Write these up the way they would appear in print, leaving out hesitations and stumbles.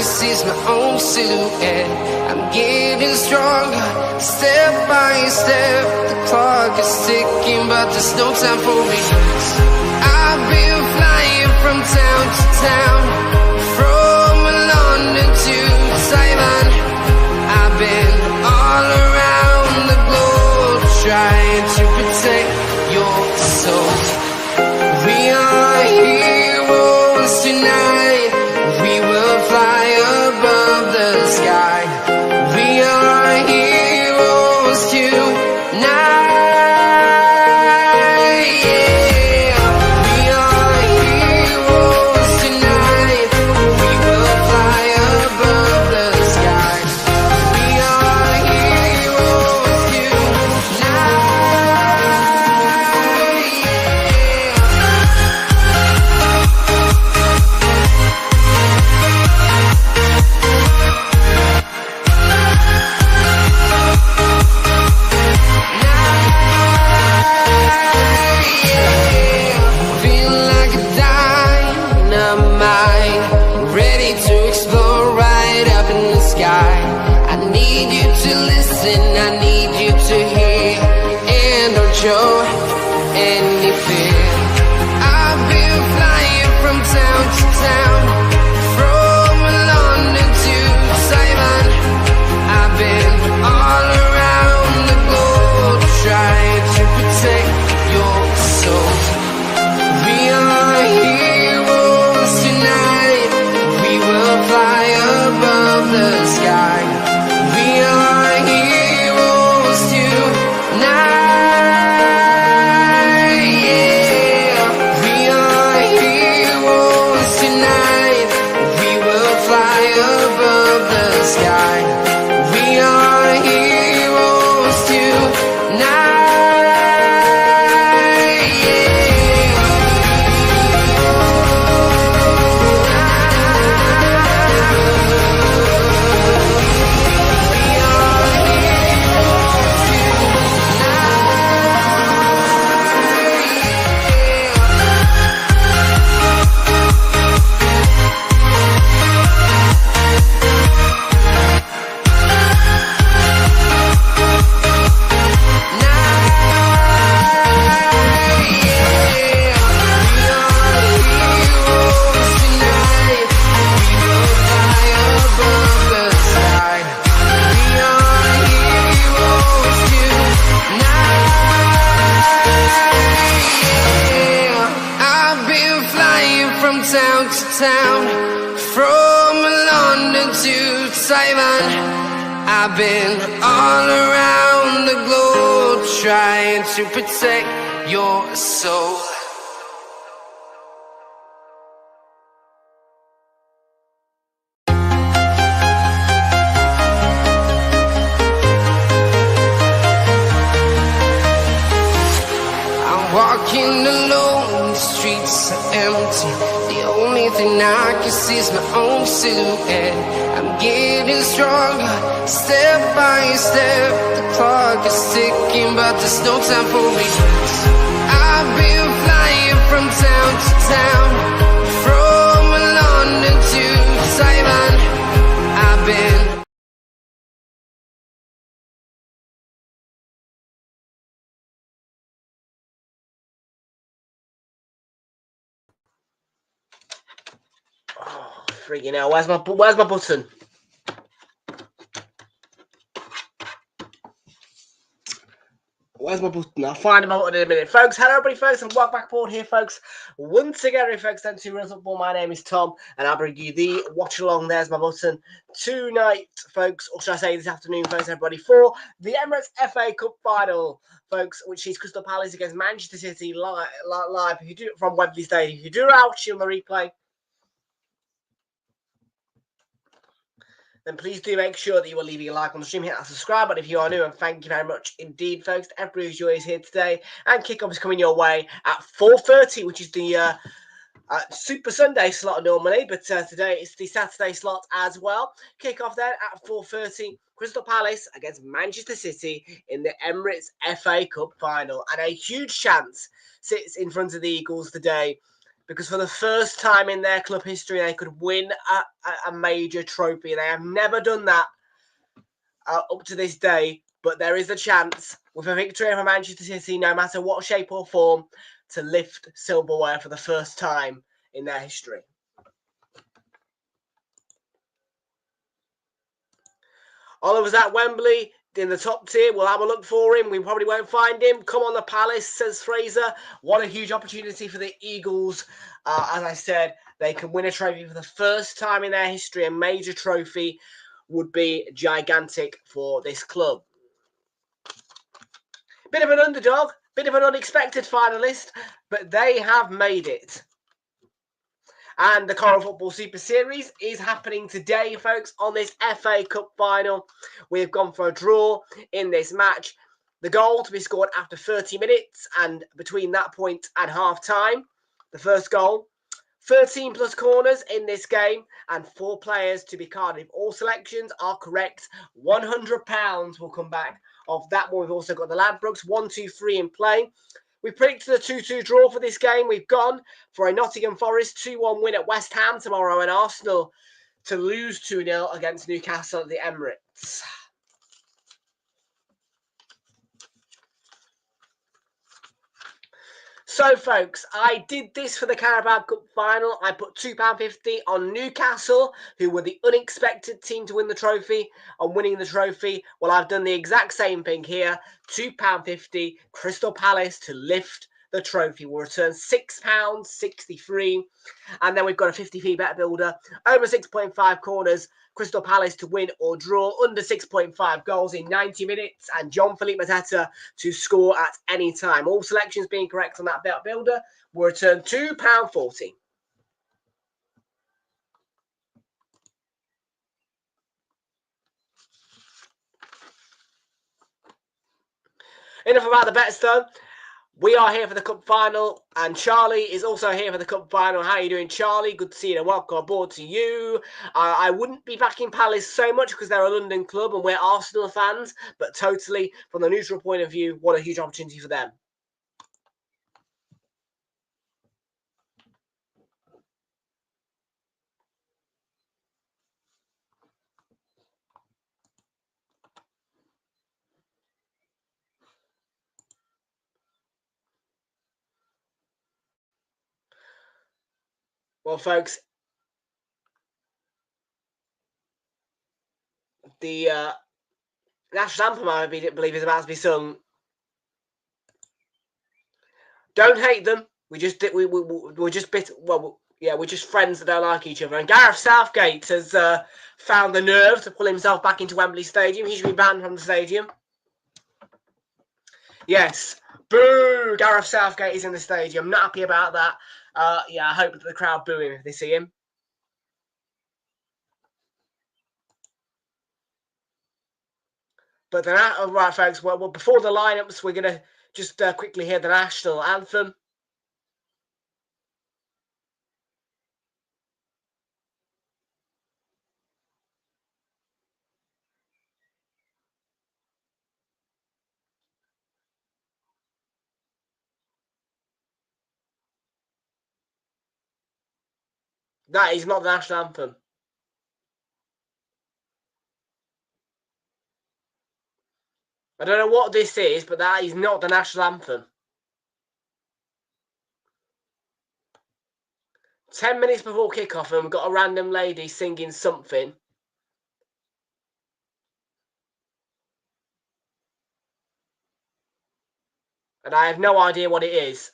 see is my own silhouette. I'm getting stronger, step by step. The clock is ticking, but there's no time for regrets. I've been flying from town to town, from London to Taiwan. I've been all around the globe, trying to protect your soul. We are heroes tonight. We will fly above the sky. We are heroes tonight. Yeah. We are heroes tonight. We will fly above the sky. We are heroes tonight. Feel like a dynamite, ready to explore right up in the sky. I need you to listen, I need you to hear, and don't show any fear. I've been flying from town to town, from London to Taiwan. I've been all around the globe, trying to protect your soul. We are heroes tonight. We will fly above the sky. We are heroes tonight. Yeah. We are heroes tonight. We will fly above the sky. We are heroes tonight. Town to town, from London to Taiwan. I've been all around the globe, trying to protect your soul. I'm walking alone, the streets are empty. The only thing I can see is my own silhouette. I'm getting stronger, step by step. The clock is ticking, but there's no time for regrets. I've been flying from town to town, from London to Taiwan. I've been freaking hell, where's my button? Where's my button? I'll find him out in a minute. Folks, hello everybody, folks, and welcome back aboard here, folks. Once again, folks, thanks to Realltom Football. My name is Tom, and I'll bring you the watch along. There's my button. Tonight, folks, or should I say this afternoon, folks, everybody, for the Emirates FA Cup Final, folks, which is Crystal Palace against Manchester City live. If you do it from Wembley Stadium, if you do watch on the replay, then please do make sure that you are leaving a like on the stream, hit that subscribe button if you are new, and thank you very much indeed, folks, to everybody who's joined us here today. And kickoff is coming your way at 4:30, which is the Super Sunday slot normally, but today it's the Saturday slot as well. Kickoff then at 4:30, Crystal Palace against Manchester City in the Emirates FA Cup Final, and a huge chance sits in front of the Eagles today because for the first time in their club history, they could win a major trophy. They have never done that up to this day, but there is a chance with a victory over Manchester City, no matter what shape or form, to lift silverware for the first time in their history. Oliver's at Wembley in the top tier. We'll have a look for him. We probably won't find him. Come on the Palace, says Fraser. What a huge opportunity for the Eagles. As I said, they can win a trophy for the first time in their history. A major trophy would be gigantic for this club. Bit of an underdog, bit of an unexpected finalist, but they have made it. And the Coral Football Super Series is happening today, folks, on this FA Cup Final. We've gone for a draw in this match. The goal to be scored after 30 minutes and between that point and half-time. The first goal. 13 plus corners in this game and 4 players to be carded. If all selections are correct, £100 will come back of that one. We've also got the Ladbrokes 1-2-3 in play. We predicted a 2-2 draw for this game. We've gone for a Nottingham Forest 2-1 win at West Ham tomorrow and Arsenal to lose 2-0 against Newcastle at the Emirates. So, folks, I did this for the Carabao Cup Final. I put £2.50 on Newcastle, who were the unexpected team to win the trophy, on winning the trophy. Well, I've done the exact same thing here. £2.50, Crystal Palace to lift the trophy. We'll return £6.63. And then we've got a 50p bet builder. Over 6.5 corners. Crystal Palace to win or draw under 6.5 goals in 90 minutes and Jean-Philippe Mateta to score at any time. All selections being correct on that bet builder will return £2.40. Enough about the bets though. We are here for the Cup Final, and Charlie is also here for the Cup Final. How are you doing, Charlie? Good to see you, and welcome aboard to you. I wouldn't be backing Palace so much because they're a London club and we're Arsenal fans, but totally, from the neutral point of view, what a huge opportunity for them. Well, folks, the national anthem, I believe, is about to be sung. Don't hate them. We're just friends that don't like each other. And Gareth Southgate has found the nerve to pull himself back into Wembley Stadium. He should be banned from the stadium. Yes. Boo! Gareth Southgate is in the stadium. Not happy about that. I hope that the crowd boo him if they see him. But right, folks. Well, before the lineups, we're gonna just quickly hear the national anthem. That is not the national anthem. I don't know what this is, but that is not the national anthem. 10 minutes before kickoff, and we've got a random lady singing something. And I have no idea what it is.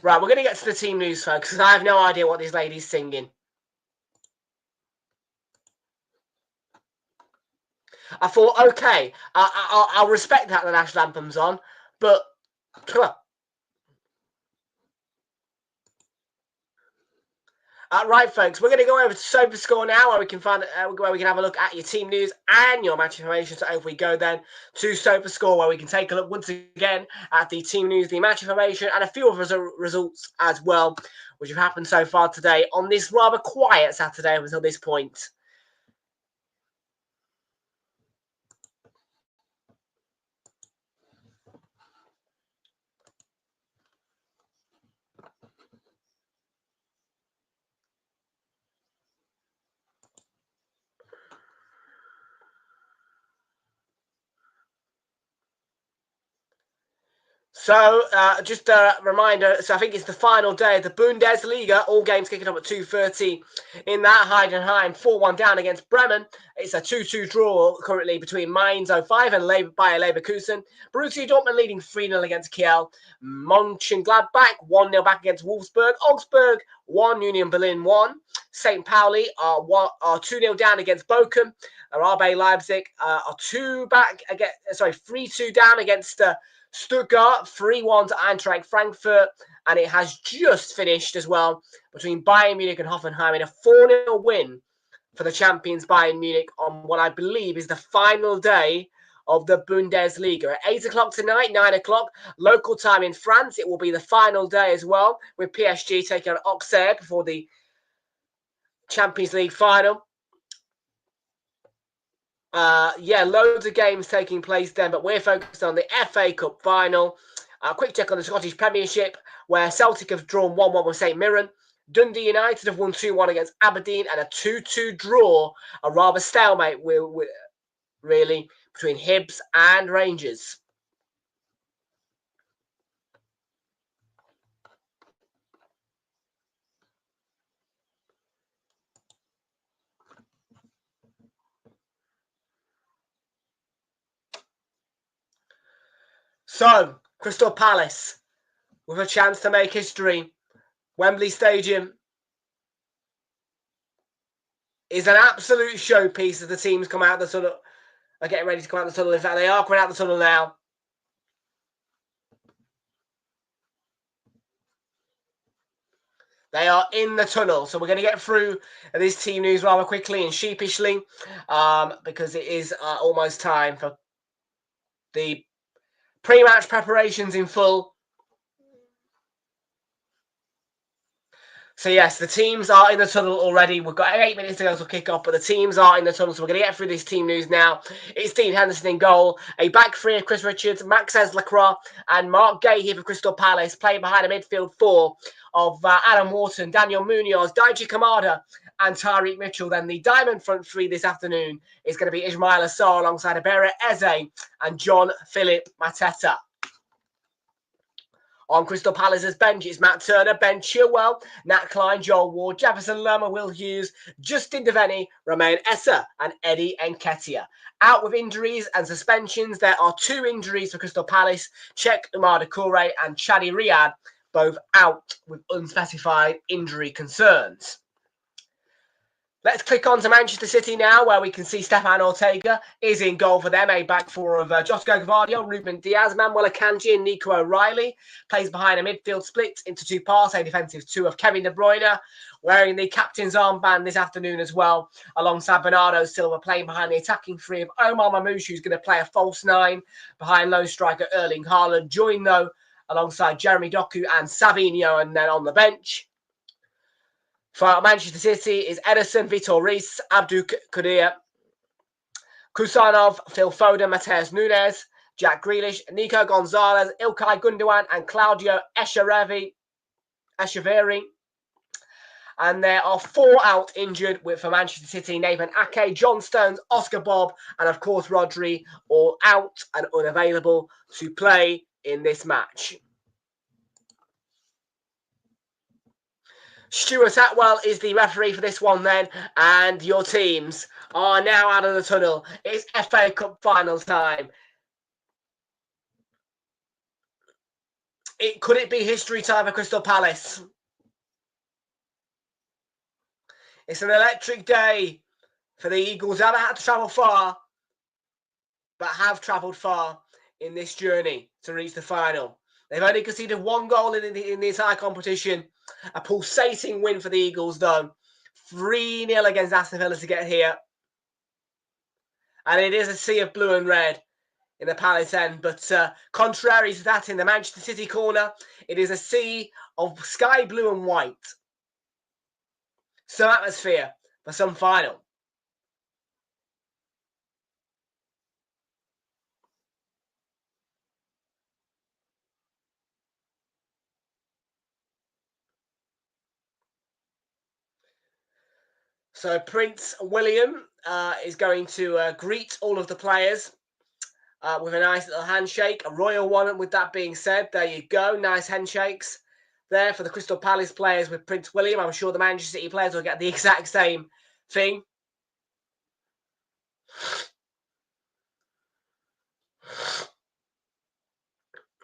Right, we're going to get to the team news, folks, because I have no idea what this lady's singing. I thought, okay, I'll respect that the national anthem's on, but come on. Right, folks, we're going to go over to SofaScore now, where we can have a look at your team news and your match information. So if we go then to SofaScore, where we can take a look once again at the team news, the match information, and a few other results as well, which have happened so far today on this rather quiet Saturday up until this point. So, just a reminder, so I think it's the final day of the Bundesliga. All games kicking off at 2:30 in that Heidenheim. 4-1 down against Bremen. It's a 2-2 draw currently between Mainz 05 and Bayer Leverkusen. Borussia Dortmund leading 3-0 against Kiel. Mönchengladbach 1-0 back against Wolfsburg. Augsburg 1, Union Berlin 1. St. Pauli are 2-0 down against Bochum. RB Leipzig are 3-2 down against Stuttgart, 3-1 to Eintracht Frankfurt, and it has just finished as well between Bayern Munich and Hoffenheim in a 4-0 win for the champions Bayern Munich on what I believe is the final day of the Bundesliga. At 8 o'clock tonight, 9 o'clock, local time in France, it will be the final day as well, with PSG taking on Auxerre before the Champions League final. Loads of games taking place then, but we're focused on the FA Cup Final. Quick check on the Scottish Premiership, where Celtic have drawn 1-1 with St Mirren. Dundee United have won 2-1 against Aberdeen, and a 2-2 draw, a rather stalemate really between Hibs and Rangers. So, Crystal Palace with a chance to make history. Wembley Stadium is an absolute showpiece as the teams come out the tunnel, are getting ready to come out the tunnel. In fact, they are coming out the tunnel now. They are in the tunnel, so we're going to get through this team news rather quickly and sheepishly because it is almost time for the pre-match preparations in full. So yes, the teams are in the tunnel already. We've got 8 minutes to go to kick off, but the teams are in the tunnel, so we're going to get through this team news now. It's Dean Henderson in goal, a back three of Chris Richards, Maxence Lacroix, and Mark Gay here for Crystal Palace, playing behind a midfield four of Adam Wharton, Daniel Munoz, Daiji Kamada, and Tyreek Mitchell. Then the diamond front three this afternoon is going to be Ismail Assar alongside Abera Eze and John Philip Mateta. On Crystal Palace's bench, it's Matt Turner, Ben Chilwell, Nat Klein, Joel Ward, Jefferson Lerma, Will Hughes, Justin Devaney, Romain Essa, and Eddie Nketiah. Out with injuries and suspensions, there are 2 injuries for Crystal Palace. Czech Umar Doucouré and Chadi Riyad, both out with unspecified injury concerns. Let's click on to Manchester City now, where we can see Stefan Ortega is in goal for them. A back four of Josko Gvardiol, Ruben Diaz, Manuel Akanji and Nico O'Reilly. Plays behind a midfield split into 2 parts, a defensive 2 of Kevin De Bruyne, wearing the captain's armband this afternoon as well, alongside Bernardo Silva, playing behind the attacking 3 of Omar Mamouche, who's going to play a false 9 behind lone striker Erling Haaland. Joined, though, alongside Jeremy Doku and Savinho, and then on the bench for Manchester City is Ederson, Vitor Reis, Abdou Kadir, Kusanov, Phil Foden, Mateus Nunes, Jack Grealish, Nico Gonzalez, Ilkay Gundogan, and Claudio Echeverri. And there are 4 out injured for Manchester City: Nathan Ake, John Stones, Oscar Bob, and of course Rodri, all out and unavailable to play in this match. Stuart Atwell is the referee for this one then, and your teams are now out of the tunnel. It's FA Cup Final time. Could it be history time for Crystal Palace? It's an electric day for the Eagles. They haven't had to travel far, but have travelled far in this journey to reach the final. They've only conceded 1 goal in the entire competition. A pulsating win for the Eagles, though. 3-0 against Aston Villa to get here. And it is a sea of blue and red in the Palace end. But contrary to that, in the Manchester City corner, it is a sea of sky blue and white. Some atmosphere for some final. So Prince William is going to greet all of the players with a nice little handshake, a royal one. With that being said, there you go. Nice handshakes there for the Crystal Palace players with Prince William. I'm sure the Manchester City players will get the exact same thing.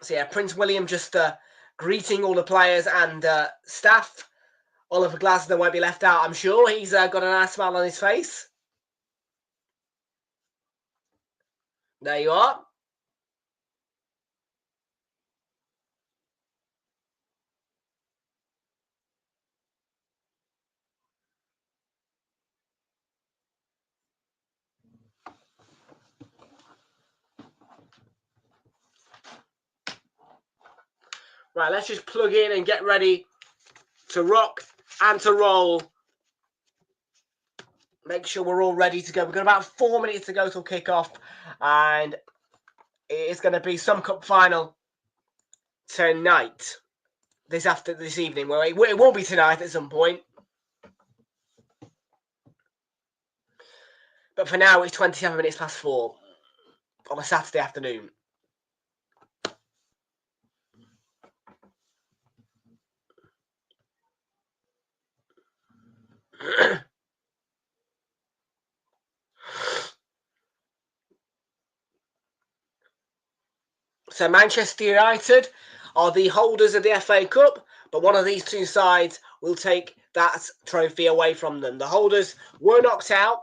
So yeah, Prince William just greeting all the players and staff. Oliver Glasner won't be left out, I'm sure. He's got a nice smile on his face. There you are. Right, let's just plug in and get ready to rock and to roll. Make sure we're all ready to go. We've got about 4 minutes to go till kickoff, and it's going to be some cup final tonight. This evening. Well, it will be tonight at some point. But for now, it's 27 minutes past 4 on a Saturday afternoon. So Manchester United are the holders of the FA Cup, but one of these two sides will take that trophy away from them. The holders were knocked out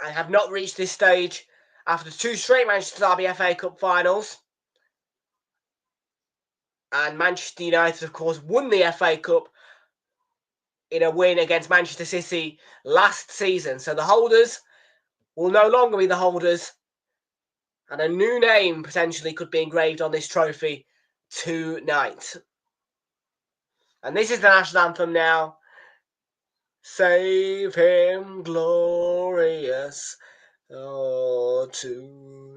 and have not reached this stage after 2 straight Manchester Derby FA Cup finals. And Manchester United, of course, won the FA Cup in a win against Manchester City last season. So the holders will no longer be the holders, and a new name potentially could be engraved on this trophy tonight. And this is the national anthem now. Save him, glorious, oh, to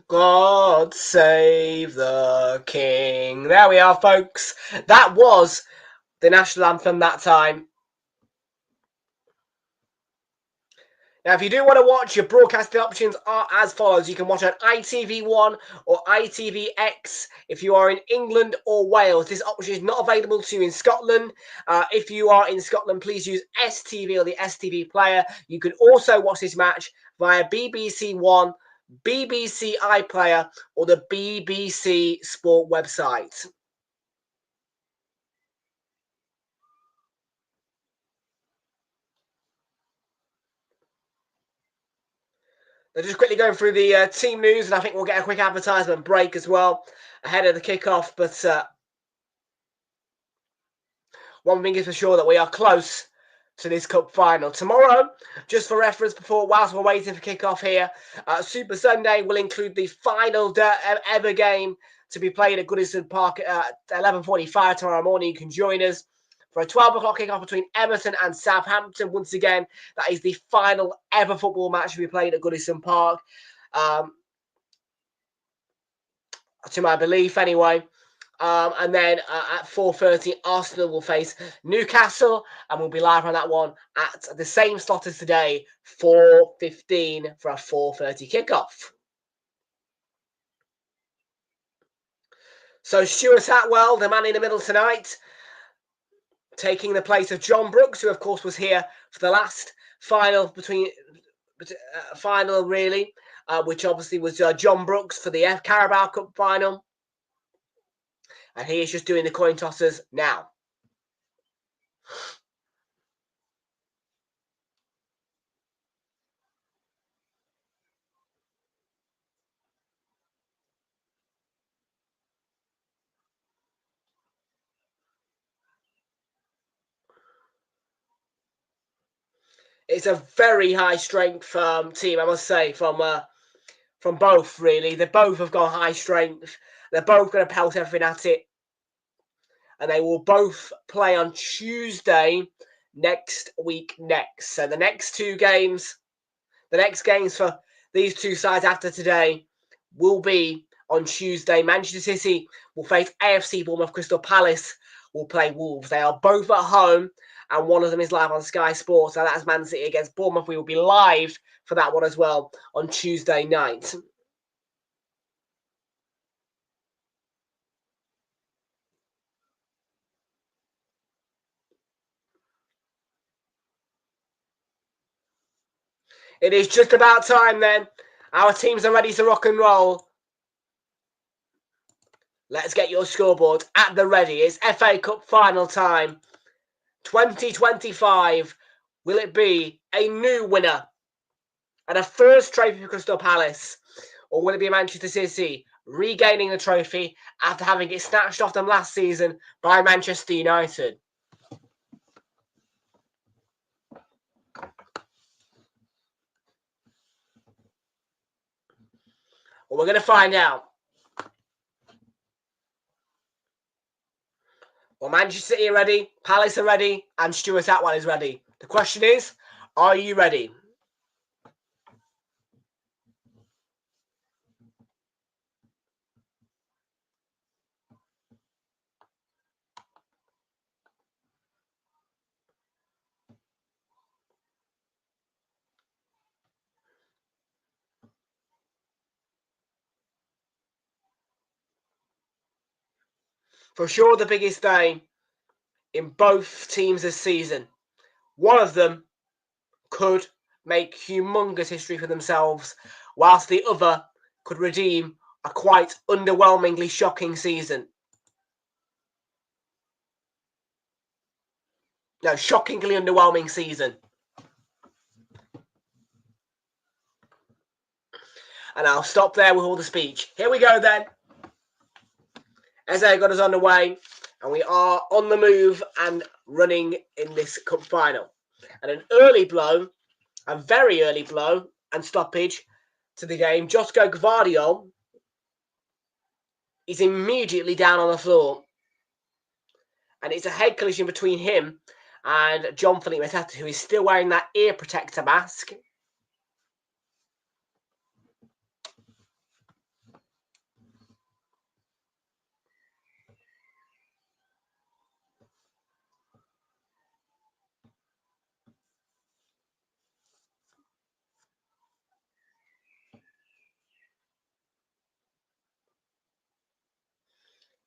God save the King. There we are, folks. That was the national anthem that time. Now, if you do want to watch, your broadcasting options are as follows. You can watch on ITV1 or ITVX if you are in England or Wales. This option is not available to you in Scotland. If you are in Scotland, please use STV or the STV Player. You can also watch this match via BBC One, BBC iPlayer, or the BBC Sport website. They're just quickly going through the team news, and I think we'll get a quick advertisement break as well ahead of the kickoff. But one thing is for sure, that we are close to this cup final. Tomorrow, just for reference, whilst we're waiting for kickoff here, Super Sunday will include the final ever game to be played at Goodison Park at 11:45 tomorrow morning. You can join us for a 12 o'clock kickoff between Everton and Southampton. Once again, that is the final ever football match to be played at Goodison Park. To my belief, anyway. And then at 4:30, Arsenal will face Newcastle, and we'll be live on that one at the same slot as today, 4:15 for a 4:30 kickoff. So Stuart Atwell, the man in the middle tonight, taking the place of John Brooks, who of course was here for the last final final really, which obviously was John Brooks for the Carabao Cup final. And he is just doing the coin tosses now. It's a very high strength team, I must say, from both, really. They both have got high strength. They're both going to pelt everything at it. And they will both play on Tuesday next week next. So the next games for these two sides after today will be on Tuesday. Manchester City will face AFC Bournemouth. Crystal Palace will play Wolves. They are both at home, and one of them is live on Sky Sports. So that's Man City against Bournemouth. We will be live for that one as well on Tuesday night. It is just about time then. Our teams are ready to rock and roll. Let's get your scoreboard at the ready. It's FA Cup final time. 2025. Will it be a new winner and a first trophy for Crystal Palace? Or will it be Manchester City regaining the trophy after having it snatched off them last season by Manchester United? Well, we're going to find out. Well, Manchester City are ready, Palace are ready, and Stuart Atwell is ready. The question is, are you ready? For sure, the biggest day in both teams this season. One of them could make humongous history for themselves, whilst the other could redeem a quite underwhelmingly shocking season. No, shockingly underwhelming season. And I'll stop there with all the speech. Here we go then. SA got us underway, and we are on the move and running in this cup final. And an early blow, a very early blow and stoppage to the game. Josko Gvardiol is immediately down on the floor. And it's a head collision between him and Jean-Philippe Mateta, who is still wearing that ear protector mask.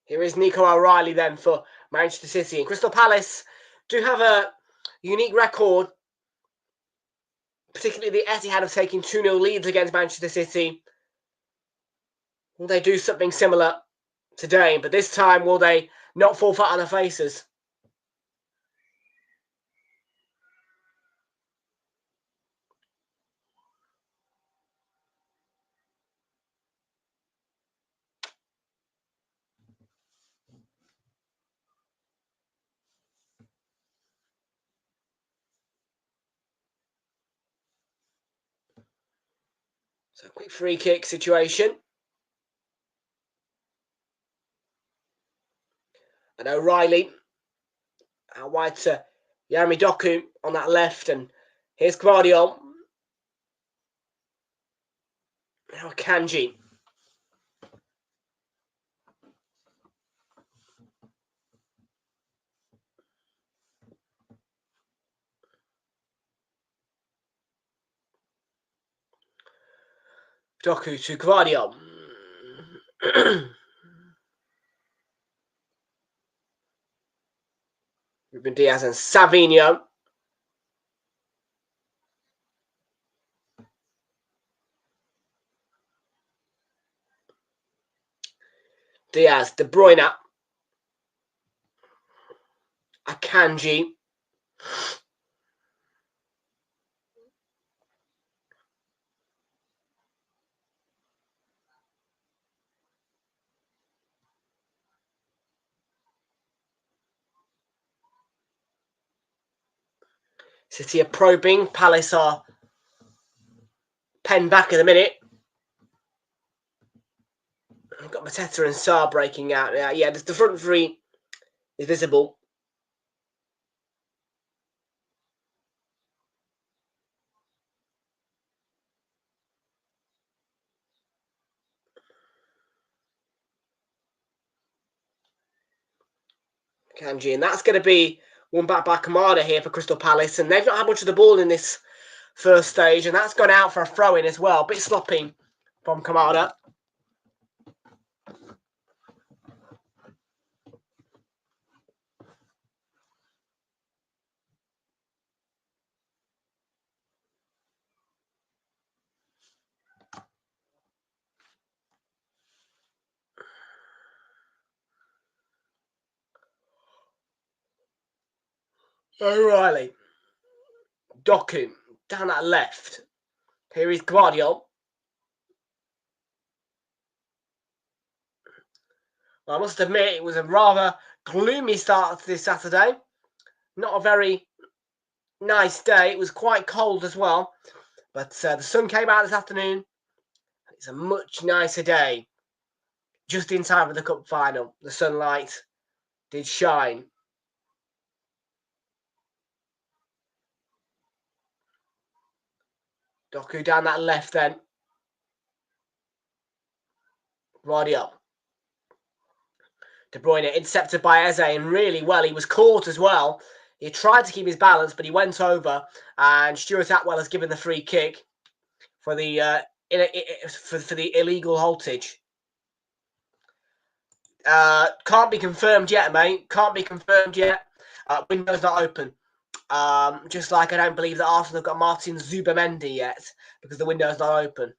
Here is Nico O'Reilly then for Manchester City. And Crystal Palace do have a unique record, particularly the Etihad of taking 2-0 leads against Manchester City. Will they do something similar today? But this time, will they not fall flat on their faces? So quick free kick situation. And O'Reilly out wide to Jeremy Doku on that left. And here's Gvardiol. Now Kanji. Doku to Gvardiol. Ruben Diaz and Savinho. Diaz, De Bruyne. Akanji. City are probing. Palace are penned back in a minute. We've got Mateta and Sarr breaking out. Yeah, the front three is visible. Kanji, and that's going to be won back by Kamada here for Crystal Palace, and they've not had much of the ball in this first stage, and that's gone out for a throw-in as well. A bit sloppy from Kamada. O'Reilly. Doku down that left. Here is Guardiola. Well, I must admit, it was a rather gloomy start to this Saturday. Not a very nice day. It was quite cold as well. But the sun came out this afternoon. It's a much nicer day. Just in time for the cup final. The sunlight did shine. Doku down that left then. Guardiola. De Bruyne intercepted by Eze, and really well. He was caught as well. He tried to keep his balance, but he went over, and Stuart Atwell has given the free kick for the for the illegal haltage. Can't be confirmed yet, mate. Can't be confirmed yet. Window's not open. Just like I don't believe that Arsenal have got Martin Zubamendi yet, because the window's not open.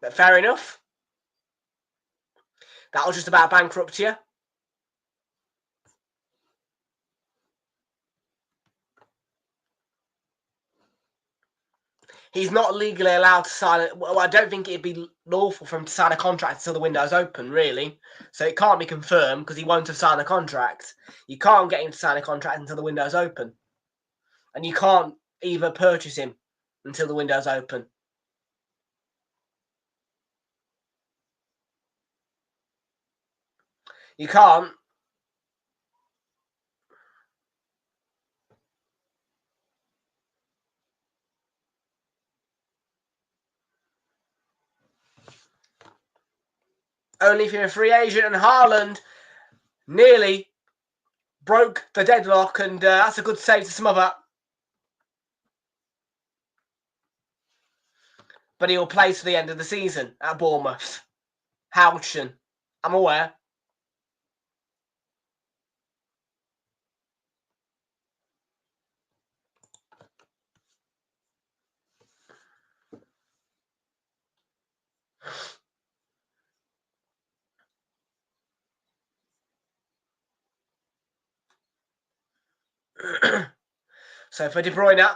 But fair enough. That'll just about bankrupt you. He's not legally allowed to sign it. Well, I don't think it'd be lawful for him to sign a contract until the window's open, really. So it can't be confirmed because he won't have signed a contract. You can't get him to sign a contract until the window's open. And you can't either purchase him until the window's open. You can't. Only if you're a free agent, and Haaland nearly broke the deadlock, and that's a good save to smother. But he'll play to the end of the season at Bournemouth. Houchen. I'm aware. So for De Bruyne,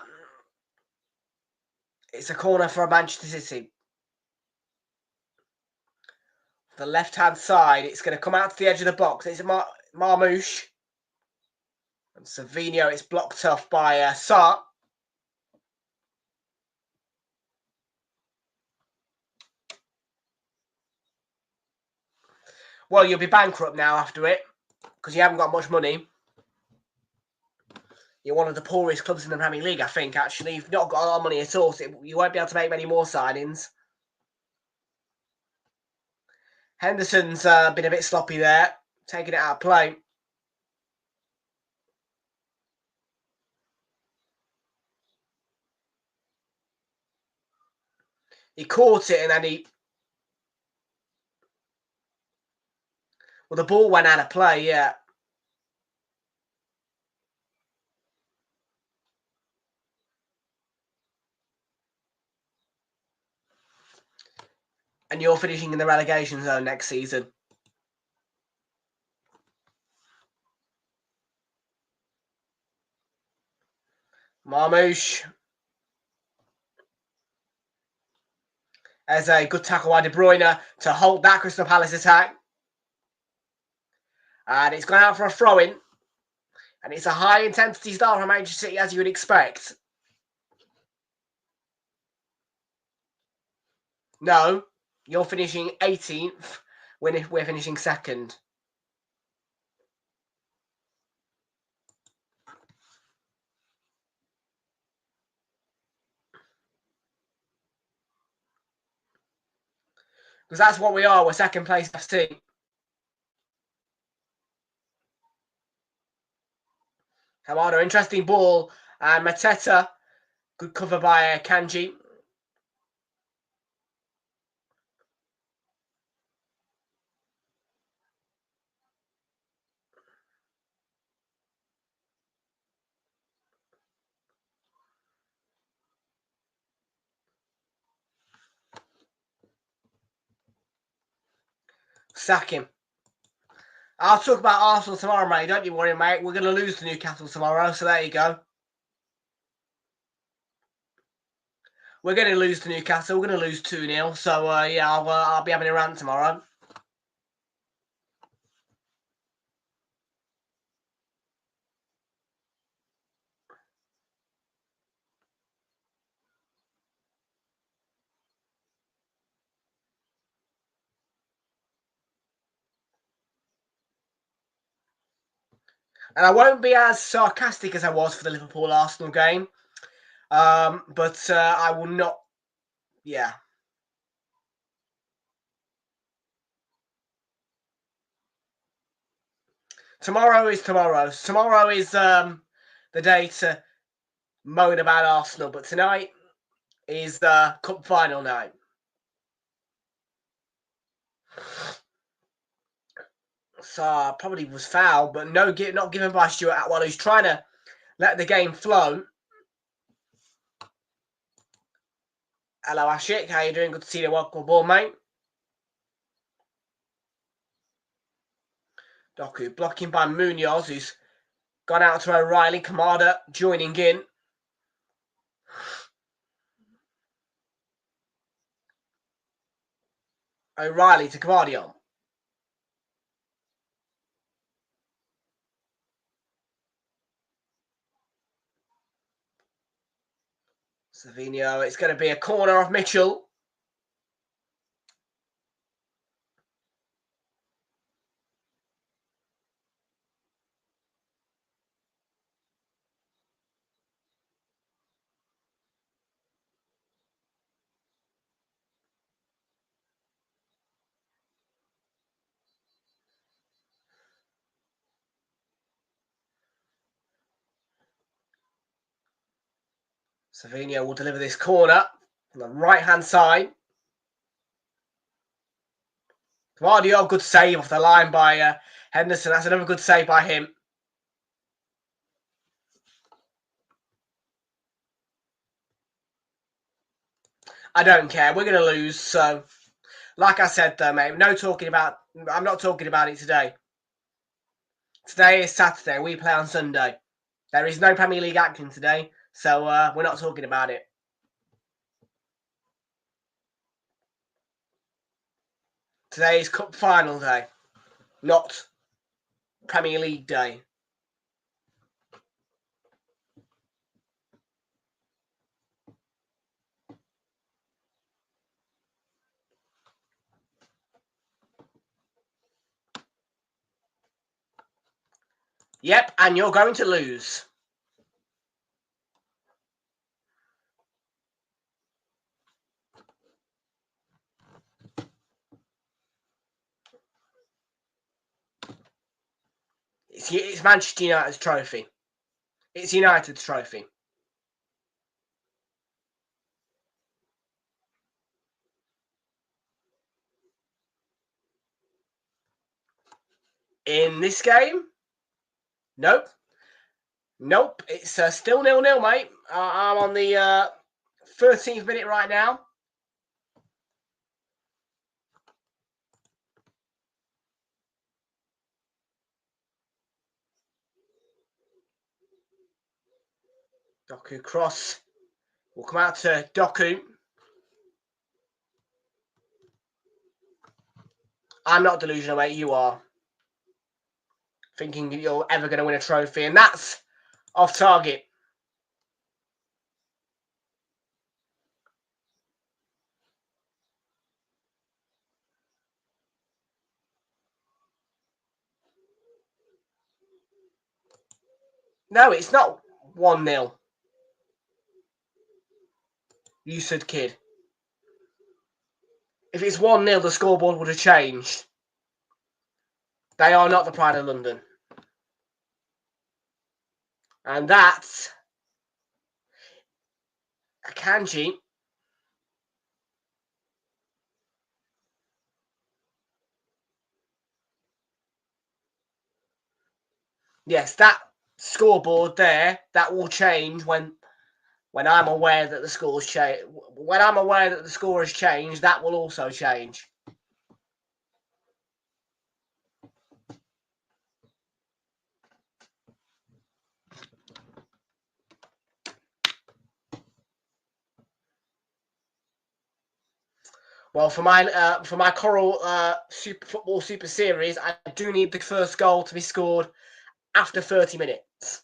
it's a corner for Manchester City. The left-hand side, it's going to come out to the edge of the box. It's Marmouche. And Savinho, it's blocked off by Sarr. Well, you'll be bankrupt now after it, because you haven't got much money. You're one of the poorest clubs in the Premier League, I think, actually. You've not got a lot of money at all, so you won't be able to make many more signings. Henderson's been a bit sloppy there, taking it out of play. He caught it and then well, the ball went out of play, yeah. And you're finishing in the relegation zone next season. Marmouche. As a good tackle by De Bruyne to halt that Crystal Palace attack. And it's gone out for a throw-in. And it's a high-intensity start from Manchester City, as you would expect. No, you're finishing 18th when we're finishing second. Because that's what we are. We're second place FC. Kamada, interesting ball. And Mateta, good cover by Kanji. Sack him. I'll talk about Arsenal tomorrow, mate. Don't you worry, mate. We're going to lose to Newcastle tomorrow, so there you go. We're going to lose to Newcastle. We're going to lose 2-0. So, yeah, I'll be having a rant tomorrow. And I won't be as sarcastic as I was for the Liverpool-Arsenal game. But I will not... Yeah. Tomorrow is tomorrow. Tomorrow is the day to moan about Arsenal. But tonight is the cup final night. So probably was foul, but not given by Stuart Atwell, who's trying to let the game flow. Hello, Ashik. How you doing? Good to see you. Welcome aboard, mate. Doku blocking by Munoz, who's gone out to O'Reilly. Kamada joining in. O'Reilly to Kvadio. Savinho, it's going to be a corner off Mitchell. Savinho will deliver this corner on the right-hand side. Kvadio, good save off the line by Henderson. That's another good save by him. I don't care. We're going to lose. So, like I said, though, mate, I'm not talking about it today. Today is Saturday. We play on Sunday. There is no Premier League action today. So, we're not talking about it. Today is Cup Final day. Not Premier League day. Yep, and you're going to lose. It's Manchester United's trophy. It's United's trophy. In this game? Nope. Nope. It's still 0-0, mate. I'm on the 13th minute right now. Doku cross will come out to Doku. I'm not delusional, mate. You are. Thinking you're ever going to win a trophy. And that's off target. No, it's not 1-0. You said kid. If it's 1-0, the scoreboard would have changed. They are not the Pride of London. And that's Akanji. Yes, that scoreboard there, that will change when I'm aware that the score's changed. When I'm aware that the score has changed, that will also change. Well, for my Coral Football Super Series, I do need the first goal to be scored after 30 minutes.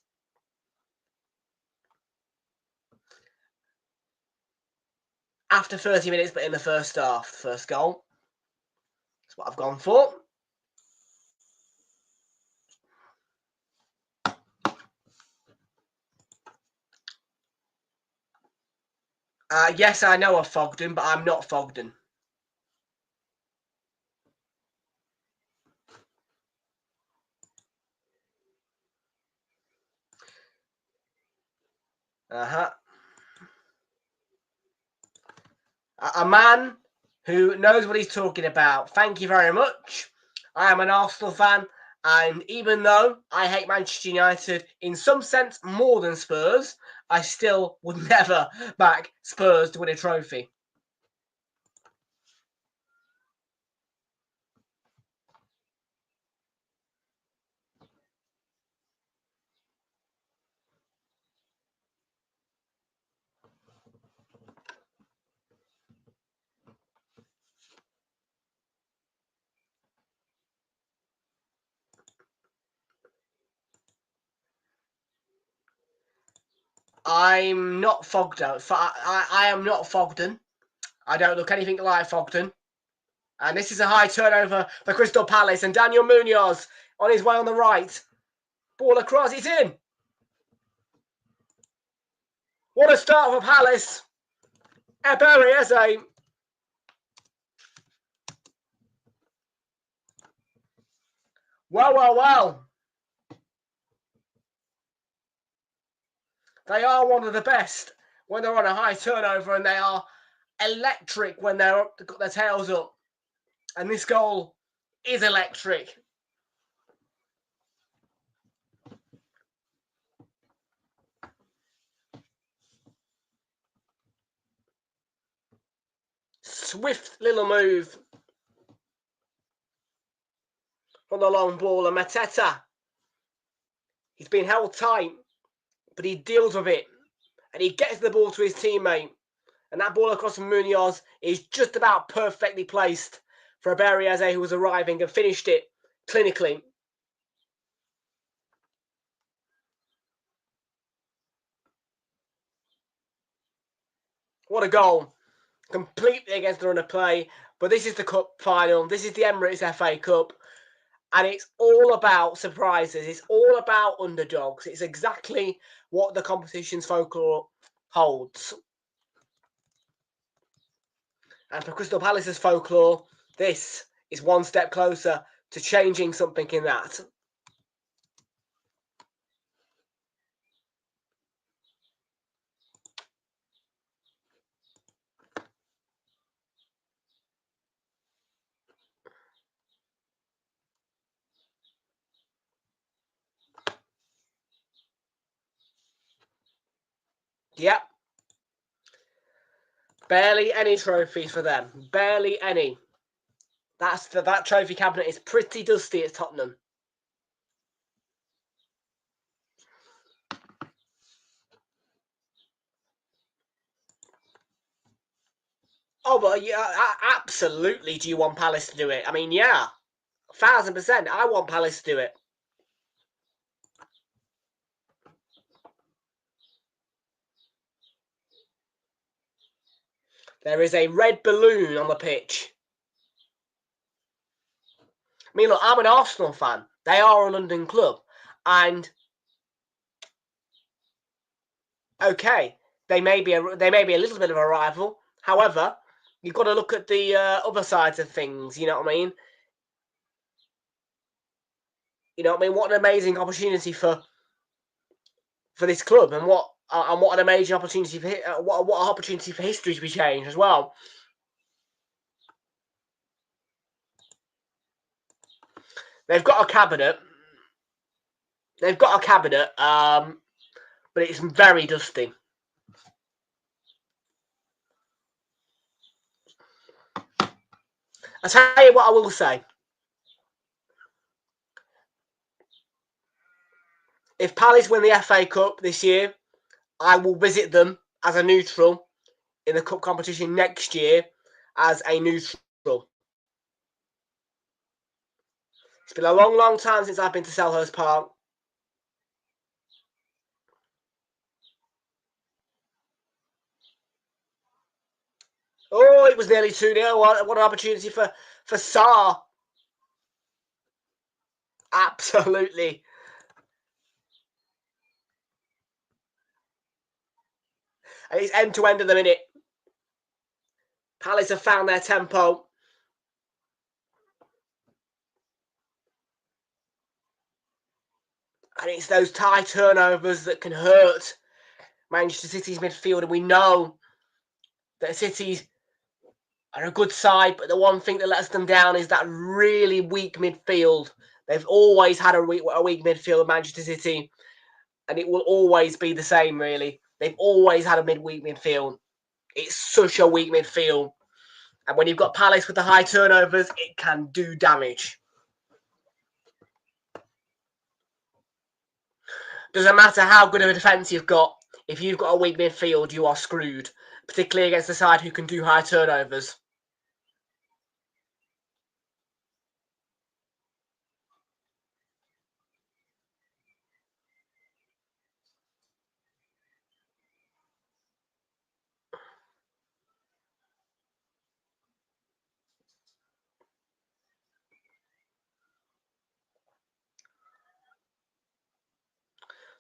After 30 minutes, but in the first half, the first goal. That's what I've gone for. Yes, I know of Fogden, but I'm not Fogden. A man who knows what he's talking about. Thank you very much. I am an Arsenal fan, and even though I hate Manchester United in some sense more than Spurs, I still would never back Spurs to win a trophy. I'm not Fogden. I am not Fogden. I don't look anything like Fogden. And this is a high turnover for Crystal Palace. And Daniel Munoz on his way on the right. Ball across, it's in. What a start for Palace. Expire. Well. They are one of the best when they're on a high turnover, and they are electric when they've got their tails up. And this goal is electric. Swift little move on the long ball, and Mateta, he's been held tight, but he deals with it, and he gets the ball to his teammate. And that ball across from Munoz is just about perfectly placed for Expire, who was arriving and finished it clinically. What a goal. Completely against the run of play. But this is the cup final. This is the Emirates FA Cup. And it's all about surprises. It's all about underdogs. It's exactly what the competition's folklore holds. And for Crystal Palace's folklore, this is one step closer to changing something in that. Yep. Barely any trophies for them. Barely any. That trophy cabinet is pretty dusty at Tottenham. Oh, but yeah, absolutely. Do you want Palace to do it? I mean, yeah, 1000%. I want Palace to do it. There is a red balloon on the pitch. I mean, look, I'm an Arsenal fan. They are a London club, and okay, they may be a little bit of a rival. However, you've got to look at the other sides of things. You know what I mean? You know what I mean? What an amazing opportunity for this club, and what an amazing opportunity for what an opportunity for history to be changed as well. They've got a cabinet. They've got a cabinet, but it's very dusty. I'll tell you what I will say. If Palace win the FA Cup this year, I will visit them as a neutral in the cup competition next year as a neutral. It's been a long, long time since I've been to Selhurst Park. Oh, it was nearly 2-0. What an opportunity for Sarr. Absolutely. And it's end-to-end of the minute. Palace have found their tempo. And it's those tie turnovers that can hurt Manchester City's midfield. And we know that City's are a good side, but the one thing that lets them down is that really weak midfield. They've always had a weak midfield, Manchester City, and it will always be the same, really. They've always had a weak midfield. It's such a weak midfield. And when you've got Palace with the high turnovers, it can do damage. Doesn't matter how good of a defence you've got. If you've got a weak midfield, you are screwed, particularly against the side who can do high turnovers.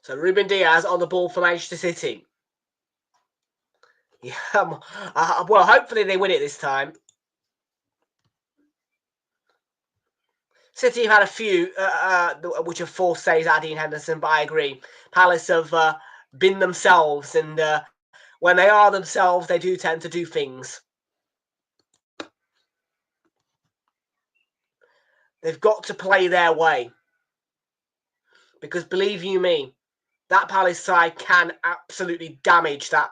So Ruben Diaz on the ball for Manchester City. Yeah, well, hopefully they win it this time. City have had a few which have forced saves at Dean Henderson, but I agree. Palace have been themselves, and when they are themselves, they do tend to do things. They've got to play their way. Because believe you me, that Palace side can absolutely damage that.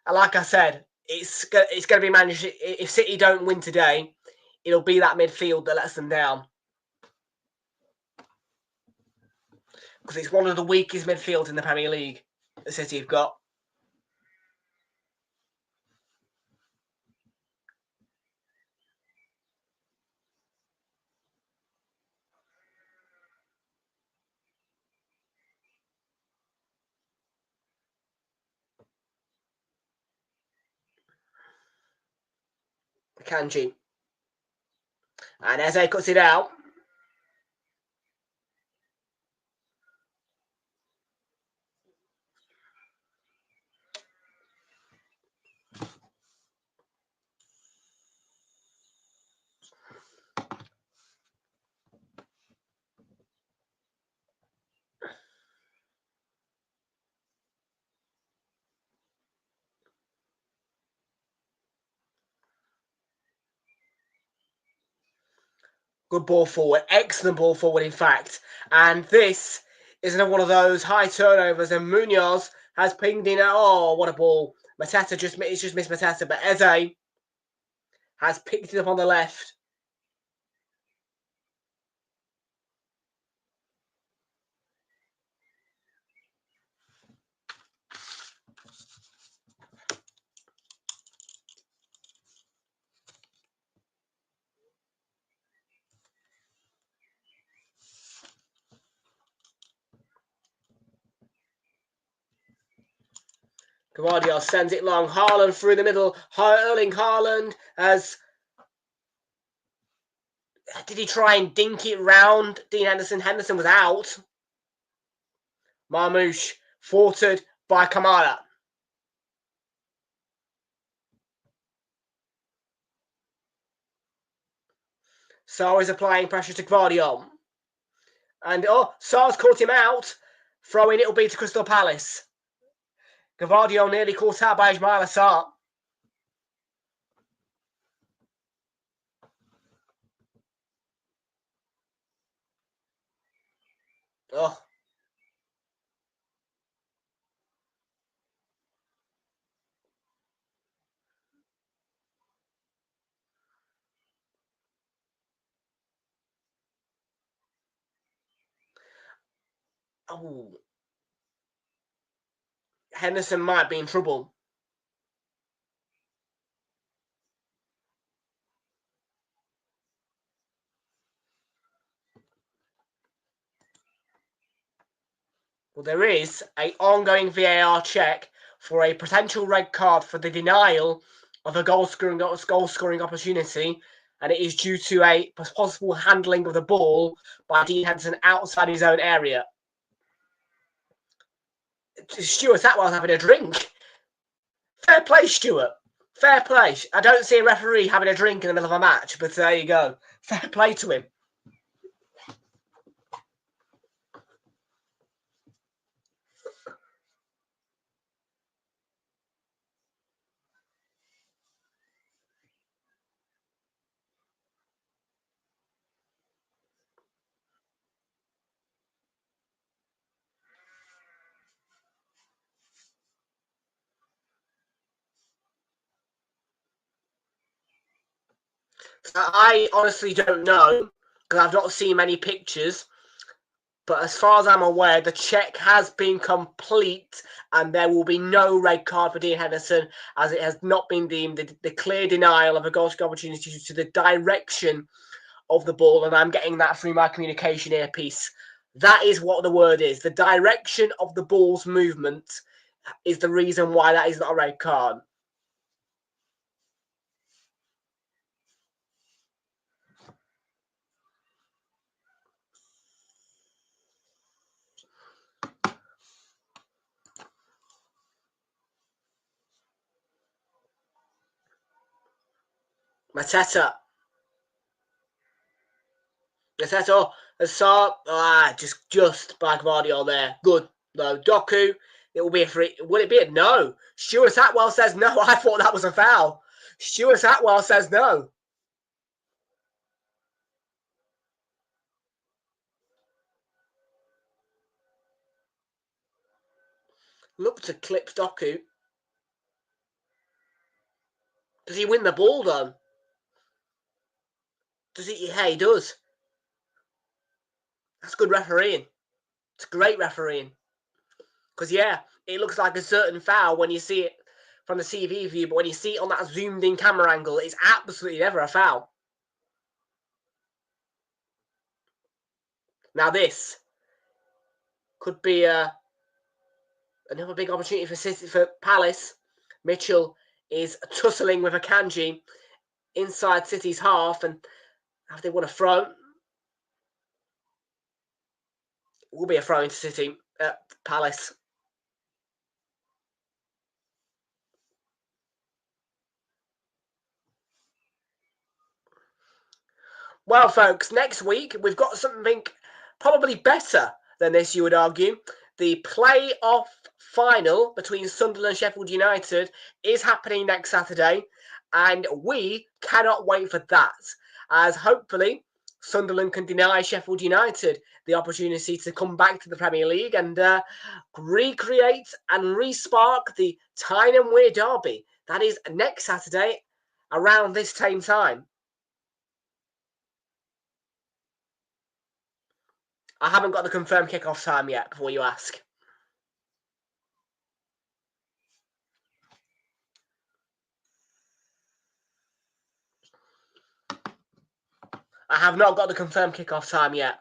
And like I said, it's going to be managed. If City don't win today, it'll be that midfield that lets them down. Because it's one of the weakest midfields in the Premier League that City have got. Kanji. And Eze cuts it out. Good ball forward. Excellent ball forward, in fact. And this is another one of those high turnovers. And Munoz has pinged in. Oh, what a ball. Mateta just missed Mateta. But Eze has picked it up on the left. Guardiola sends it long. Haaland through the middle. Erling Haaland has... Did he try and dink it round Dean Henderson? Henderson was out. Marmoush thwarted by Kamara. Sarr is applying pressure to Gvardiol. And Sarr's caught him out. Throw in, it'll be to Crystal Palace. Gvardiol nearly caught out by Ismail Sarr. Oh. Oh. Henderson might be in trouble. Well, there is an ongoing VAR check for a potential red card for the denial of a goal-scoring opportunity, and it is due to a possible handling of the ball by Dean Henderson outside his own area. Stuart Atwell's having a drink. Fair play, Stuart. Fair play. I don't see a referee having a drink in the middle of a match, but there you go. Fair play to him. I honestly don't know, because I've not seen many pictures. But as far as I'm aware, the check has been complete and there will be no red card for Dean Henderson, as it has not been deemed the clear denial of a goal opportunity due to the direction of the ball. And I'm getting that through my communication earpiece. That is what the word is. The direction of the ball's movement is the reason why that is not a red card. Mateta, Sarr, just by Gvardiol there. Good. No, Doku, it will be a free. Will it be a no? Stuart Atwell says no. I thought that was a foul. Stuart Atwell says no. Look to clip Doku. Does he win the ball though? Does he? Yeah, he does. That's good refereeing. It's great refereeing. Because, yeah, it looks like a certain foul when you see it from the TV view, but when you see it on that zoomed in camera angle, it's absolutely never a foul. Now this could be another big opportunity for Palace. Mitchell is tussling with Akanji inside City's half, and have they won a throw? It will be a throw into City at Palace. Well, folks, next week we've got something probably better than this, you would argue. The play-off final between Sunderland and Sheffield United is happening next Saturday, and we cannot wait for that, as hopefully Sunderland can deny Sheffield United the opportunity to come back to the Premier League and recreate and re-spark the Tyne and Wear derby. That is next Saturday around this same time. I haven't got the confirmed kickoff time yet, before you ask. I have not got the confirmed kickoff time yet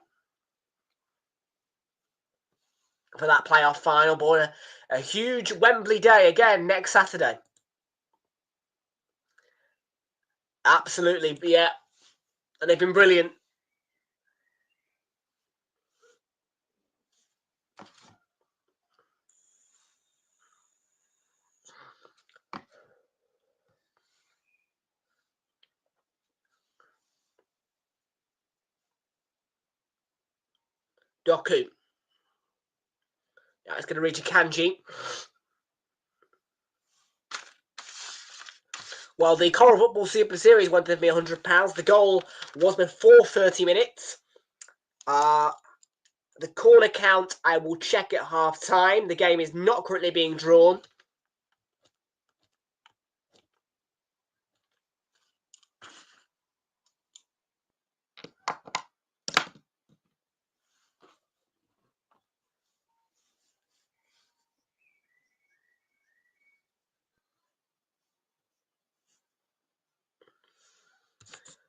for that playoff final, boy. A huge Wembley day again next Saturday. Absolutely, yeah. And they've been brilliant. Doku. Now it's going to reach a Kanji. Well, the Coral Football Super Series went to me £100. The goal was before 30 minutes. The corner count, I will check at half time. The game is not currently being drawn.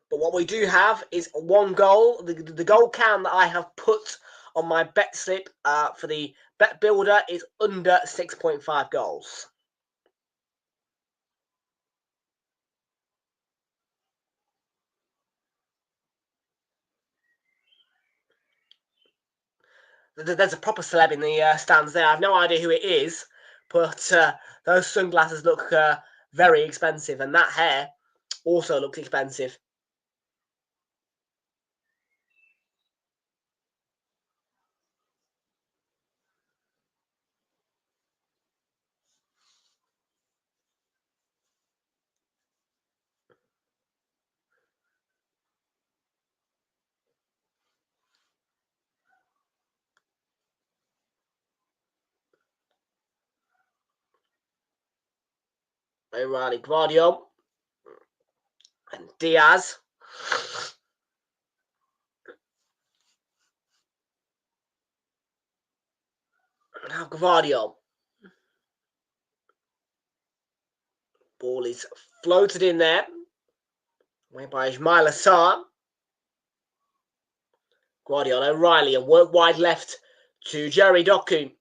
But what we do have is one goal. The goal count that I have put on my bet slip for the bet builder is under 6.5 goals. There's a proper celeb in the stands there. I have no idea who it is, but those sunglasses look very expensive, and that hair also looks expensive. O'Reilly, Guardiola, and Diaz. Now Guardiola. Ball is floated in there. Made by Ismail Assar. Guardiola, O'Reilly, and work wide left to Jerry Doku.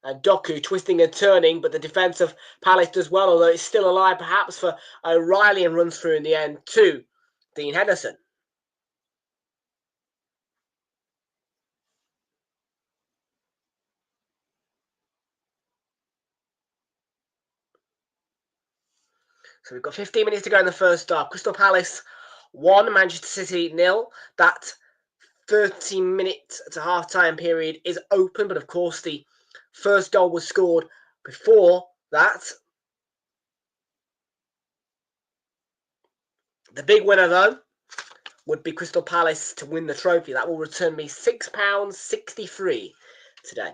And Doku twisting and turning, but the defence of Palace does well, although it's still alive perhaps for O'Reilly and runs through in the end to Dean Henderson. So we've got 15 minutes to go in the first half. Crystal Palace 1, Manchester City 0. That 30-minute to half-time period is open, but of course the first goal was scored before that. The big winner, though, would be Crystal Palace to win the trophy. That will return me £6.63 today.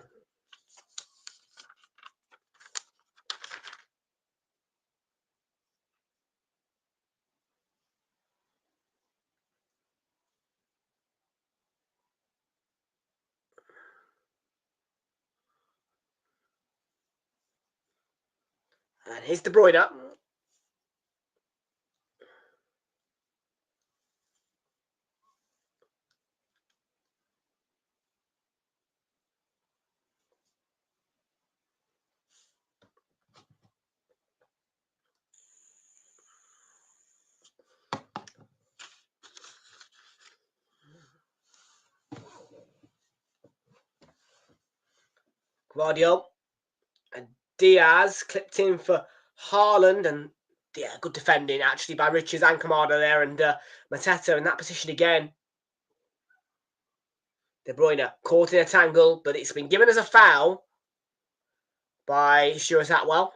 And here's De Bruyne. Guardiola. And Diaz clipped in for Haaland, and yeah, good defending actually by Richards and Kamada there, and Mateta in that position again. De Bruyne caught in a tangle, but it's been given as a foul by Stuart Atwell.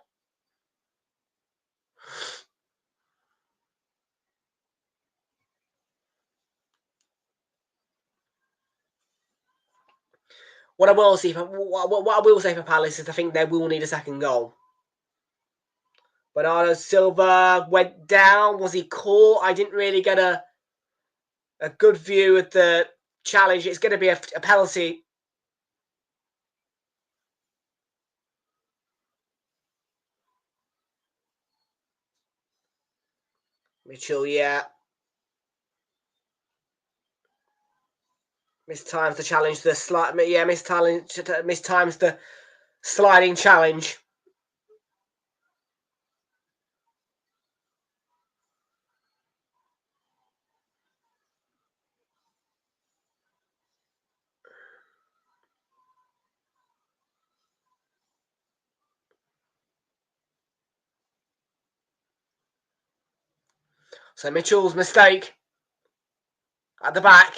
What I will say for Palace is I think they will need a second goal. Bernardo Silva went down. Was he caught? I didn't really get a good view of the challenge. It's going to be a penalty. Mitchell, yeah. Mistimes the challenge. Mistimes the sliding challenge. So Mitchell's mistake at the back.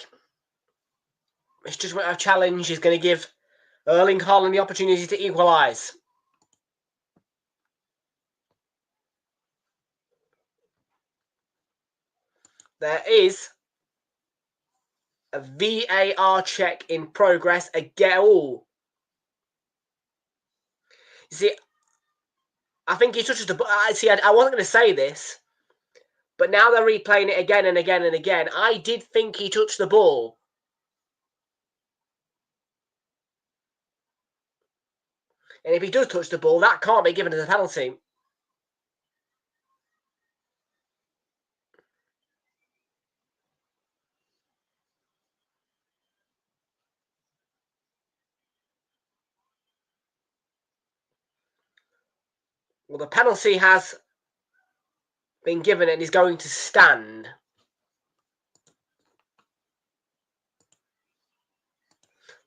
It's just a challenge is going to give Erling Haaland the opportunity to equalise. There is a VAR check in progress again. Oh. You see, I think he touches the ball. I wasn't going to say this, but now they're replaying it again and again and again. I did think he touched the ball. And if he does touch the ball, that can't be given as a penalty. Well, the penalty has been given and is going to stand.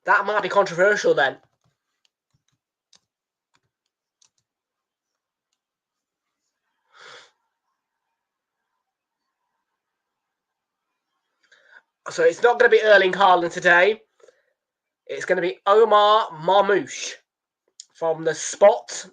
That might be controversial then. So it's not going to be Erling Haaland today. It's going to be Omar Marmoush from the spot.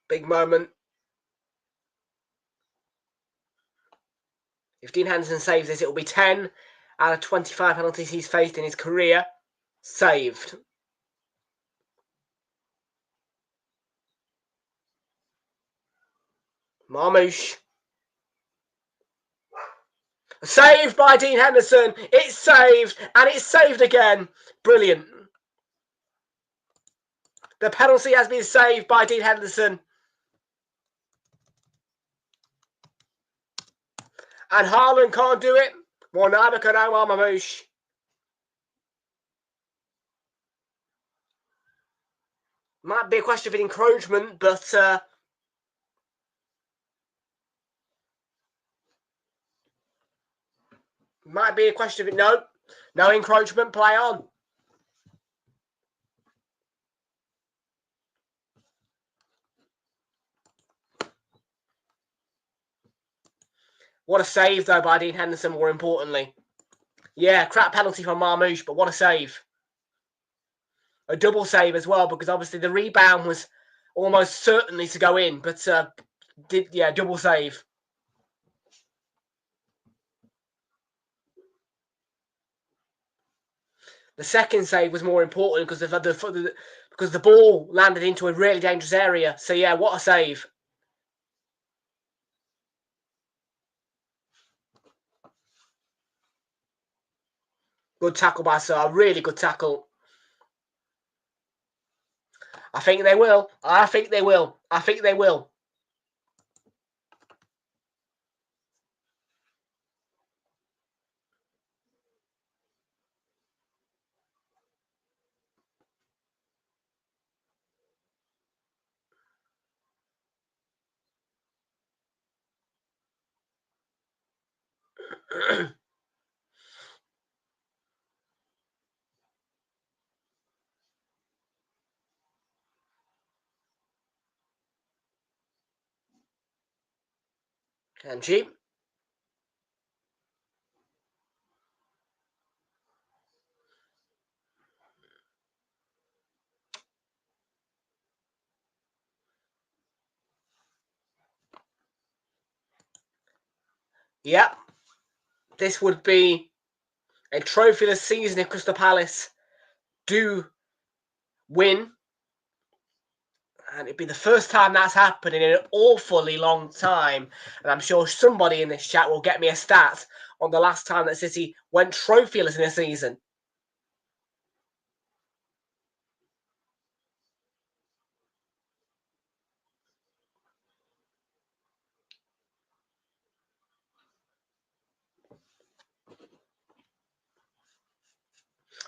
Big moment. If Dean Henderson saves this, it will be 10 out of 25 penalties he's faced in his career saved. Marmoush. Saved by Dean Henderson. It's saved, and it's saved again. Brilliant. The penalty has been saved by Dean Henderson. And Haaland can't do it. Well, neither can Omar Marmoush. Might be a question of encroachment, but might be a question of it. No encroachment. Play on. What a save, though, by Dean Henderson, more importantly. Yeah, crap penalty from Marmoush, but what a save. A double save as well, because obviously the rebound was almost certainly to go in, but double save. The second save was more important because the ball landed into a really dangerous area. So yeah, what a save. Good tackle by Sar. Really good tackle. I think they will. I think they will. I think they will. Can she? Yep. This would be a trophyless season if Crystal Palace do win. And it'd be the first time that's happened in an awfully long time. And I'm sure somebody in this chat will get me a stat on the last time that City went trophyless in a season.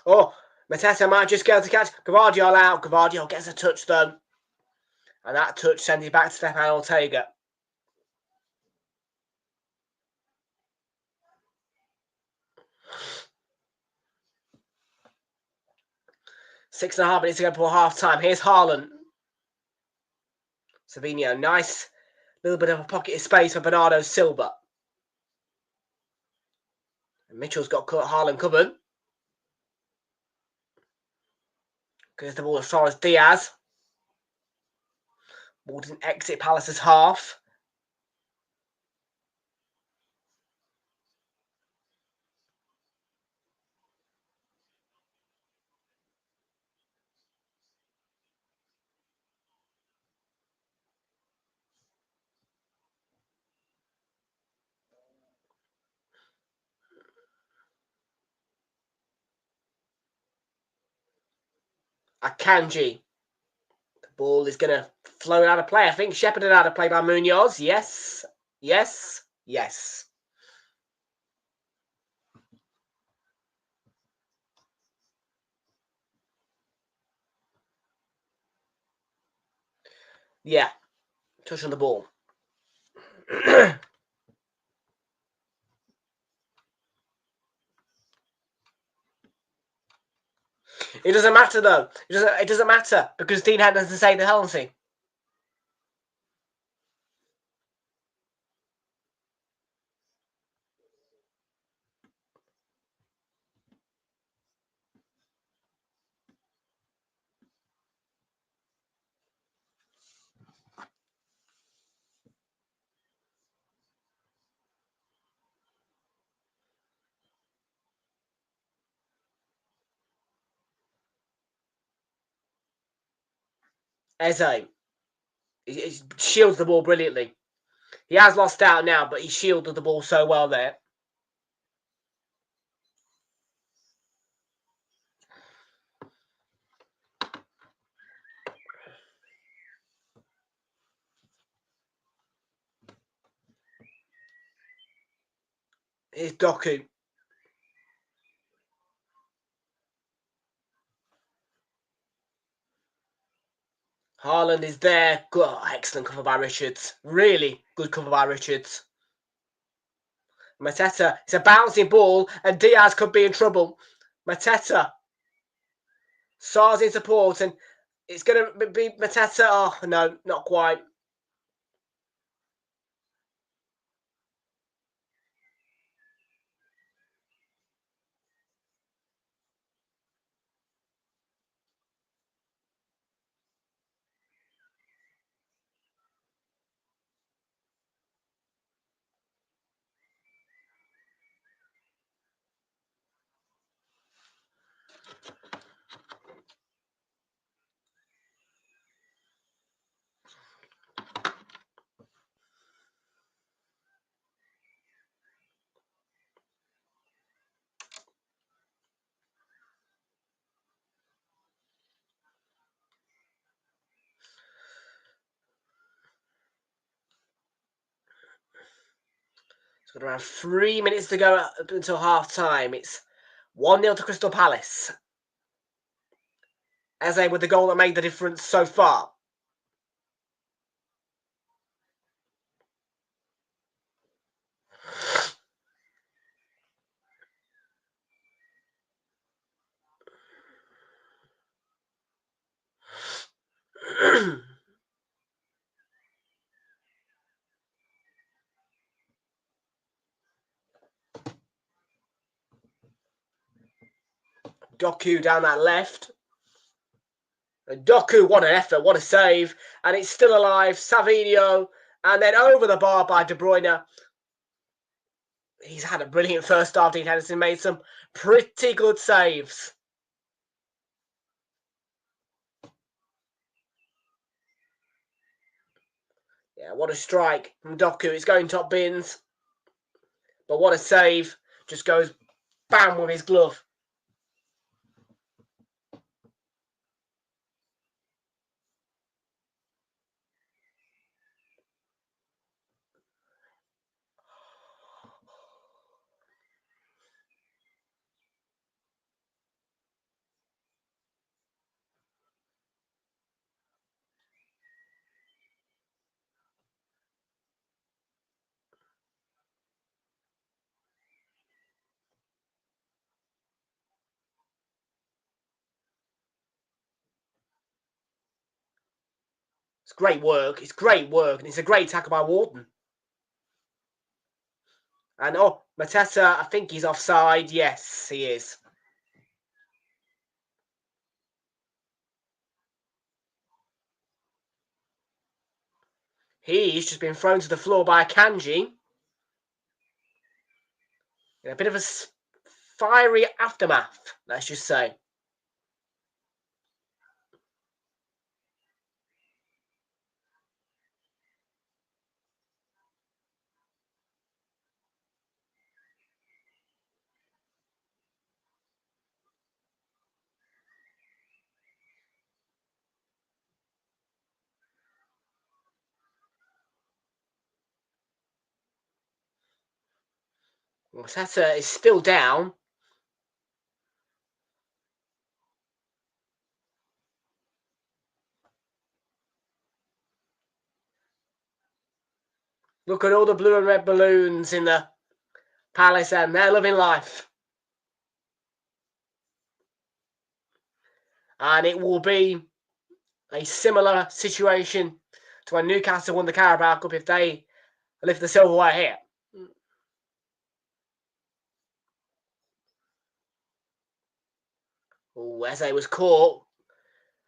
Oh, Mateta might just go to catch Gvardiol out. Gvardiol gets a touch though. And that touch sends it back to Stefan Ortega. 6.5 minutes to go before half time. Here's Haaland. Savinho, nice little bit of a pocket of space for Bernardo Silva. And Mitchell's got Haaland covered. Goes the ball as far as Diaz. Ball didn't exit Palace's half. Akanji. The ball is going to float out of play. I think shepherded out of play by Munoz. Yes. Yes. Yes. Yeah. Touch on the ball. It doesn't matter though. It doesn't matter because Dean had to say the penalty. Eze. He shields the ball brilliantly. He has lost out now, but he shielded the ball so well there. Here's Doku. Haaland is there. Good, excellent cover by Richards. Really good cover by Richards. Mateta, it's a bouncing ball, and Diaz could be in trouble. Mateta. Sar's in support, and it's going to be Mateta. Oh, no, not quite. It's got around 3 minutes to go until half time. It's 1-0 to Crystal Palace. Eze with the goal that made the difference so far. Doku down that left. And Doku, what an effort, what a save. And it's still alive. Savinho. And then over the bar by De Bruyne. He's had a brilliant first half. Dean Henderson made some pretty good saves. Yeah, what a strike from Doku. It's going top bins. But what a save. Just goes bam with his glove. It's great work. It's great work. And it's a great tackle by Wharton. And, oh, Mateta, I think he's offside. Yes, he is. He's just been thrown to the floor by Kanji. In a bit of a fiery aftermath, let's just say. Mateta is still down. Look at all the blue and red balloons in the Palace and they're loving life. And it will be a similar situation to when Newcastle won the Carabao Cup if they lift the silverware here. Oh, Eze was caught.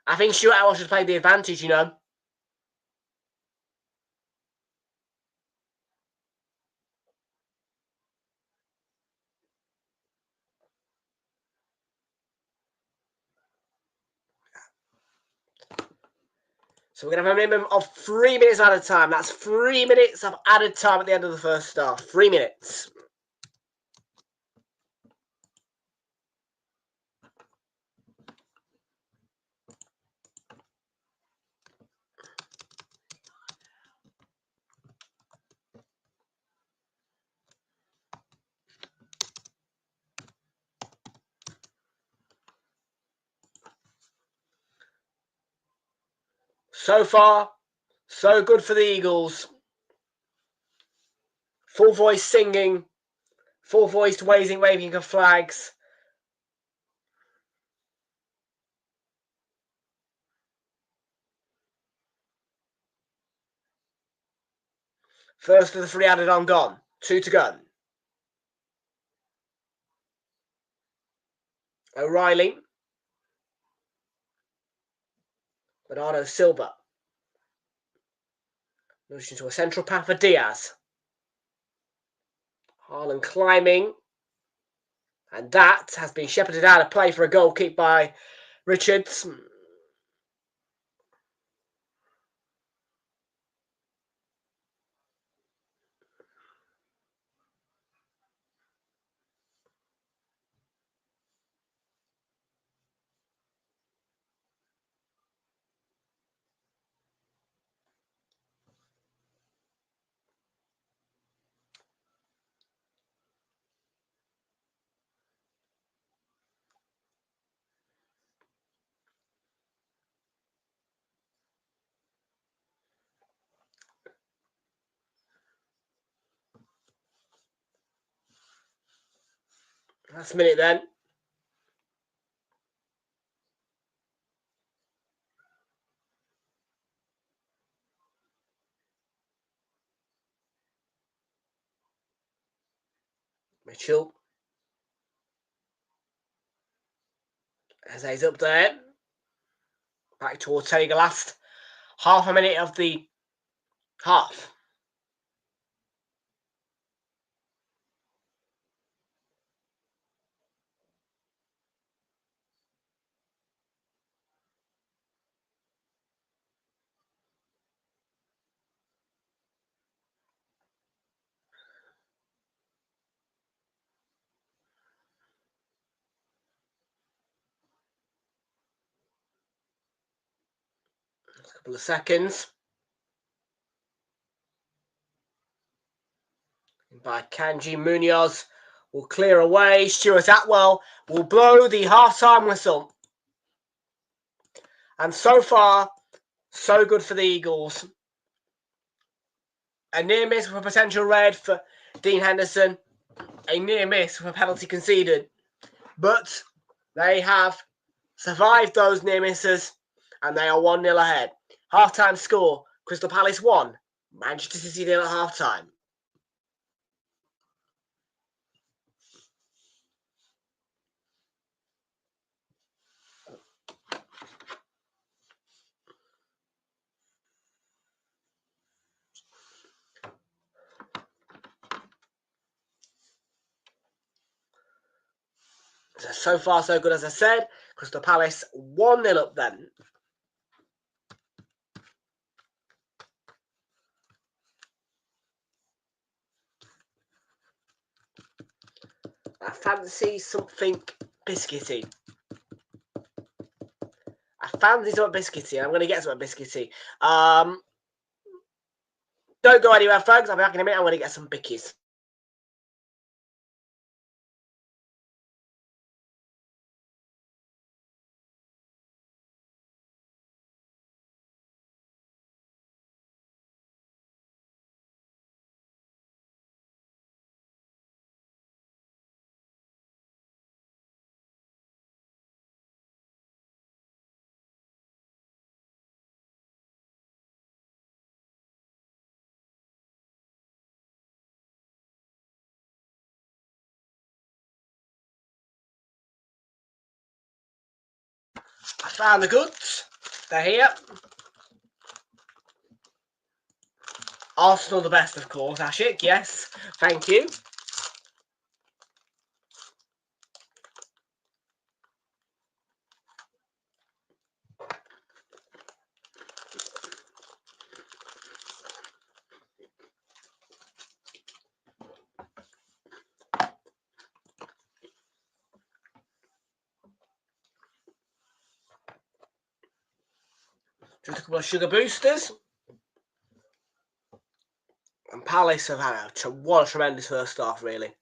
I think Stuart Atwell should play the advantage, you know. So we're going to have a minimum of 3 minutes added time. That's 3 minutes of added time at the end of the first half. 3 minutes. So far, so good for the Eagles. Full voice singing, full voiced waving of flags. First of the 3 added on gone. 2 to go. O'Reilly. Bernardo Silva. Moves into a central path for Diaz. Haaland climbing. And that has been shepherded out of play for a goal kick by Richards. Last minute then. Mitchell. Eze's up there. Back to Ortega last half a minute of the half. A couple of seconds. By Kanji Munoz will clear away. Stuart Atwell will blow the half-time whistle. And so far, so good for the Eagles. A near miss with a potential red for Dean Henderson. A near miss with a penalty conceded. But they have survived those near misses and they are 1-0 ahead. Half-time score, Crystal Palace 1, Manchester City 0 at half-time. So far, so good, as I said. Crystal Palace 1-0 up then. I fancy something biscuity. I'm going to get something biscuity. Don't go anywhere, folks. I'll be back in a minute. I'm going to get some bickies. I found the goods. They're here. Arsenal the best, of course, Ashik. Yes, thank you. Just a couple of sugar boosters. And Palace have had what a tremendous first half, really.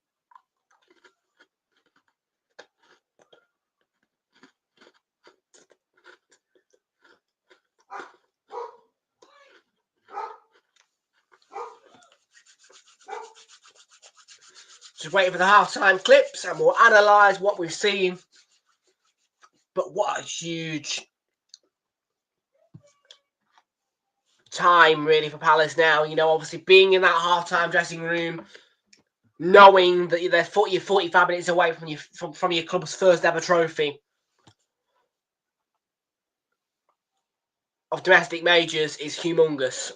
Just waiting for the half-time clips and we'll analyse what we've seen. But what a huge time, really, for Palace now. You know, obviously being in that half-time dressing room, knowing that you're 45 minutes away from your club's first ever trophy of domestic majors is humongous.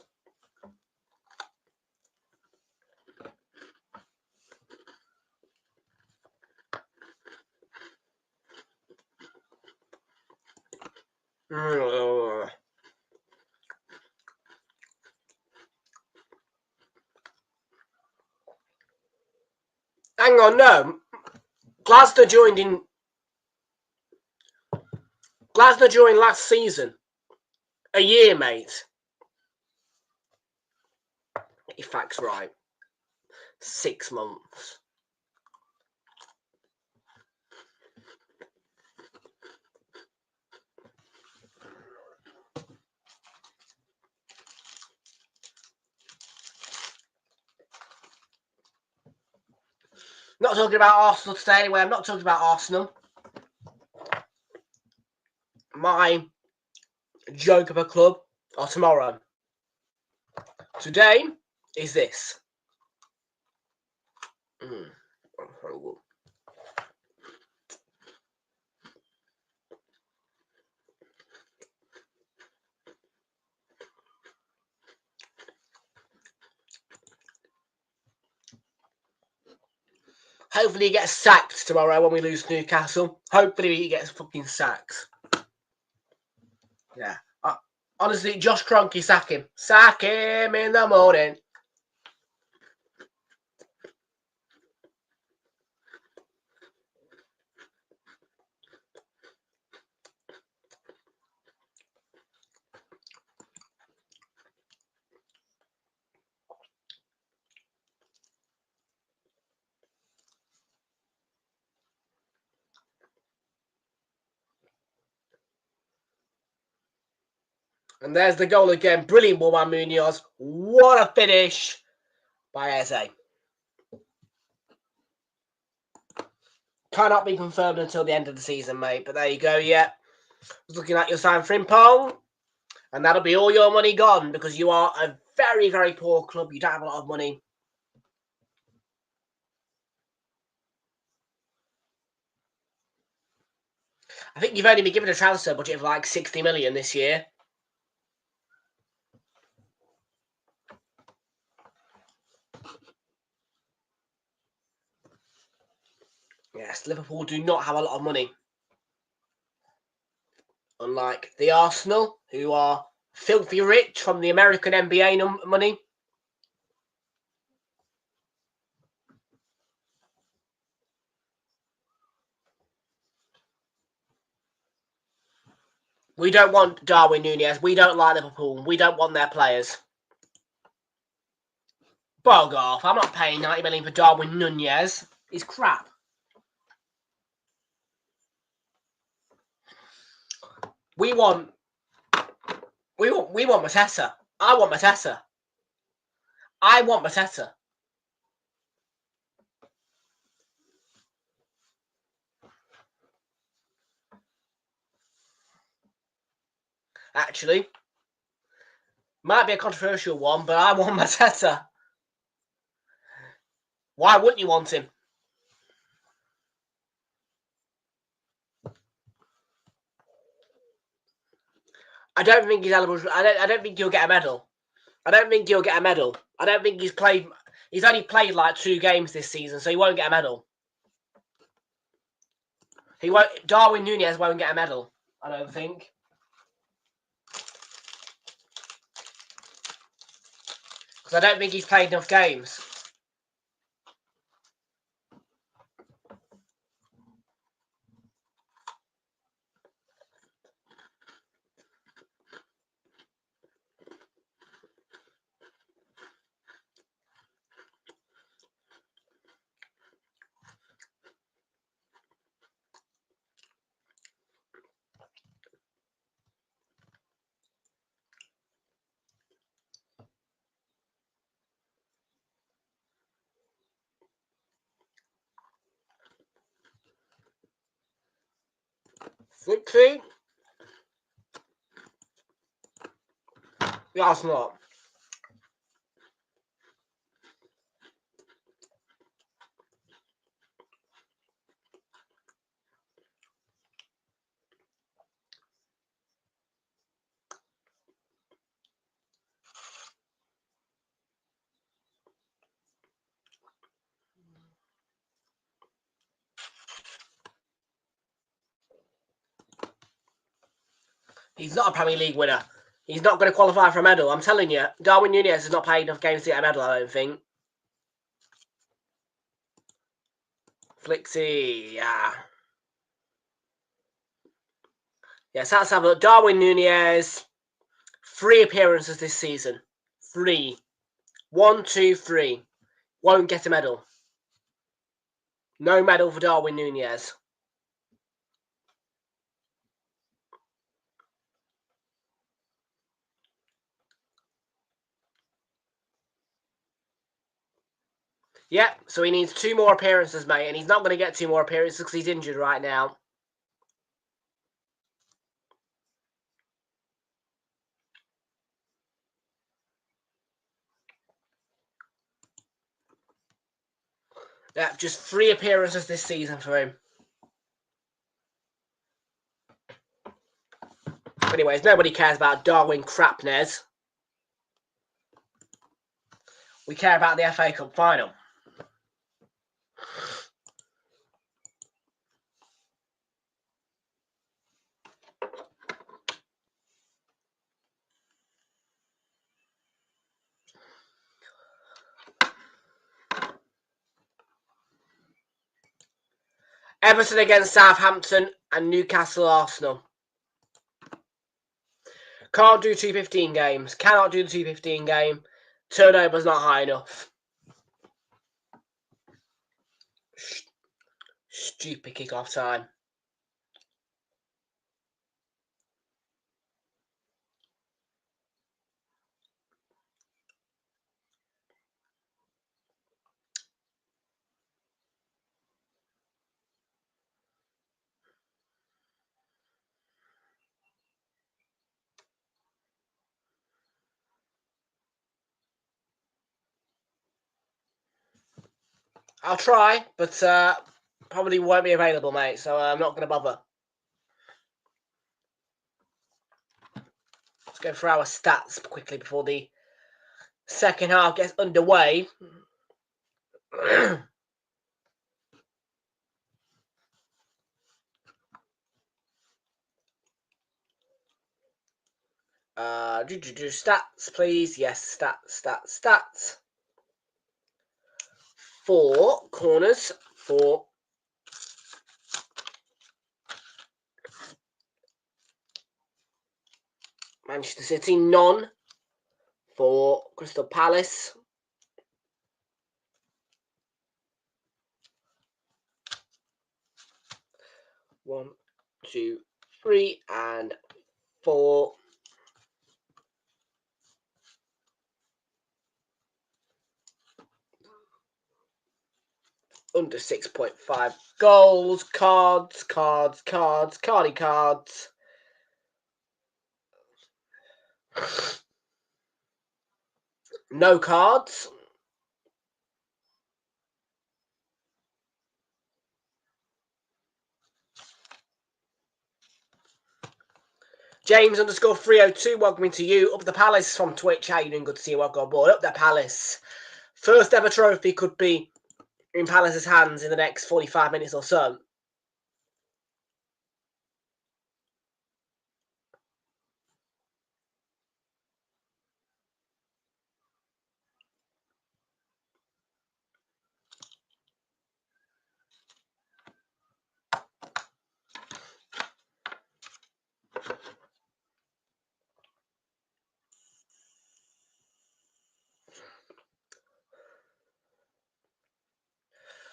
Hang on, no. Glasner joined last season. A year, mate. Get your facts right. 6 months. Not talking about Arsenal today anyway. I'm not talking about Arsenal. My joke of a club or tomorrow. Today is this. Hopefully he gets sacked tomorrow when we lose to Newcastle. Hopefully he gets fucking sacked. Yeah. Honestly, Josh Kroenke, sack him. Sack him in the morning. And there's the goal again. Brilliant ball by Munoz. What a finish by Eze. Cannot be confirmed until the end of the season, mate. But there you go, yeah. I was looking at your sign Frimpong. And that'll be all your money gone because you are a very, very poor club. You don't have a lot of money. I think you've only been given a transfer budget of like 60 million this year. Yes, Liverpool do not have a lot of money. Unlike the Arsenal, who are filthy rich from the American NBA money. We don't want Darwin Núñez. We don't like Liverpool. We don't want their players. Bog off. I'm not paying 90 million for Darwin Núñez. He's crap. We want Mateta. I want Mateta. I want Mateta. Actually, might be a controversial one, but I want Mateta. Why wouldn't you want him? I don't think he's eligible. I don't think he'll get a medal. I don't think he'll get a medal. I don't think he's played. He's only played like 2 games this season, so he won't get a medal. He won't. Darwin Núñez won't get a medal. I don't think. Because I don't think he's played enough games. Victory? Yeah, it's not. He's not a Premier League winner. He's not going to qualify for a medal. I'm telling you, Darwin Núñez has not played enough games to get a medal, I don't think. Flixie, yeah. Yes, let's have a look. Darwin Núñez, 3 appearances this season. 3. 1, 2, 3. Won't get a medal. No medal for Darwin Núñez. Yep, so he needs 2 more appearances, mate, and he's not going to get 2 more appearances because he's injured right now. Yep, just 3 appearances this season for him. Anyways, nobody cares about Darwin Crapnez. We care about the FA Cup Final. Everton against Southampton and Newcastle Arsenal. Can't do 2:15 games. Cannot do the 2:15 game. Turnover's not high enough. Stupid kick-off time. I'll try, but probably won't be available, mate. So I'm not going to bother. Let's go through our stats quickly before the second half gets underway. Stats, please. Yes, stats. 4 corners for Manchester City, none for Crystal Palace. One, 2, 3, and 4. Under 6.5 goals. Cards. No cards. James _ 302, welcoming to you. Up the Palace from Twitch. How you doing? Good to see you. Welcome aboard. Up the Palace. First ever trophy could be in Palace's hands in the next 45 minutes or so.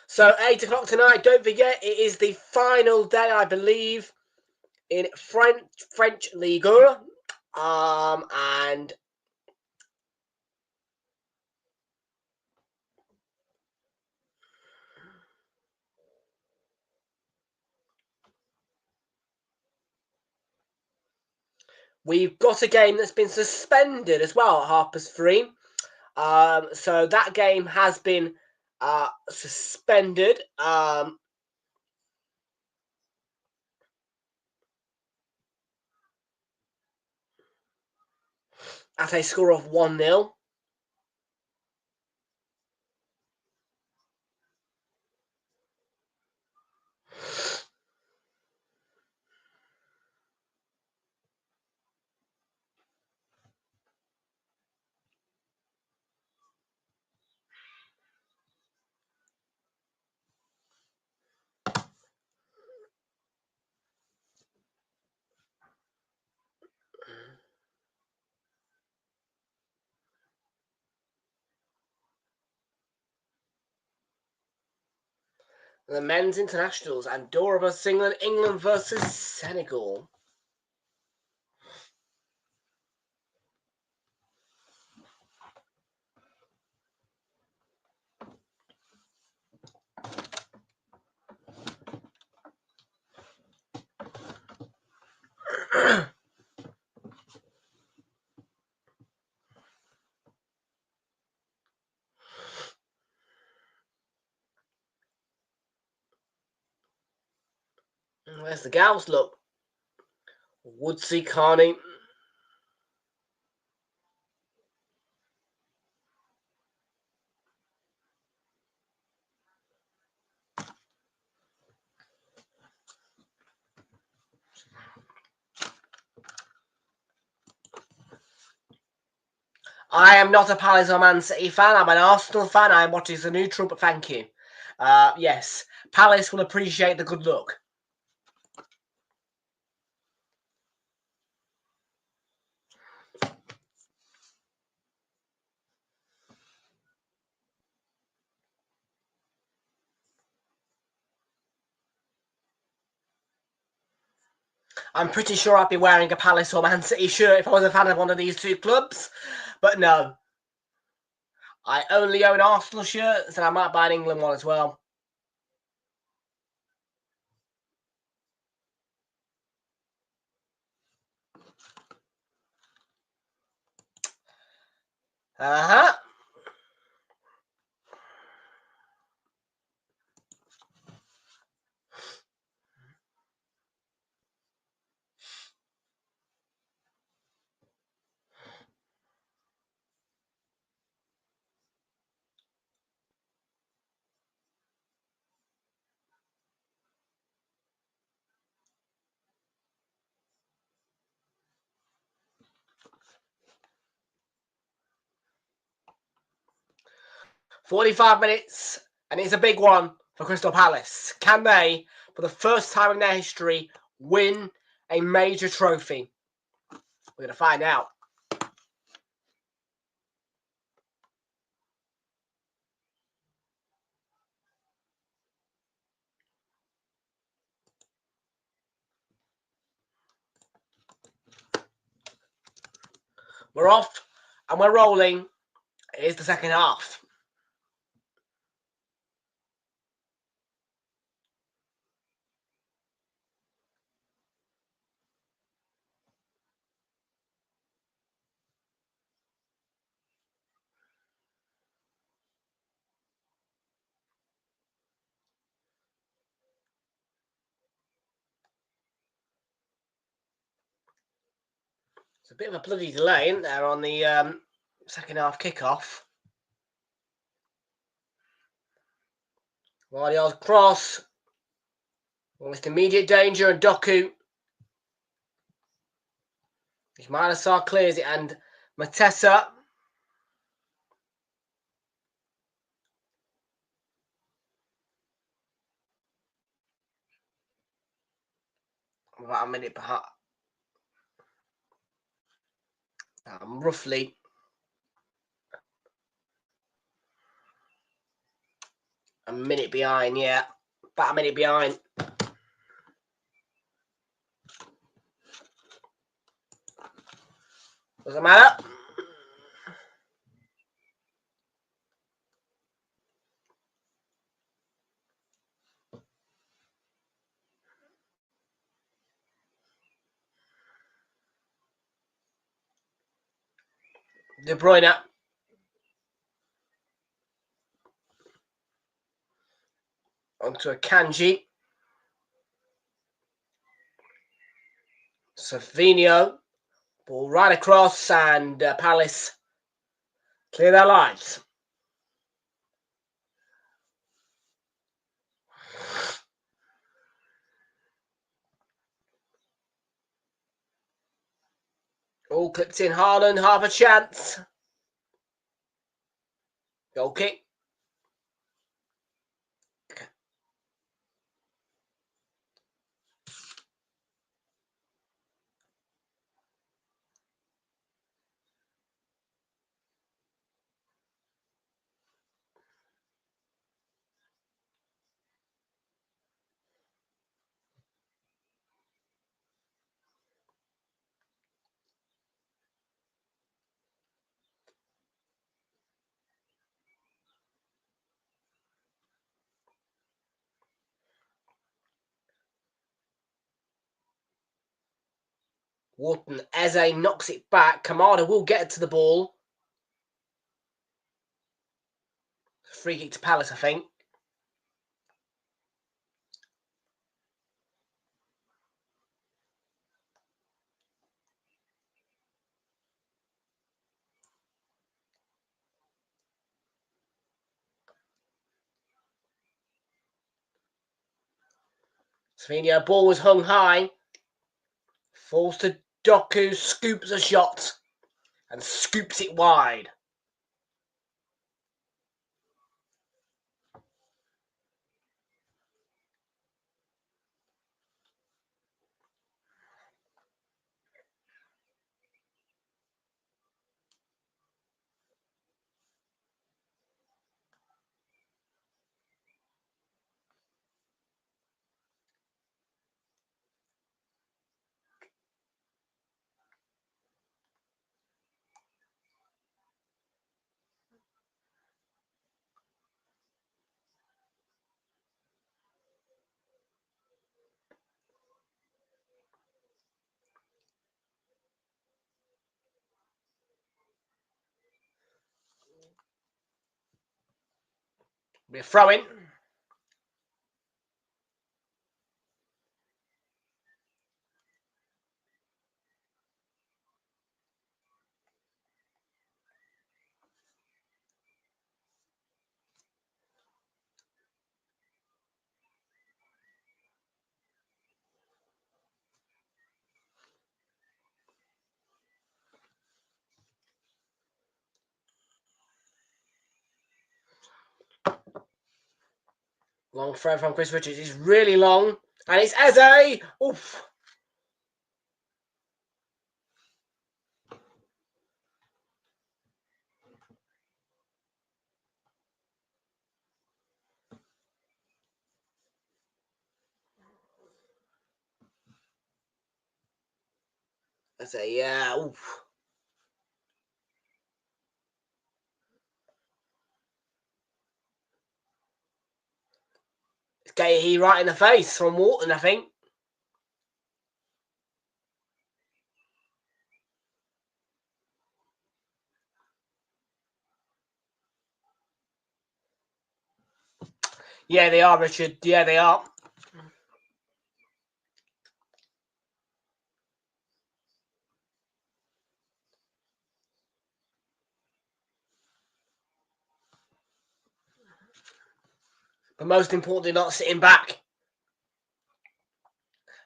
So 8 o'clock tonight. Don't forget, it is the final day, I believe, in French Ligue 1. And we've got a game that's been suspended as well at 3:30. So that game has been suspended. At a score of 1-0. The men's internationals, Andorra versus England versus Senegal. Where's the gals? Look. Woodsy, Carney. I am not a Palace or Man City fan. I'm an Arsenal fan. I am watching the neutral, but thank you. Yes, Palace will appreciate the good luck. I'm pretty sure I'd be wearing a Palace or Man City shirt if I was a fan of one of these two clubs. But no. I only own Arsenal shirts, and I might buy an England one as well. Uh-huh. 45 minutes, and it's a big one for Crystal Palace. Can they, for the first time in their history, win a major trophy? We're going to find out. We're off and we're rolling. Here's the second half. It's a bit of a bloody delay, isn't there, on the second half kickoff. Guardiola's cross. Almost immediate danger, and Doku. Ismail Assar clears it, and Matessa. About a minute behind. Roughly a minute behind, yeah. About a minute behind. Doesn't matter. De Bruyne. Onto a Kanji. Savinho. Ball right across, and Palace clear their lines. All clipped in. Haaland, half a chance. Goal kick. Wharton, Eze knocks it back. Kamada will get to the ball. Free kick to Palace, I think. Savinho, ball was hung high. Falls to Doku, scoops a shot, and scoops it wide. Be a throw in. Long throw from Chris Richards. It's really long. And it's Eze. Oof. Eze, yeah. Oof. It's Gahey right in the face from Walton, I think. Yeah, they are, Richard. Yeah, they are. But most importantly, not sitting back.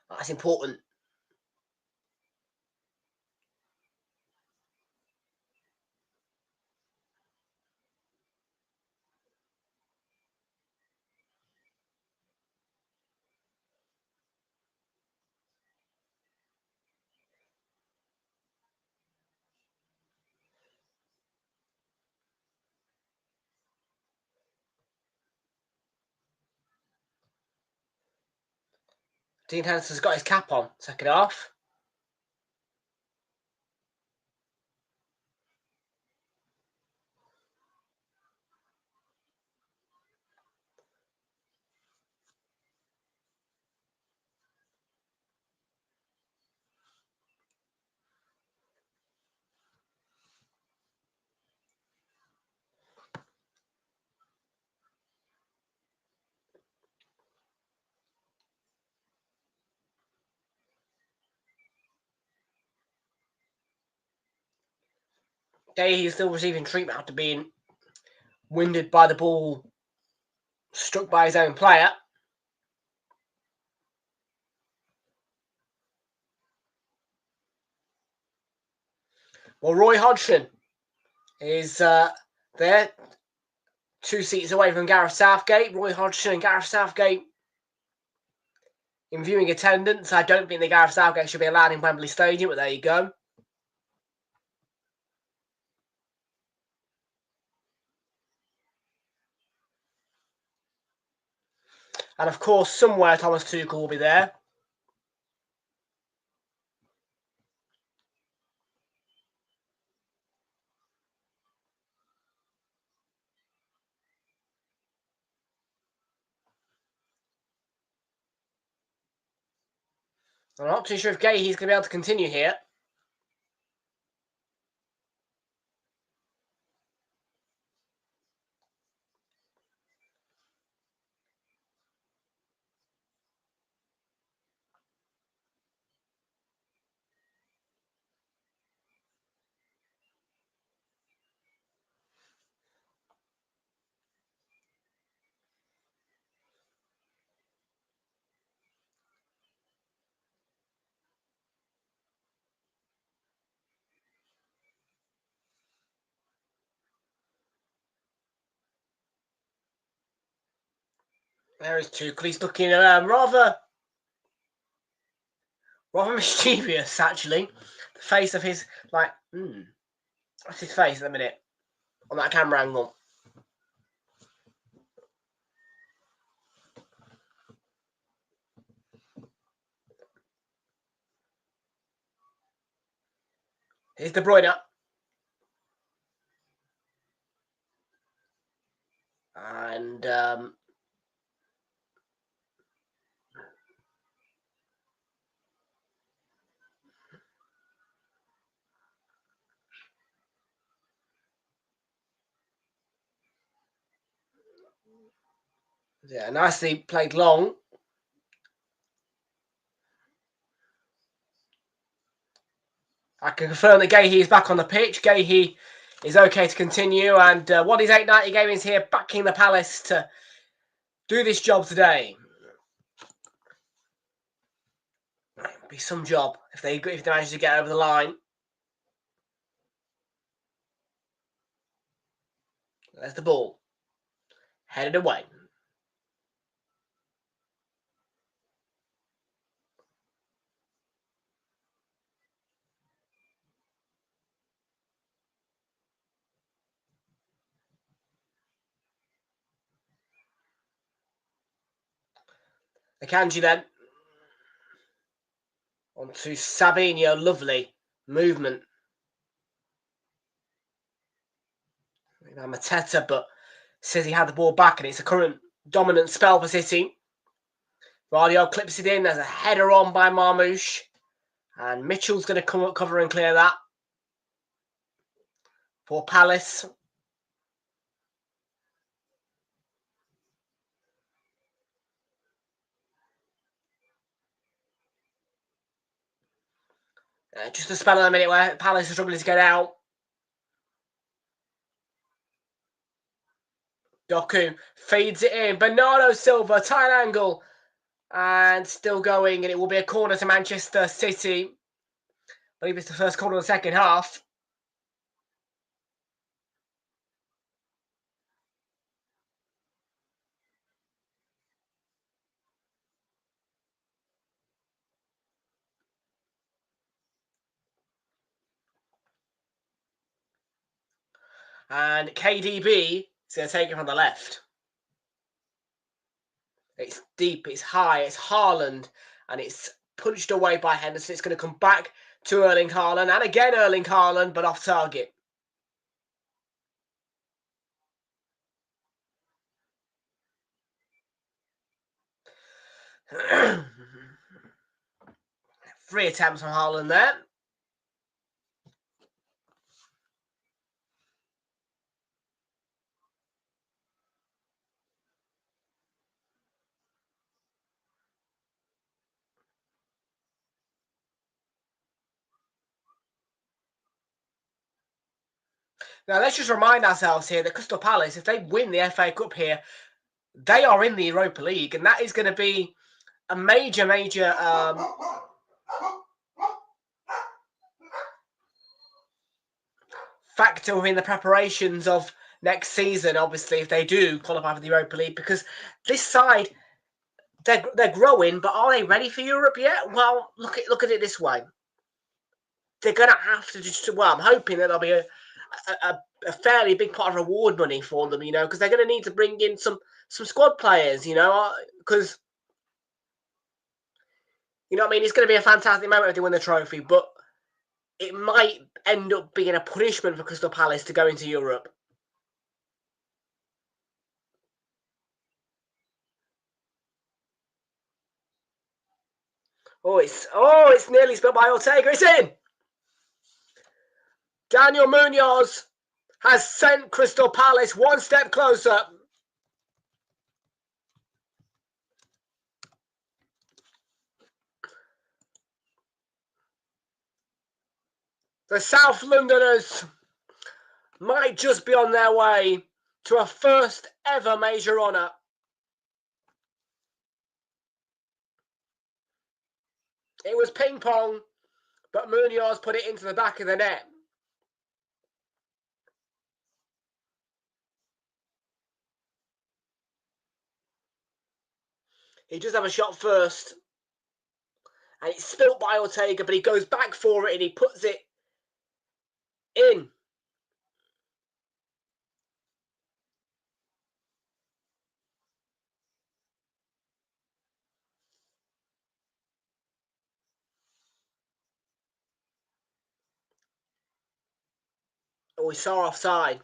That's important. Dean Henderson's got his cap on. Second half. Gahey is still receiving treatment after being winded by the ball struck by his own player. Well, Roy Hodgson is there, 2 seats away from Gareth Southgate. Roy Hodgson and Gareth Southgate in viewing attendance. I don't think the Gareth Southgate should be allowed in Wembley Stadium, but there you go. And of course, somewhere Thomas Tuchel will be there. I'm not too sure if Gahey's going to be able to continue here. There is Tuchel. He's looking rather mischievous, actually. The face of his, like, that's his face at the minute on that camera angle. Here's De Bruyne. And yeah, nicely played long. I can confirm that Gahey is back on the pitch. Gahey is okay to continue. And what is 890 Gaming's here backing the Palace to do this job today. It'll be some job if they manage to get over the line. There's the ball. Headed away. Akanji then. On to Sabinho. Lovely movement. Mateta, but City had the ball back, and it's a current dominant spell for City. Radio clips it in. There's a header on by Marmoush. And Mitchell's going to come up, cover and clear that. For Palace. Just a spell of a minute where Palace is struggling to get out. Doku feeds it in. Bernardo Silva, tight angle. And still going, and it will be a corner to Manchester City. I believe it's the first corner of the second half. And KDB is going to take it from the left. It's deep, it's high, it's Haaland, and it's punched away by Henderson. It's going to come back to Erling Haaland, and again Erling Haaland, but off target. Three attempts from Haaland there. Now, let's just remind ourselves here that Crystal Palace, if they win the FA Cup here, they are in the Europa League, and that is going to be a major factor within the preparations of next season, obviously, if they do qualify for the Europa League, because this side, they're growing, but are they ready for Europe yet? Well, look at it this way. They're going to have to just, well, I'm hoping that there'll be a fairly big pot of reward money for them, because they're going to need to bring in some squad players, because, I mean, it's going to be a fantastic moment if they win the trophy, but it might end up being a punishment for Crystal Palace to go into Europe. It's nearly spilled by Ortega. It's in. Daniel Munoz has sent Crystal Palace one step closer. The South Londoners might just be on their way to a first ever major honour. It was ping pong, but Munoz put it into the back of the net. He does have a shot first. And it's spilt by Ortega, but he goes back for it and he puts it in. Oh, we saw offside.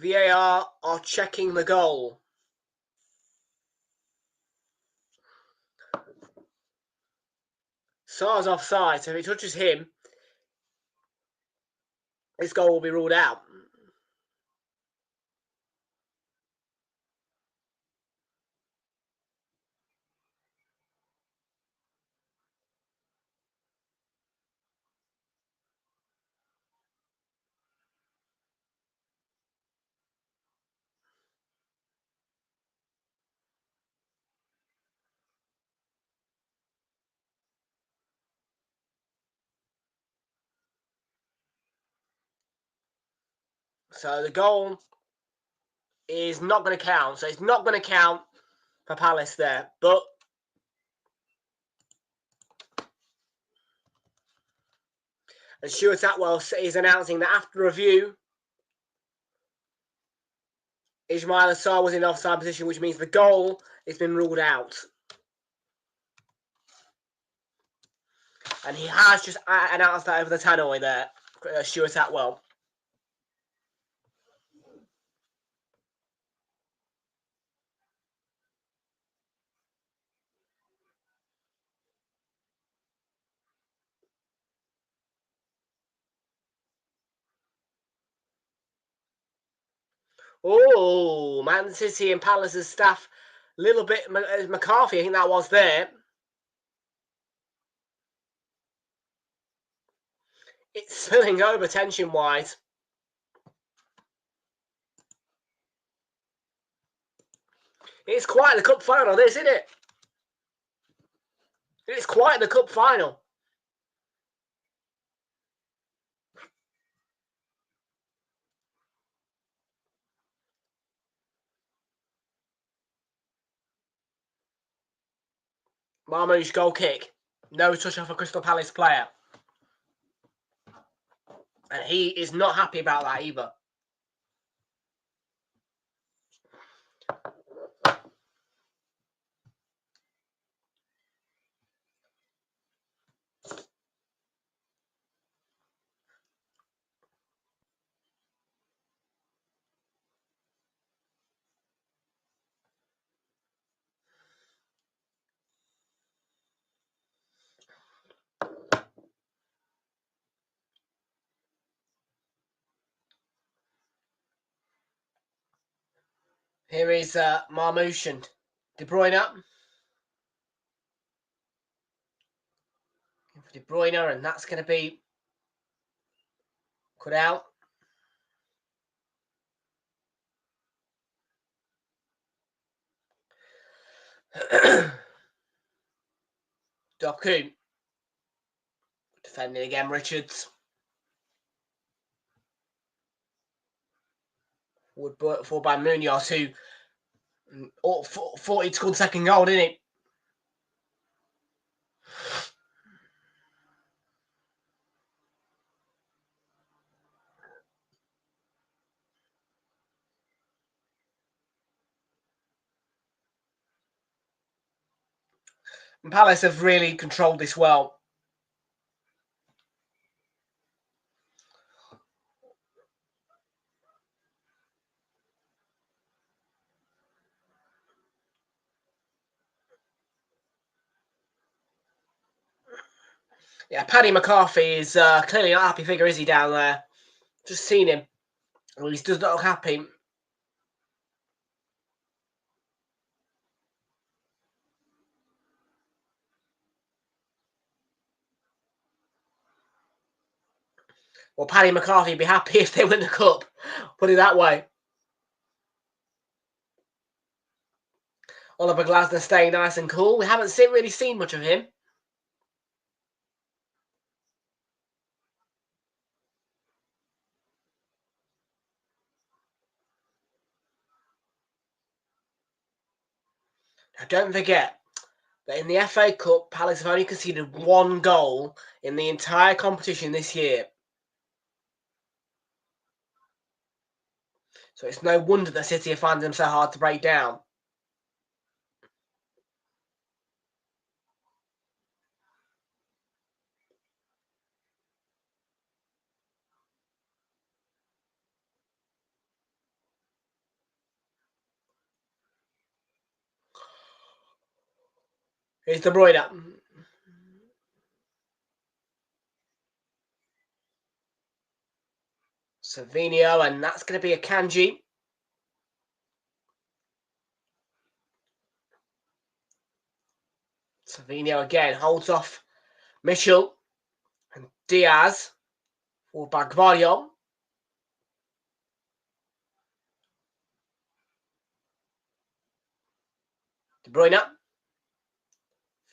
VAR are checking the goal. Sarr's offside, so if he touches him, this goal will be ruled out. So the goal is not going to count. So it's not going to count for Palace there. But as Stuart Atwell is announcing that after review, Ismail Assar was in offside position, which means the goal has been ruled out. And he has just announced that over the tannoy there, Stuart Atwell. Oh, Man City and Palace's staff, a little bit, McCarthy, I think that was there. It's spilling over tension-wise. It's quite the cup final, this, isn't it? It's quite the cup final. Marmoush goal kick. No touch off a Crystal Palace player. And he is not happy about that either. Here is Marmoush and De Bruyne up. For De Bruyne, and that's going to be cut out. Doku. Defending again, Richards. Forward by Munoz, who 40 scored second goal, didn't he? And Palace have really controlled this well. Yeah, Paddy McCarthy is clearly not a happy figure, is he, down there? Just seen him. Well, he does not look happy. Well, Paddy McCarthy would be happy if they win the cup. Put it that way. Oliver Glasner staying nice and cool. We haven't really seen much of him. Now, don't forget that in the FA Cup, Palace have only conceded one goal in the entire competition this year. So it's no wonder that City are finding them so hard to break down. Here's De Bruyne. Savinho, and that's going to be a Kanji. Savinho again holds off Mitchell and Diaz. Forward by Gvardiol. De Bruyne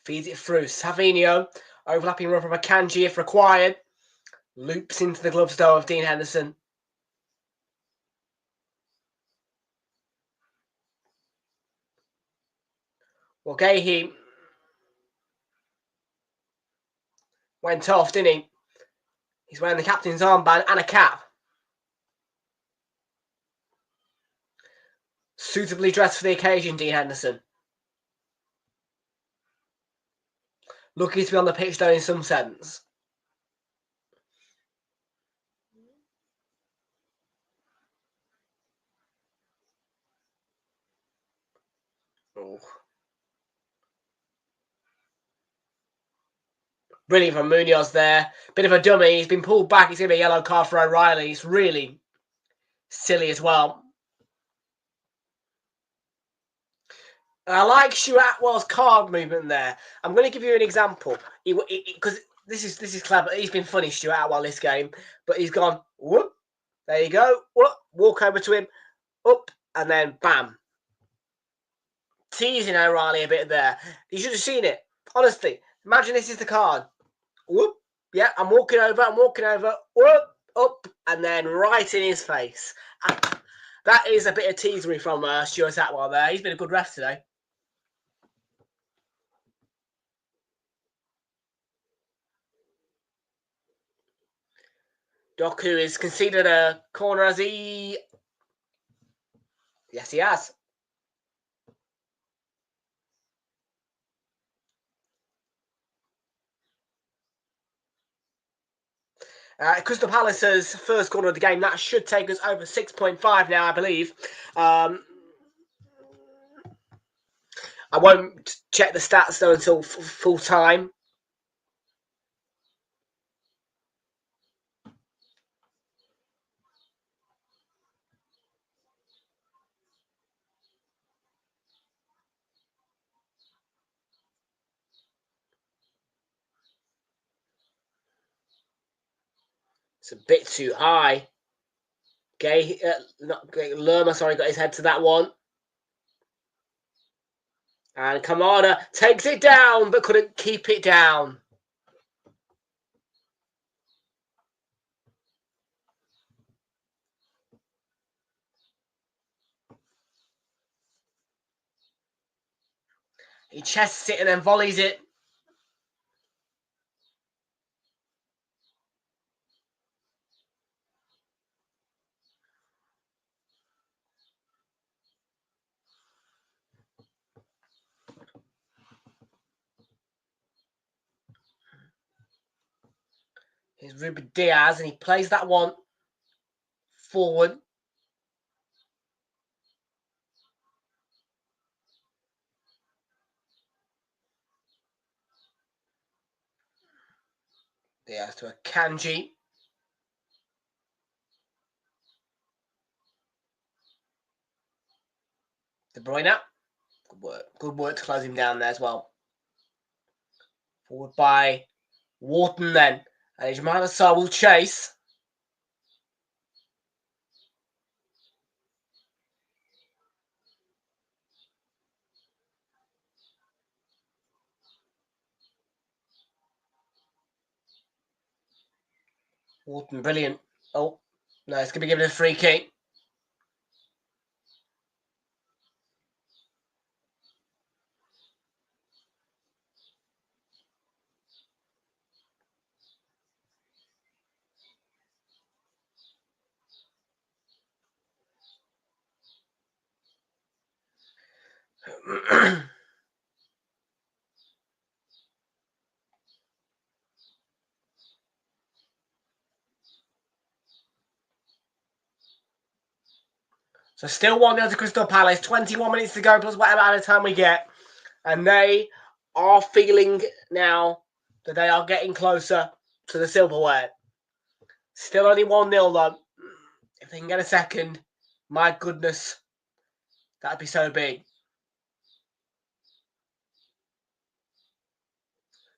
feeds it through. Savinho, overlapping run from a Kanji if required. Loops into the gloves though of Dean Henderson. Well, Gahey went off, didn't he? He's wearing the captain's armband and a cap. Suitably dressed for the occasion, Dean Henderson. Lucky to be on the pitch, though, in some sense. Oh. Brilliant from Munoz there. Bit of a dummy. He's been pulled back. It's going to be a yellow card for O'Reilly. It's really silly as well. I like Stuart Atwell's card movement there. I'm going to give you an example. Because this is clever. He's been funny, Stuart Atwell, this game. But he's gone, whoop. There you go. Whoop. Walk over to him. Up. And then bam. Teasing O'Reilly a bit there. You should have seen it. Honestly. Imagine this is the card. Whoop. Yeah, I'm walking over. Whoop. Up. And then right in his face. That is a bit of teasery from Stuart Atwell there. He's been a good ref today. Doku has conceded a corner, has he? Yes, he has. Crystal Palace's first corner of the game. That should take us over 6.5 now, I believe. I won't check the stats, though, until full time. It's a bit too high. Lerma, got his head to that one. And Kamada takes it down, but couldn't keep it down. He chests it and then volleys it. Here's Ruben Diaz, and he plays that one forward. Diaz to a Kanji. De Bruyne. Good work. Good work to close him down there as well. Forward by Wharton then. And Ismail Assar will chase. Wharton, brilliant. Oh, no, it's going to be given a free kick. So still 1-0 to Crystal Palace. 21 minutes to go, plus whatever amount of time we get. And they are feeling now that they are getting closer to the silverware. Still only 1-0 though. If they can get a second, my goodness, that'd be so big.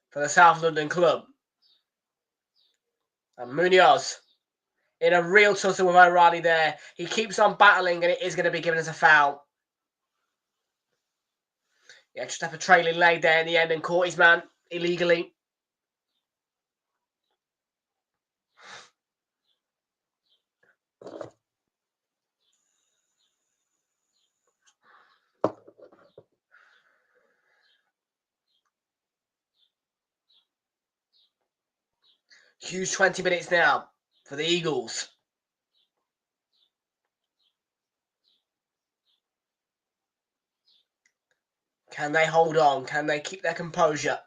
For the South London club. And Munoz in a real tussle with O'Reilly there. He keeps on battling, and it is going to be given as a foul. Yeah, just have a trailing leg there in the end and caught his man illegally. Huge 20 minutes now for the Eagles. Can they hold on? Can they keep their composure?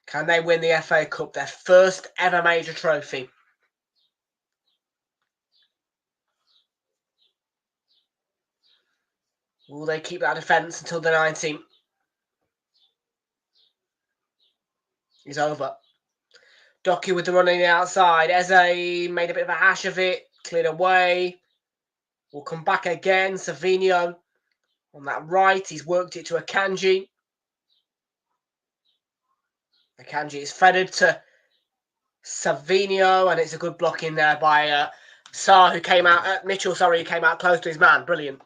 Can they win the FA Cup, their first ever major trophy? Will they keep that defence until the 19th is over? Doku with the run on the outside. Eze made a bit of a hash of it, cleared away. Will come back again. Savinho on that right. He's worked it to Akanji. Akanji is feathered to Savinho, and it's a good block in there by Sarr, who came out. Mitchell, sorry, who came out close to his man. Brilliant.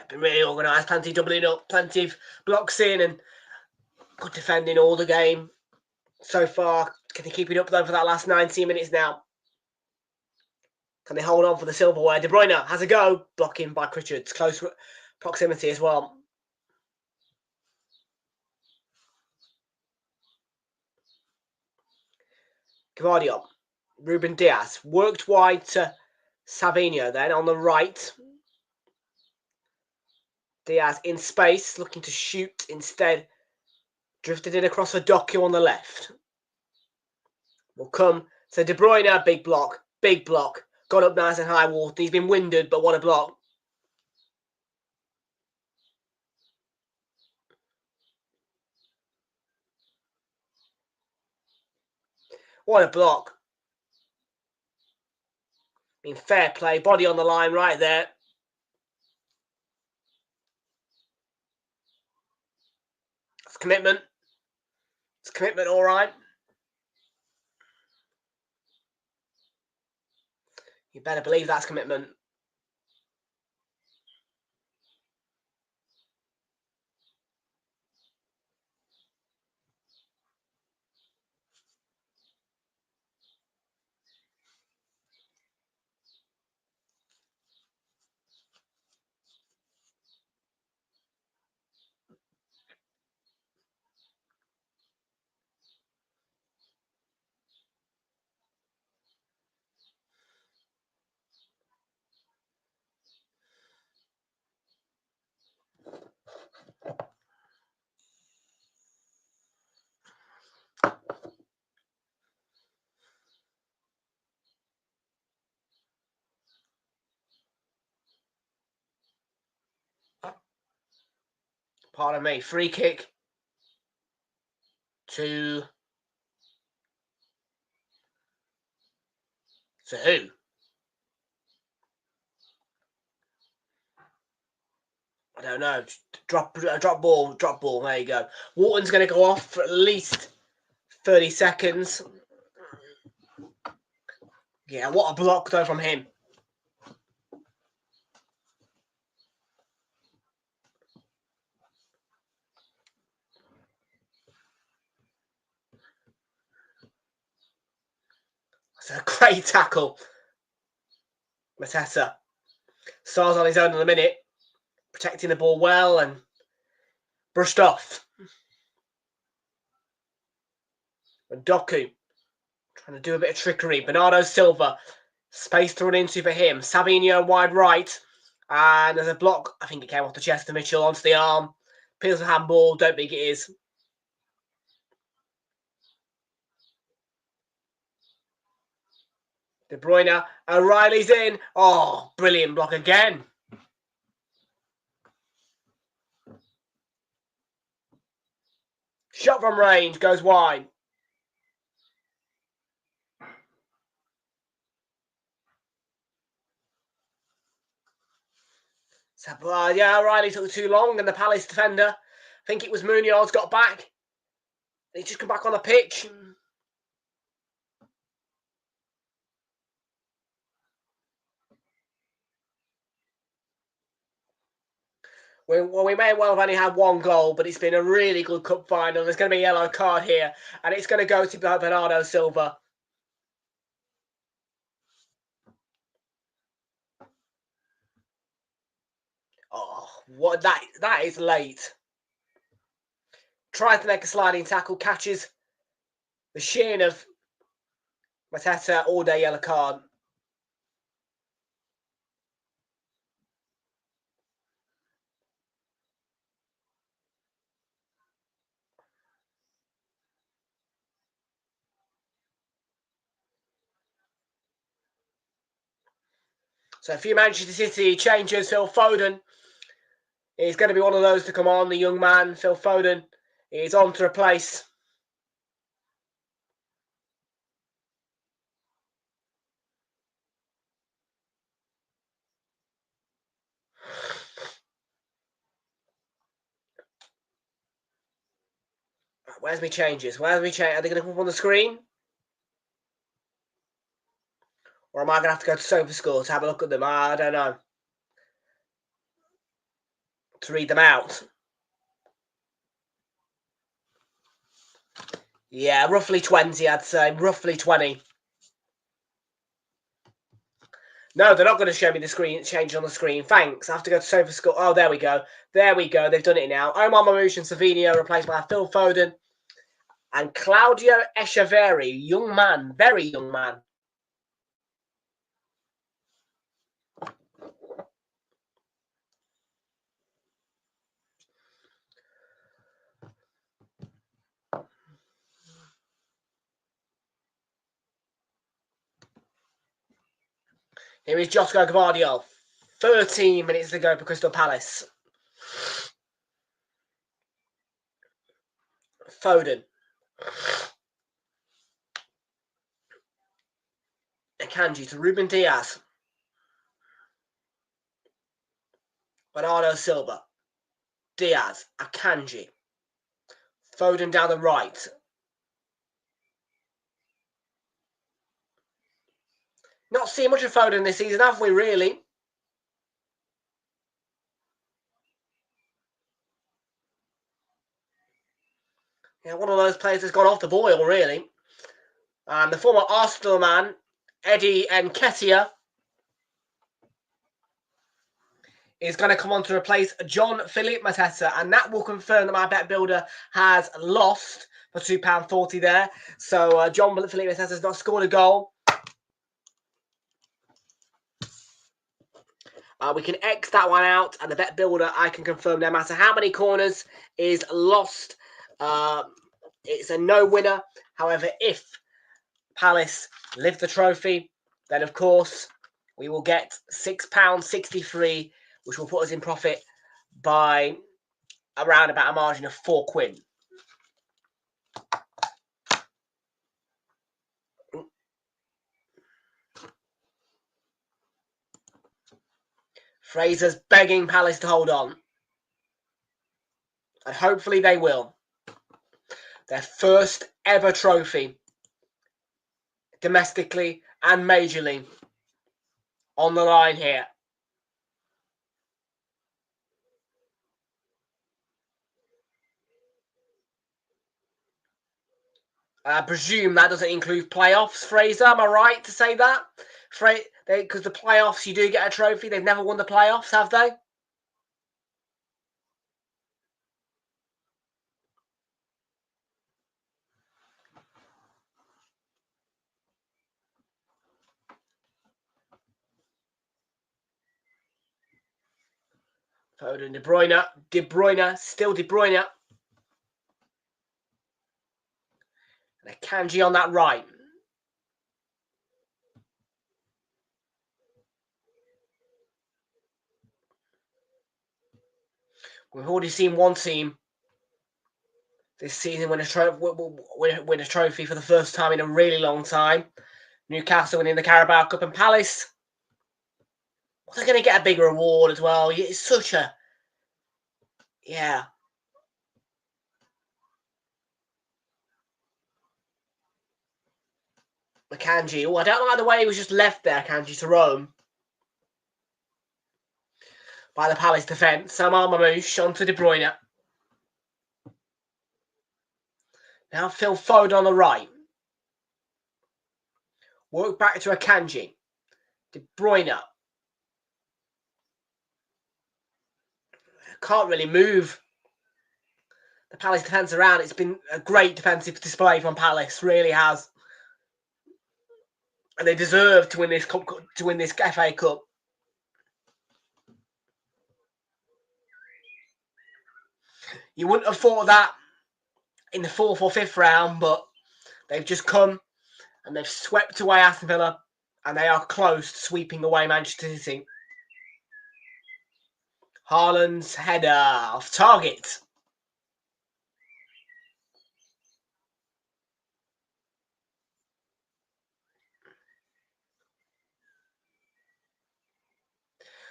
Been really organised, plenty doubling up, plenty of blocks in, and good defending all the game so far. Can they keep it up though for that last 19 minutes now? Can they hold on for the silverware? De Bruyne has a go, blocking by Pritchard's close proximity as well. Gvardiol, Ruben Diaz worked wide to Savinho then on the right. Diaz in space, looking to shoot instead. Drifted in across for Doku on the left. Will come to De Bruyne, big block. Got up nice and high, water. He's been winded, but what a block. What a block. I mean, fair play. Body on the line right there. It's commitment. It's commitment, all right. You better believe that's commitment. Pardon me. Free kick to who? I don't know. Drop ball. There you go. Wharton's going to go off for at least 30 seconds. Yeah, what a block though from him. It's a great tackle. Mateta. Sarr's on his own in a minute. Protecting the ball well and brushed off. And Doku trying to do a bit of trickery. Bernardo Silva. Space to run into for him. Savinho wide right. And there's a block. I think it came off the chest of Mitchell onto the arm. Peels a handball. Don't think it is. De Bruyne. O'Reilly's in. Oh, brilliant block again. Shot from range. Goes wide. So, yeah, O'Reilly took too long, and the Palace defender, I think it was Munoz, got back. He just come back on the pitch. We may well have only had one goal, but it's been a really good cup final. There's going to be a yellow card here, and it's going to go to Bernardo Silva. Oh, What that is late. Tries to make a sliding tackle, catches the shin of Mateta, all day yellow card. So a few Manchester City changes. Phil Foden is going to be one of those to come on. The young man, Phil Foden, is on to replace where's my changes? Where's my change? Are they going to come up on the screen? Or am I going to have to go to SofaScore to have a look at them? I don't know. To read them out. Yeah, roughly 20, I'd say. Roughly 20. No, they're not going to show me the screen change on the screen. Thanks. I have to go to SofaScore. Oh, there we go. There we go. They've done it now. Omar Mamouche and Savinho replaced by Phil Foden and Claudio Echeverri. Young man. Very young man. Here is Josko Gvardiol. 13 minutes to go for Crystal Palace. Foden. Akanji to Ruben Diaz. Bernardo Silva. Diaz. Akanji. Foden down the right. Not seen much of Foden this season, have we, really? Yeah, one of those players that's gone off the boil, really. And the former Arsenal man, Eddie Nketiah, is going to come on to replace John-Philippe Mateta, and that will confirm that my bet builder has lost for £2.40 there. So John-Philippe Mateta has not scored a goal. We can X that one out, and the bet builder, I can confirm no matter how many corners is lost. It's a no winner. However, if Palace lift the trophy, then of course we will get £6.63, which will put us in profit by around about a margin of £4. Fraser's begging Palace to hold on. And hopefully they will. Their first ever trophy, domestically and majorly, on the line here. I presume that doesn't include playoffs, Fraser. Am I right to say that? Because the playoffs, you do get a trophy. They've never won the playoffs, have they? Foden, De Bruyne, still De Bruyne. And a Kanji on that right. We've already seen one team this season win a trophy for the first time in a really long time. Newcastle winning the Carabao Cup, and Palace, well, they're going to get a big reward as well. It's such a... Yeah. Akanji. Oh, I don't like the way he was just left there, Akanji, to roam by the Palace defence. Samar Mamouche onto De Bruyne. Now Phil Foden on the right. Work back to Akanji. De Bruyne. can't really move the Palace defence around. It's been a great defensive display from Palace, really has. And they deserve to win this cup, to win this FA Cup. You wouldn't have thought that in the 4th or 5th round, but they've just come and they've swept away Aston Villa, and they are close to sweeping away Manchester City. Haaland's header off target.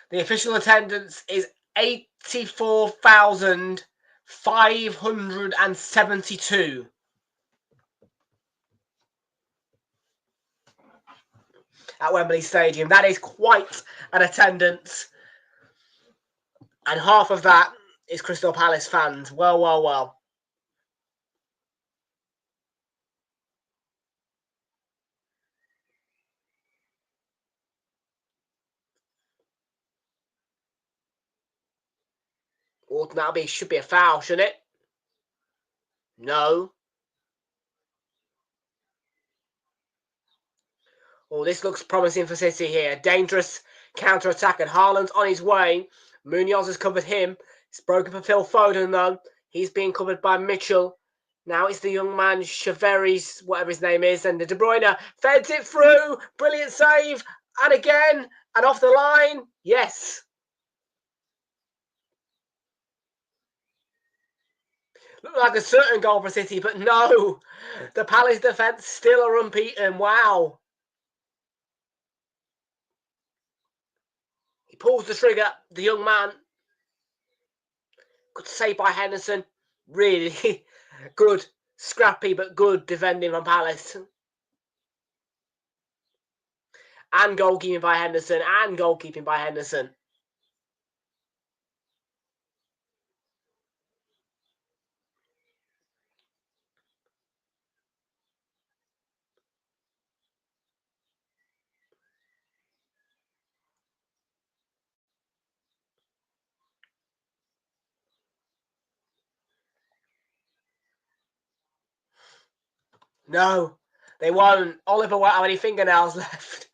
The official attendance is 84,572. At Wembley Stadium. That is quite an attendance. And half of that is Crystal Palace fans. Well, well, well. Well, should be a foul, shouldn't it? No. Oh, this looks promising for City here. Dangerous counter-attack, and Haaland's on his way. Munoz has covered him. It's broken for Phil Foden, though. He's being covered by Mitchell. Now it's the young man, Chaveris, whatever his name is, and the De Bruyne feds it through. Brilliant save. And again. And off the line. Yes. Looked like a certain goal for City, but no. The Palace defence still are unbeaten. Wow. He pulls the trigger, the young man. Good save by Henderson. Really good. Scrappy, but good defending from Palace. And goalkeeping by Henderson. And goalkeeping by Henderson. No, they won't. Oliver won't have any fingernails left.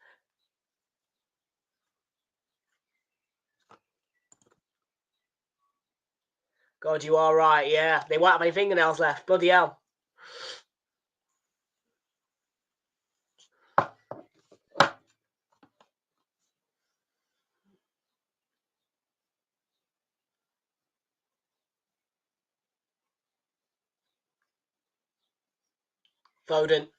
God, you are right, yeah. They won't have any fingernails left. Bloody hell. Foden.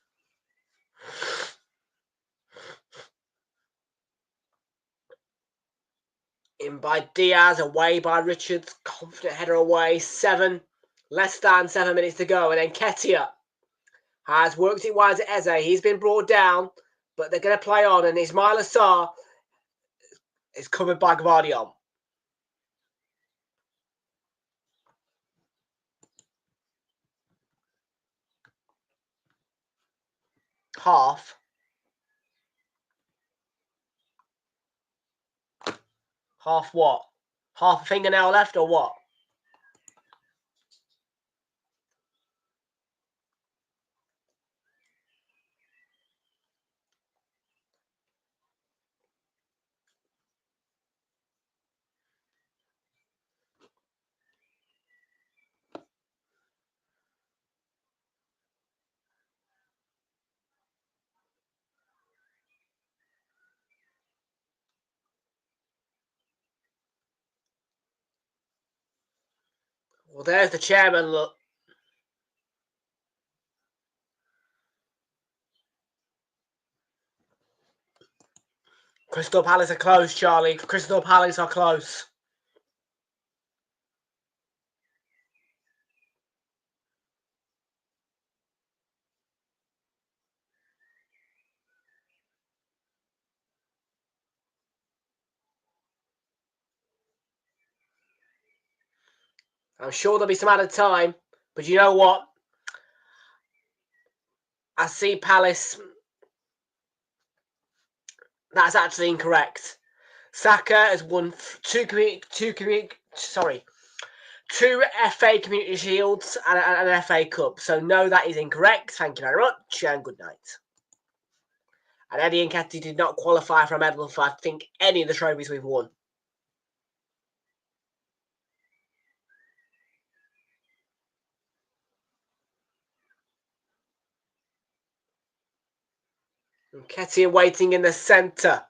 In by Diaz, away by Richards. Confident header away. Less than 7 minutes to go. And then Ketia has worked it wide to Eze. He's been brought down, but they're going to play on. And Ismail Assar is covered by Gvardiol. Half what? Half a fingernail left or what? Well, there's the chairman, look. Crystal Palace are close, Charlie. Crystal Palace are close. I'm sure there'll be some added time, but you know what? I see Palace. That's actually incorrect. Saka has won two community 2 FA Community Shields and an FA Cup. So no, that is incorrect. Thank you very much and good night. And Eddie and Katie did not qualify for a medal for, I think, any of the trophies we've won. And Katie waiting in the centre.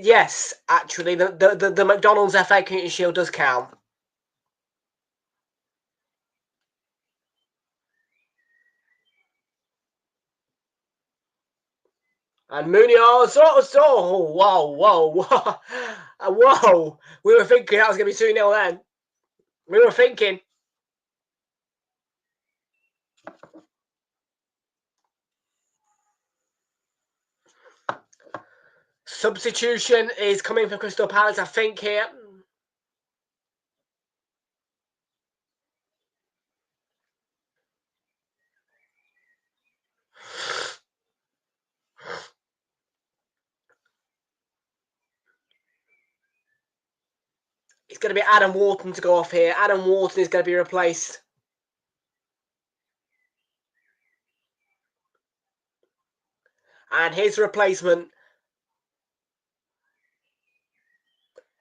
Yes, actually, the McDonald's FA Community Shield does count. And Munoz, whoa. We were thinking that was going to be 2-0 then. We were thinking. Substitution is coming for Crystal Palace, I think, here. It's going to be Adam Wharton to go off here. Adam Wharton is going to be replaced. And his replacement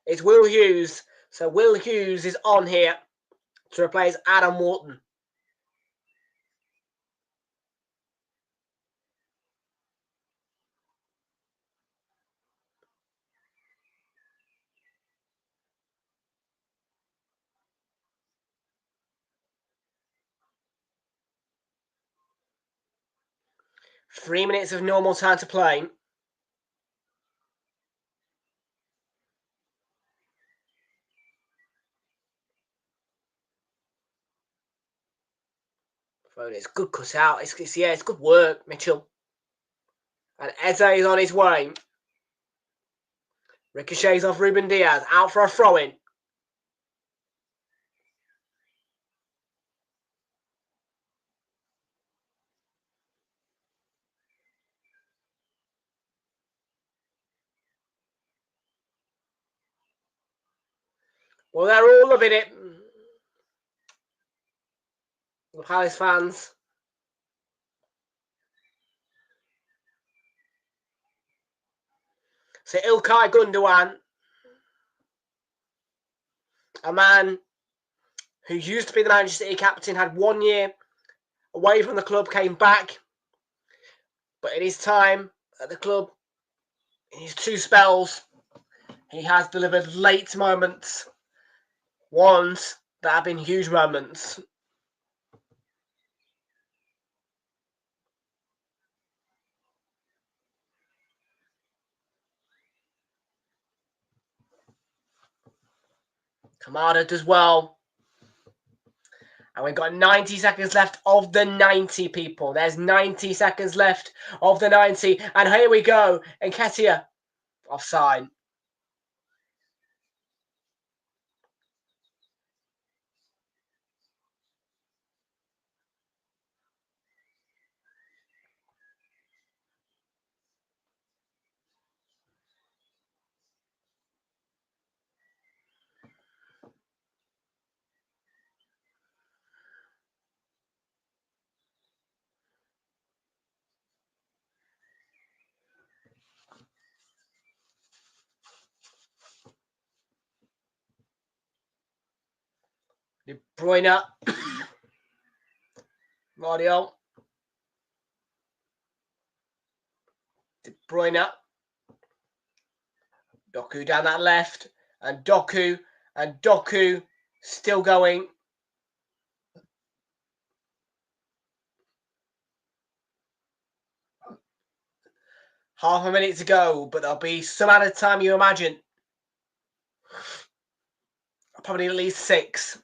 is Will Hughes. So Will Hughes is on here to replace Adam Wharton. Three minutes of normal time to play. It's good cut out. It's good work, Mitchell. And Eze is on his way. Ricochets off Ruben Diaz. Out for a throw-in. Well, they're all loving it. The Palace fans. So Ilkay Gundogan, a man who used to be the Manchester City captain, had 1 year away from the club, came back. But in his time at the club, in his 2 spells, he has delivered late moments. Ones that have been huge moments. Kamada does well. And we've got 90 seconds left of the 90, people. There's 90 seconds left of the 90. And here we go. Nketiah offside. De Bruyne. Mario. De Bruyne. Doku down that left. And Doku still going. Half a minute to go, but there'll be some added time, you imagine. Probably at least 6.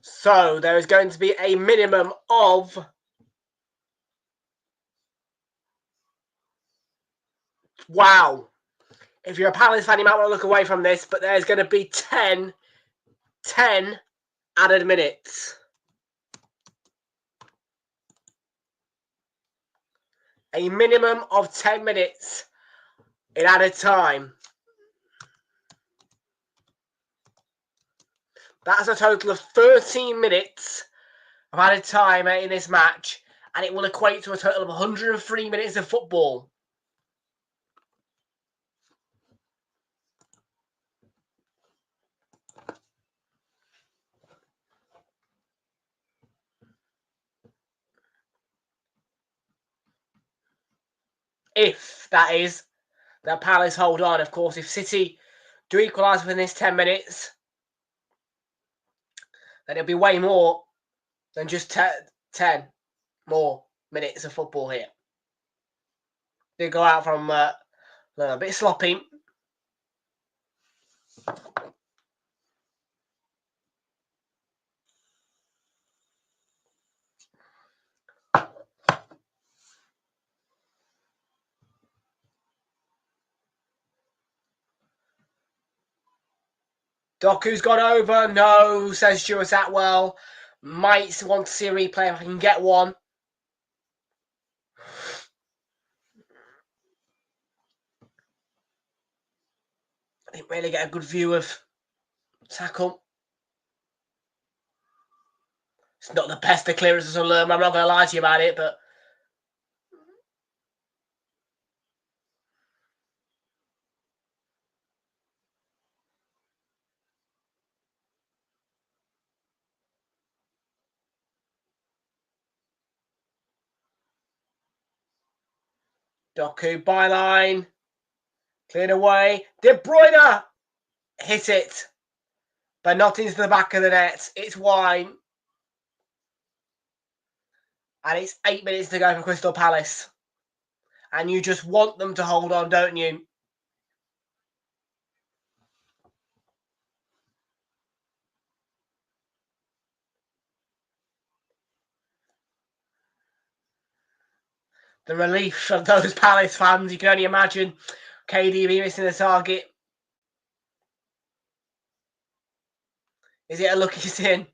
So there is going to be a minimum of Wow. If you're a Palace fan, you might want to look away from this, but there's going to be 10 added minutes. A minimum of 10 minutes in added time. That's a total of 13 minutes of added time in this match, and it will equate to a total of 103 minutes of football. If, that is, that Palace hold on. Of course, if City do equalise within this 10 minutes, then it'll be way more than just 10 more minutes of football here. They go out from a bit sloppy. Doku's gone over. No, says Stuart Atwell. Might want to see a replay if I can get one. I didn't really get a good view of tackle. It's not the best of clearances on Lerma. I'm not going to lie to you about it, but Doku byline. Cleared away. De Bruyne hit it, but not into the back of the net. It's wide. And it's 8 minutes to go for Crystal Palace. And you just want them to hold on, don't you? The relief of those Palace fans, you can only imagine. KDB missing the target. Is it a lucky sin?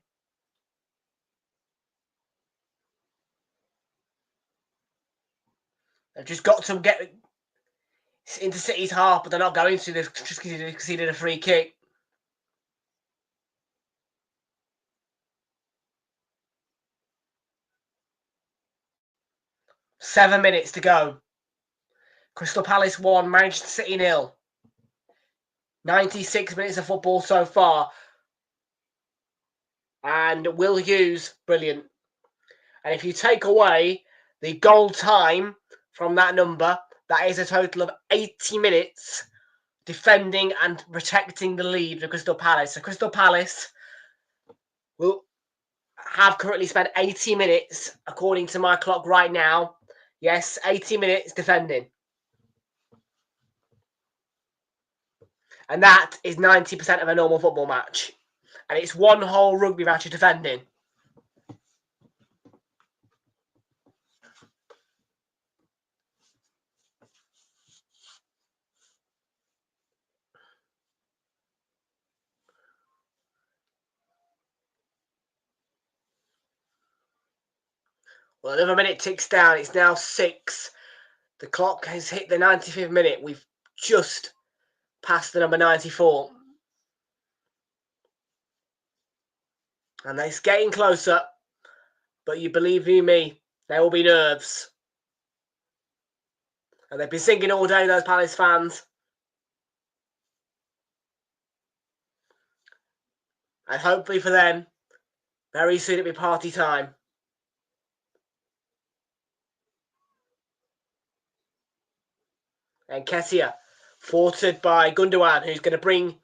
They've just got to get into City's half, but they're not going to. They've just conceded a free kick. Seven minutes to go. Crystal Palace 1, Manchester City 0. 96 minutes of football so far. And Will Hughes, brilliant. And if you take away the goal time from that number, that is a total of 80 minutes defending and protecting the lead for Crystal Palace. So Crystal Palace will have currently spent 80 minutes, according to my clock right now. Yes, 80 minutes defending. And that is 90% of a normal football match. And it's one whole rugby match of defending. Well, another minute ticks down. It's now 6. The clock has hit the 95th minute. We've just passed the number 94. And it's getting closer. But you believe you me, there will be nerves. And they've been singing all day, those Palace fans. And hopefully for them, very soon it'll be party time. And Kessia, thwarted by Gundogan, who's going to bring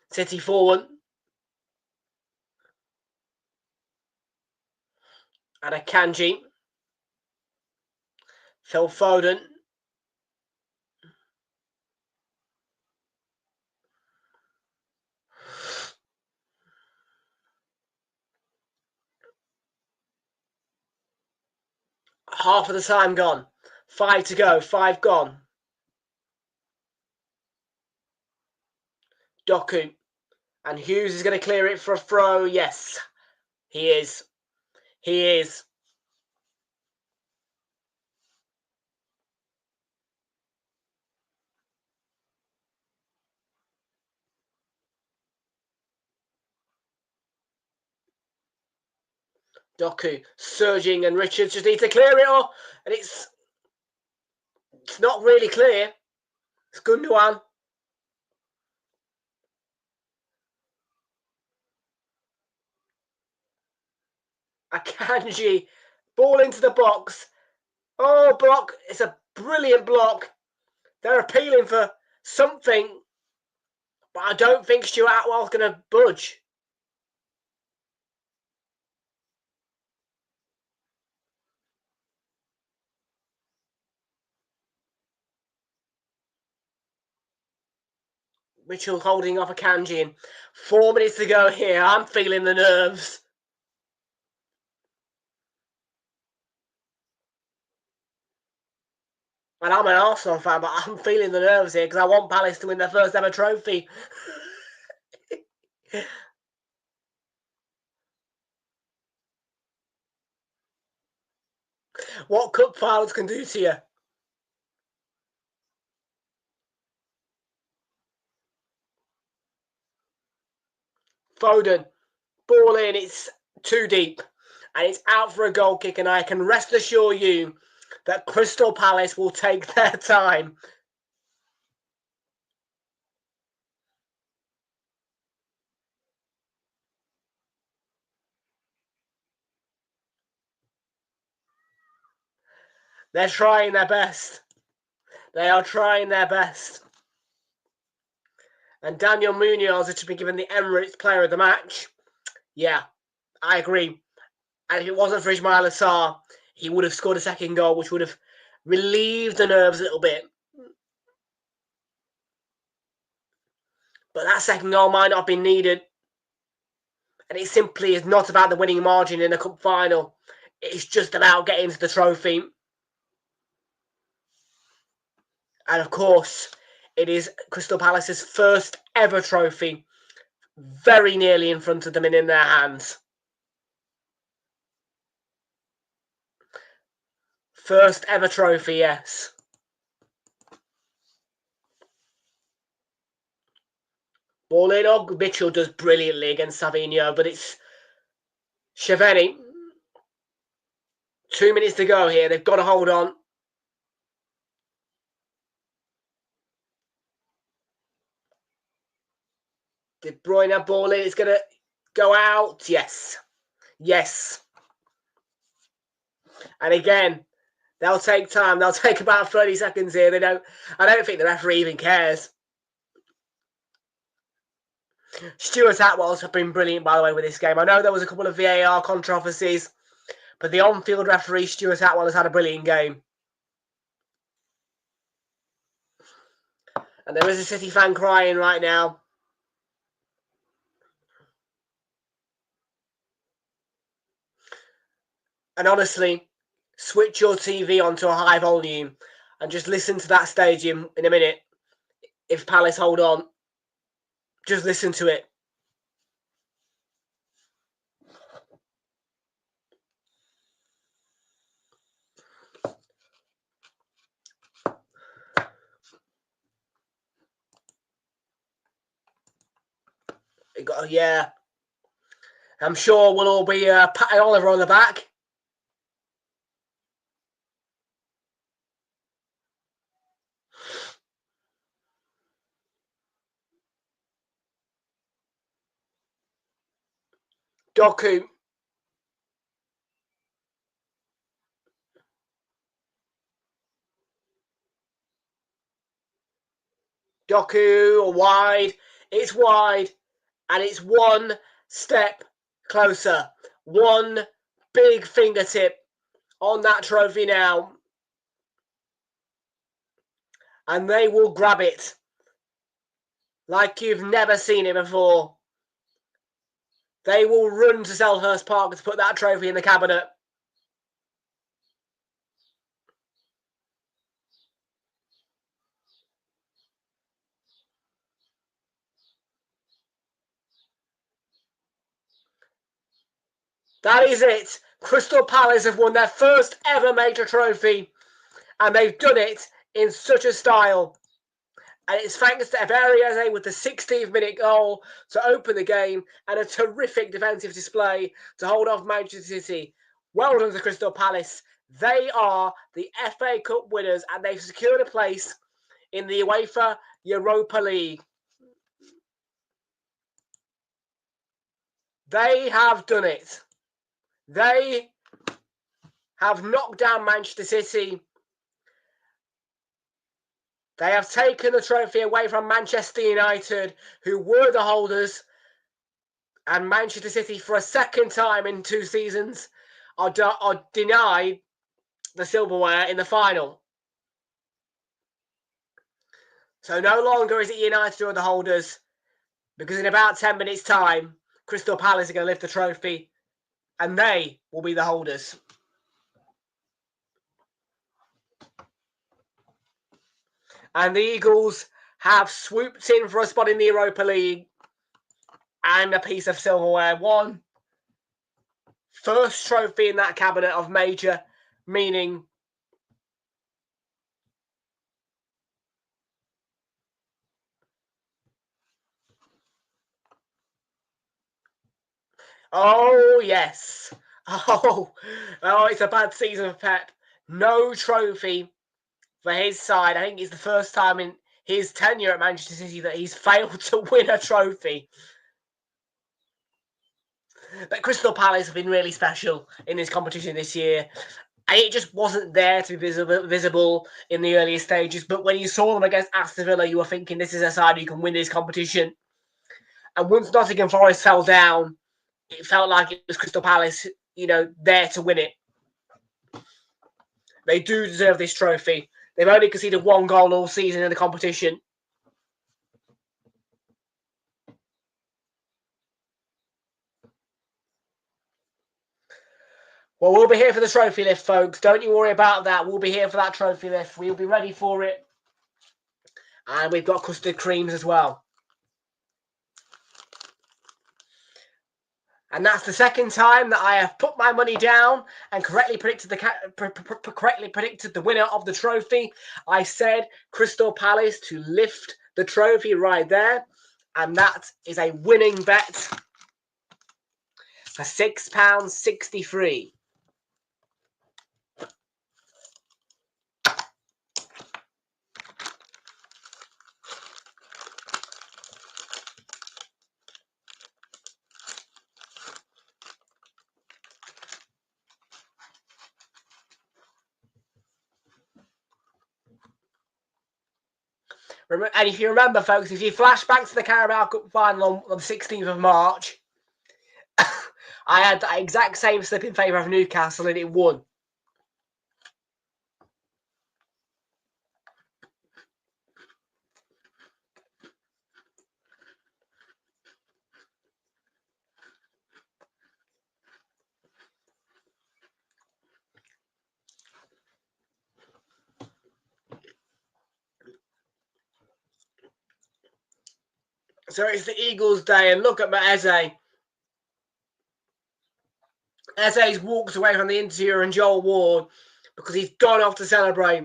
City forward. And Akanji. Phil Foden. Half of the time gone. 5 to go. 5 gone. Doku. And Hughes is going to clear it for a throw. Yes, he is. He is. Doku surging, and Richards just needs to clear it off. And it's not really clear. It's Gundogan. Akanji. Ball into the box. Oh, block. It's a brilliant block. They're appealing for something. But I don't think Stuart Atwell's going to budge. Mitchell holding off Akanji. And 4 minutes to go here. I'm feeling the nerves. And I'm an Arsenal fan, but I'm feeling the nerves here because I want Palace to win their first ever trophy. What cup finals can do to you. Foden, ball in, it's too deep. And it's out for a goal kick, and I can rest assure you that Crystal Palace will take their time. They're trying their best. They are trying their best. And Daniel Munoz has been given the Emirates Player of the Match. Yeah, I agree. And if it wasn't for Ismail Assar, he would have scored a second goal, which would have relieved the nerves a little bit. But that second goal might not have been needed. And it simply is not about the winning margin in a cup final. It's just about getting to the trophy. And of course, it is Crystal Palace's first ever trophy. Very nearly in front of them and in their hands. First ever trophy, yes. Ball in. Oh, Mitchell does brilliantly against Savinho, but it's Cheveni. 2 minutes to go here. They've got to hold on. De Bruyne ball in. It's going to go out. Yes. Yes. And again, they'll take time. They'll take about 30 seconds here. I don't think the referee even cares. Stuart Atwell's have been brilliant, by the way, with this game. I know there was a couple of VAR controversies, but the on-field referee, Stuart Atwell, has had a brilliant game. And there is a City fan crying right now. And honestly, switch your TV onto a high volume and just listen to that stadium in a minute. If Palace hold on, just listen to it. Yeah. I'm sure we'll all be patting Oliver on the back. Doku. Doku wide. It's wide. And it's one step closer. One big fingertip on that trophy now. And they will grab it like you've never seen it before. They will run to Selhurst Park to put that trophy in the cabinet. That is it. Crystal Palace have won their first ever major trophy, and they've done it in such a style. And it's thanks to Expire with the 16th minute goal to open the game and a terrific defensive display to hold off Manchester City. Well done to Crystal Palace. They are the FA Cup winners and they've secured a place in the UEFA Europa League. They have done it. They have knocked down Manchester City. They have taken the trophy away from Manchester United, who were the holders, and Manchester City, for a second time in 2 seasons, are denied the silverware in the final. So no longer is it United who are the holders, because in about 10 minutes' time, Crystal Palace are going to lift the trophy, and they will be the holders. And the Eagles have swooped in for a spot in the Europa League and a piece of silverware. One first trophy in that cabinet of major meaning. Oh, yes. Oh, it's a bad season for Pep. No trophy for his side. I think it's the first time in his tenure at Manchester City that he's failed to win a trophy. But Crystal Palace have been really special in this competition this year. And it just wasn't there to be visible in the earlier stages. But when you saw them against Aston Villa, you were thinking this is a side who can win this competition. And once Nottingham Forest fell down, it felt like it was Crystal Palace, there to win it. They do deserve this trophy. They've only conceded 1 goal all season in the competition. Well, we'll be here for the trophy lift, folks. Don't you worry about that. We'll be here for that trophy lift. We'll be ready for it. And we've got custard creams as well. And that's the second time that I have put my money down and correctly predicted the winner of the trophy. I said Crystal Palace to lift the trophy right there. And that is a winning bet for £6.63. And if you remember, folks, if you flash back to the Carabao Cup Final on the 16th of March, I had that exact same slip in favour of Newcastle and it won. So it's the Eagles' day, and look at Eze. Eze's walked away from the interview and Joel Ward because he's gone off to celebrate,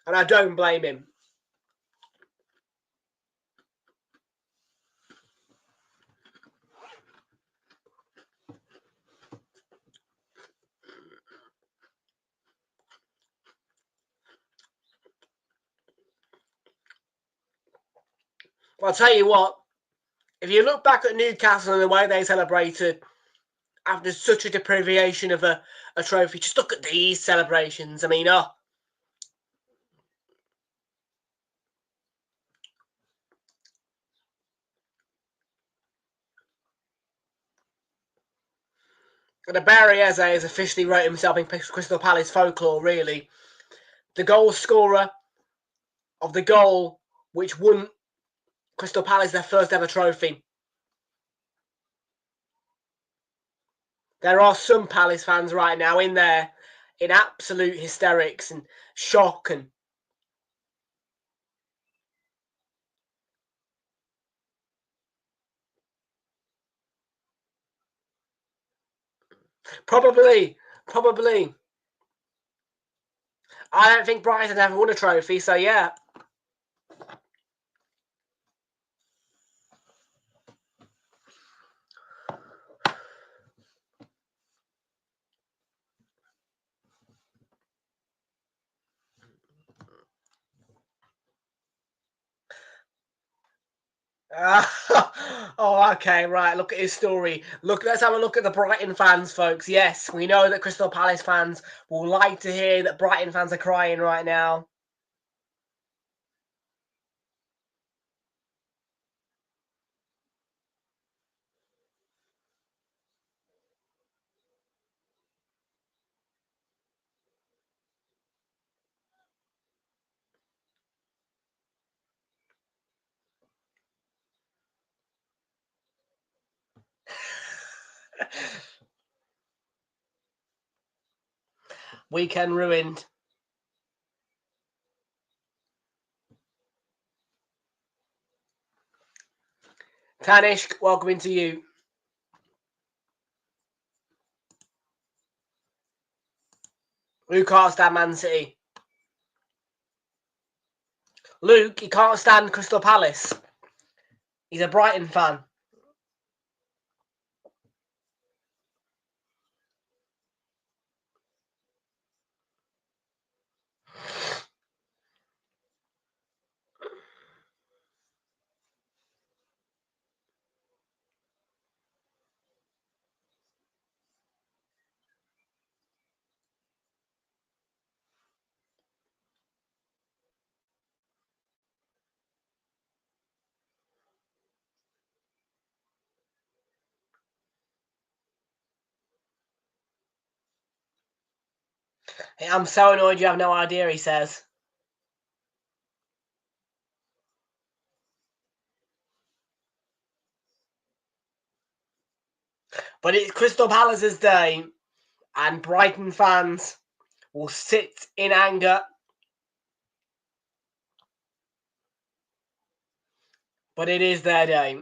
and I don't blame him. Well, I'll tell you what, if you look back at Newcastle and the way they celebrated after such a deprivation of a trophy, just look at these celebrations. I mean, And Barry Eze has officially wrote himself in Crystal Palace folklore, really. The goal scorer of the goal which won Crystal Palace their first ever trophy. There are some Palace fans right now in there in absolute hysterics and shock and Probably. I don't think Brighton ever won a trophy, so yeah. Oh, okay, right. Look at his story. Let's have a look at the Brighton fans, folks. Yes, we know that Crystal Palace fans will like to hear that Brighton fans are crying right now. Weekend ruined. Tanishk, welcome to you. Who can't stand Man City? Luke, he can't stand Crystal Palace. He's a Brighton fan. I'm so annoyed you have no idea, he says. But it's Crystal Palace's day, and Brighton fans will sit in anger. But it is their day.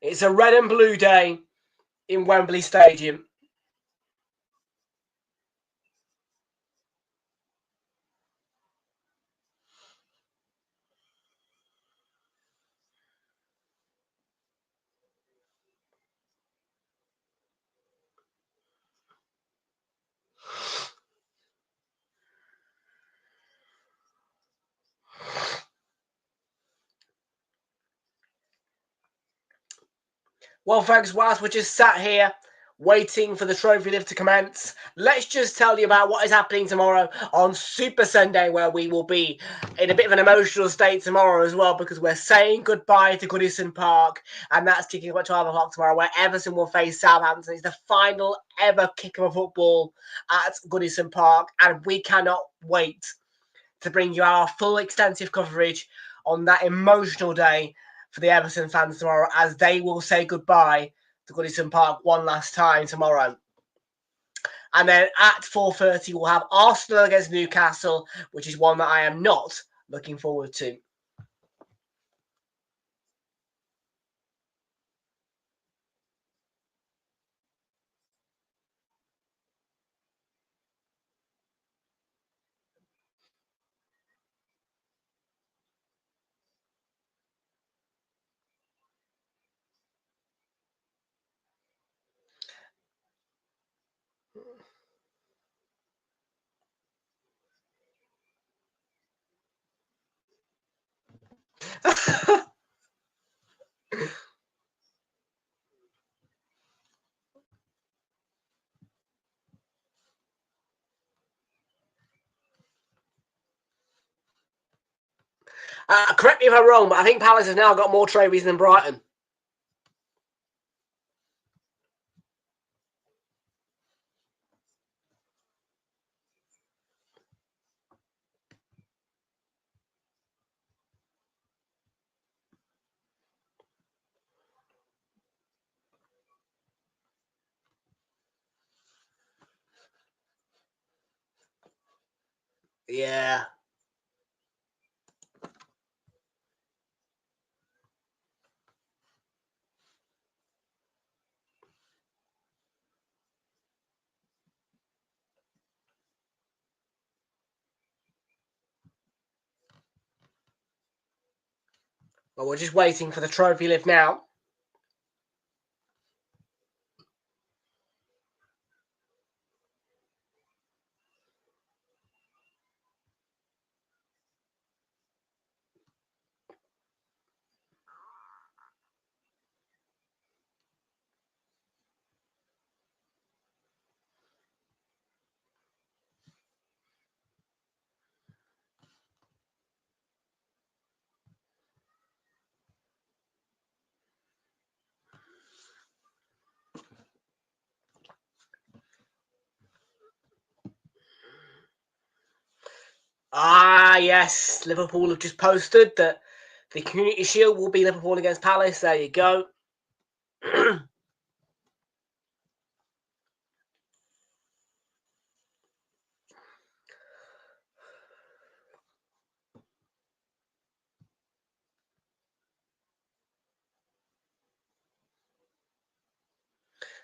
It's a red and blue day in Wembley Stadium. Well, folks, whilst we're just sat here waiting for the trophy lift to commence, let's just tell you about what is happening tomorrow on Super Sunday, where we will be in a bit of an emotional state tomorrow as well, because we're saying goodbye to Goodison Park, and that's kicking up at 12 o'clock tomorrow, where Everton will face Southampton. It's the final ever kick of a football at Goodison Park, and we cannot wait to bring you our full extensive coverage on that emotional day for the Everton fans tomorrow, as they will say goodbye to Goodison Park one last time tomorrow. And then at 4:30, we'll have Arsenal against Newcastle, which is one that I am not looking forward to. Correct me if I'm wrong, but I think Palace has now got more trophies than Brighton. Yeah. Well, we're just waiting for the trophy lift now. Ah, yes. Liverpool have just posted that the Community Shield will be Liverpool against Palace. There you go.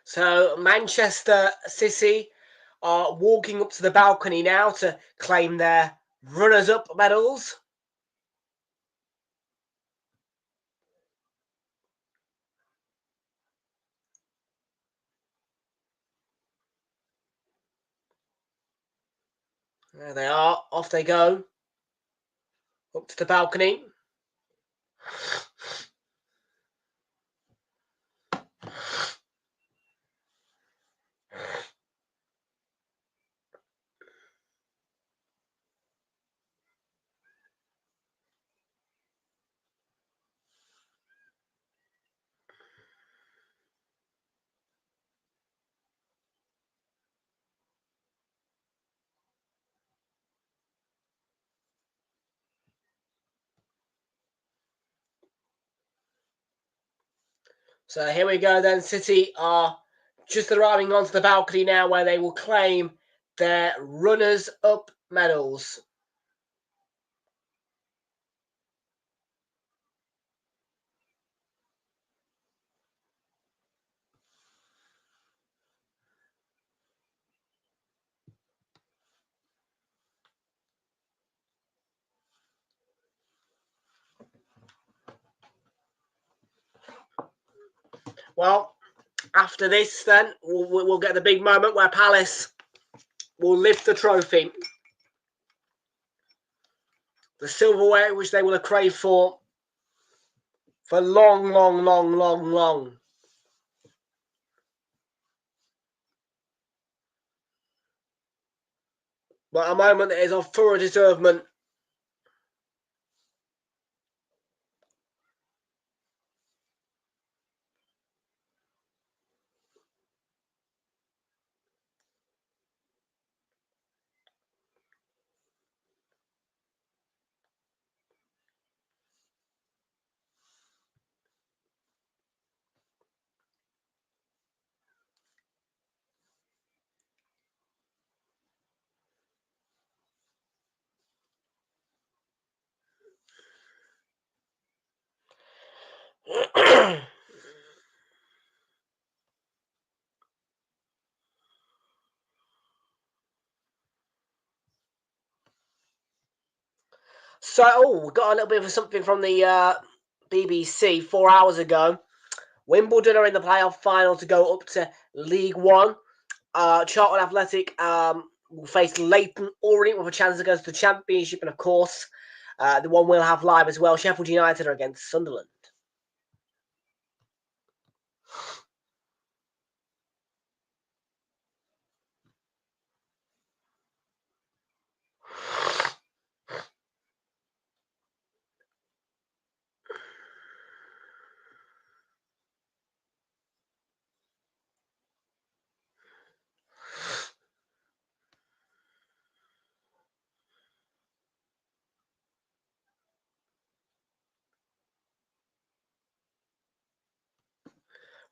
So Manchester City are walking up to the balcony now to claim their runners-up medals. There they are. Off they go. Up to the balcony. So here we go then. City are just arriving onto the balcony now where they will claim their runners-up medals. Well, after this then, we'll get the big moment where Palace will lift the trophy. The silverware which they will have craved for long, long, long, long, long. But a moment that is of thorough deservement. So, we got a little bit of something from the BBC 4 hours ago. Wimbledon are in the playoff final to go up to League One. Charlton Athletic will face Leighton Orient with a chance to go to the Championship, and of course, the one we'll have live as well. Sheffield United are against Sunderland.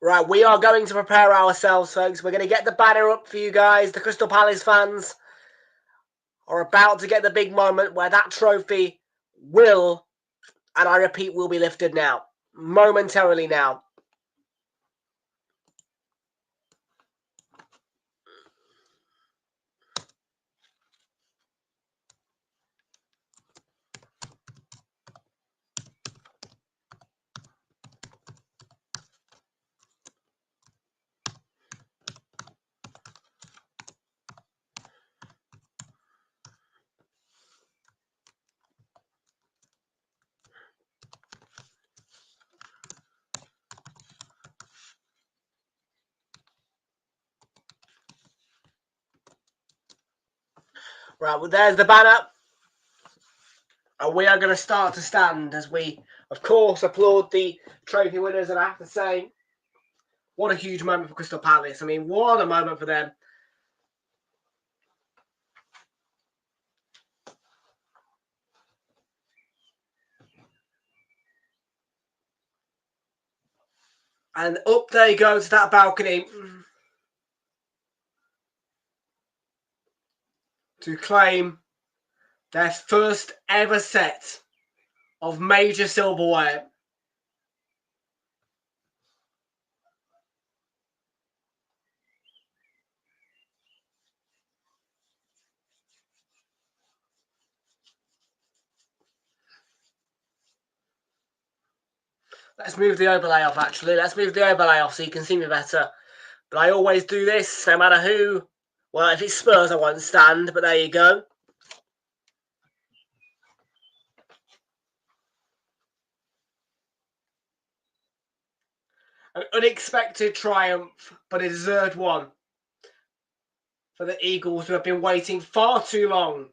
Right, we are going to prepare ourselves, folks. We're going to get the banner up for you guys, the Crystal Palace fans. are about to get the big moment where that trophy will, and I repeat, will be lifted now. Momentarily now. Right, well, there's the banner. And we are going to start to stand as we, of course, applaud the trophy winners. And I have to say, what a huge moment for Crystal Palace. I mean, what a moment for them. And up they go to that balcony to claim their first ever set of major silverware. Let's move the overlay off, actually. Let's move the overlay off so you can see me better. But I always do this, no matter who. Well, if it's Spurs, I won't stand, but there you go. An unexpected triumph, but a deserved one for the Eagles, who have been waiting far too long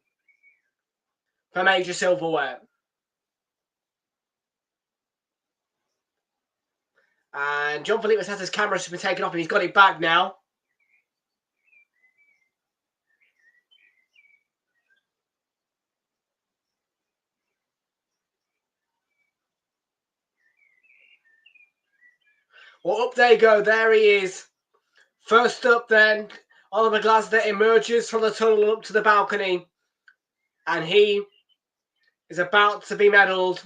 for major silverware. And John Philippe Mateta's camera has been taken off and he's got it back now. Well, up they go. There he is. First up then, Oliver Glasner emerges from the tunnel up to the balcony. And he is about to be medalled.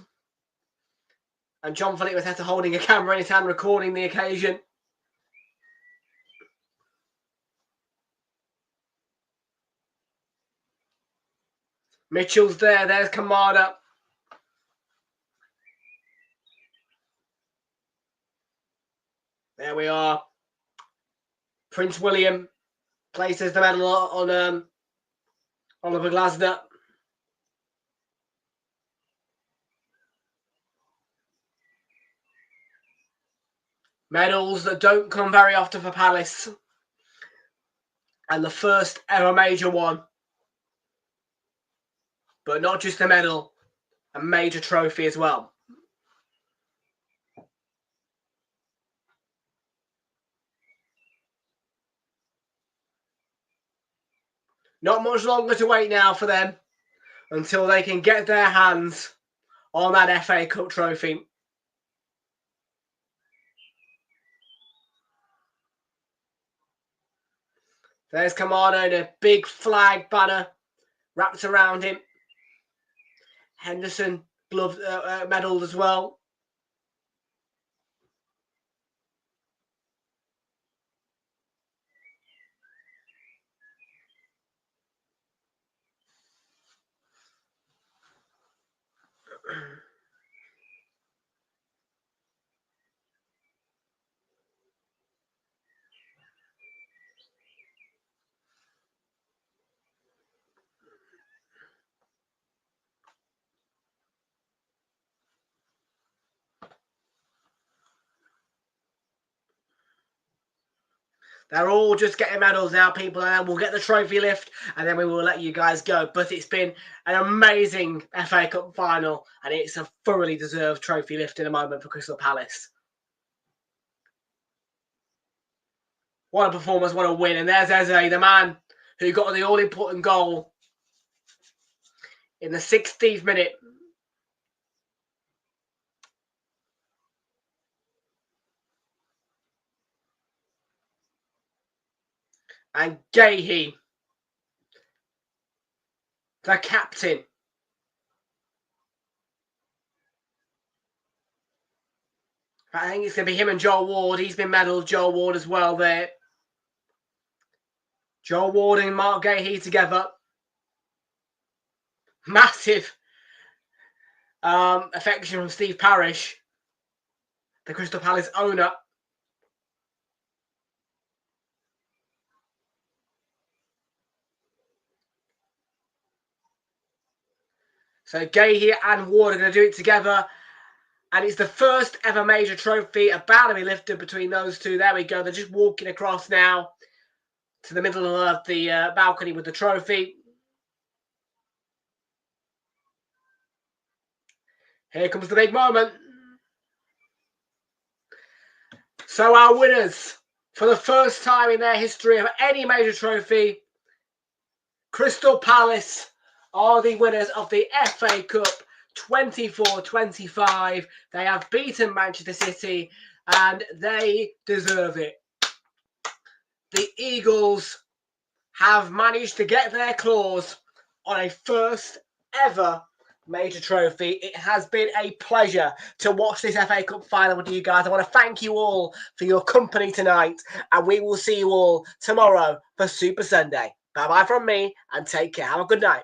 And John Philippe Mateta holding a camera in his hand, recording the occasion. Mitchell's there. There's Kamada. There we are. Prince William places the medal on Oliver Glasner. Medals that don't come very often for Palace. And the first ever major one. But not just a medal, a major trophy as well. Not much longer to wait now for them until they can get their hands on that FA Cup trophy. There's Kamada in a big flag banner wrapped around him. Henderson gloved, medalled as well. They're all just getting medals now, people, and then we'll get the trophy lift, and then we will let you guys go. But it's been an amazing FA Cup final, and it's a thoroughly deserved trophy lift in a moment for Crystal Palace. What a performance, what a win. And there's Eze, the man who got the all-important goal in the 16th minute. And Gahey the captain. I think it's going to be him and Joel Ward. He's been medalled, Joel Ward as well there. Joel Ward and Mark Gahey together. Massive affection from Steve Parish, the Crystal Palace owner. So Gahey and Ward are going to do it together. And it's the first ever major trophy about to be lifted between those two. There we go. They're just walking across now to the middle of the balcony with the trophy. Here comes the big moment. So our winners, for the first time in their history of any major trophy, Crystal Palace are the winners of the FA Cup 24-25. They have beaten Manchester City and they deserve it. The Eagles have managed to get their claws on a first ever major trophy. It has been a pleasure to watch this FA Cup final with you guys. I want to thank you all for your company tonight, and we will see you all tomorrow for Super Sunday. Bye-bye from me, and take care. Have a good night.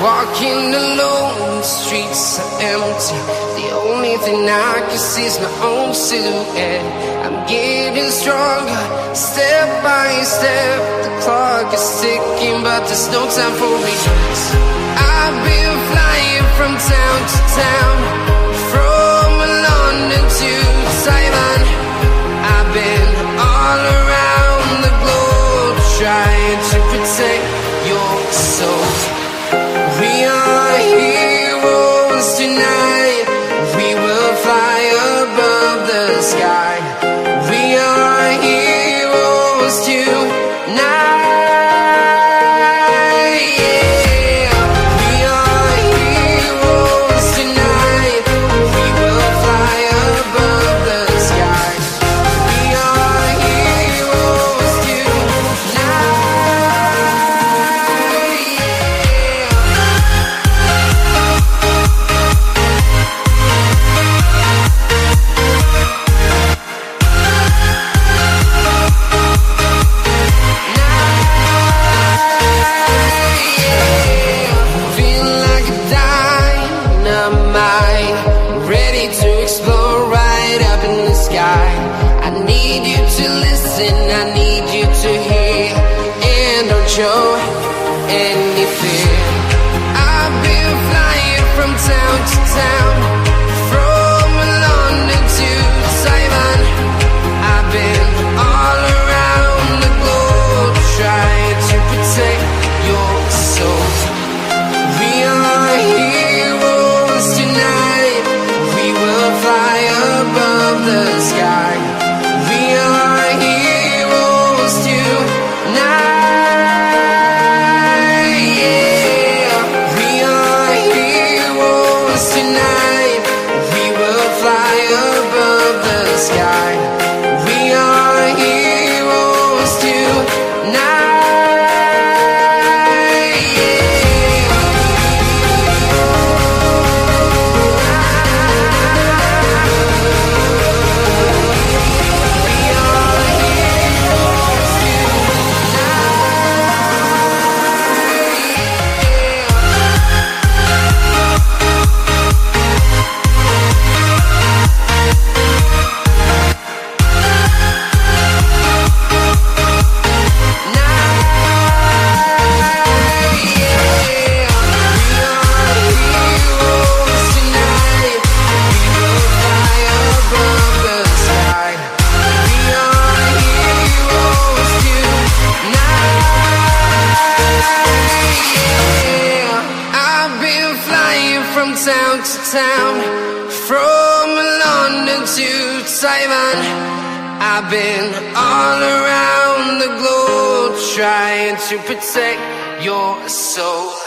Walking alone, the streets are empty. The only thing I can see is my own silhouette. I'm getting stronger, step by step. The clock is ticking, but there's no time for regrets. I've been flying from town to town, from London to Taiwan. I've been all around the globe, trying to protect your soul. We are heroes tonight. We will fly above the sky. We are heroes tonight. Yeah. We are heroes tonight. We will fly above the sky. We are heroes tonight. Show any fear. I've been flying from town to town, from London to Taiwan. I've been all around the globe, trying to protect your soul. We are heroes tonight. We will fly above the sky. We are heroes tonight. Town to town, from London to Taiwan. I've been all around the globe, trying to protect your soul.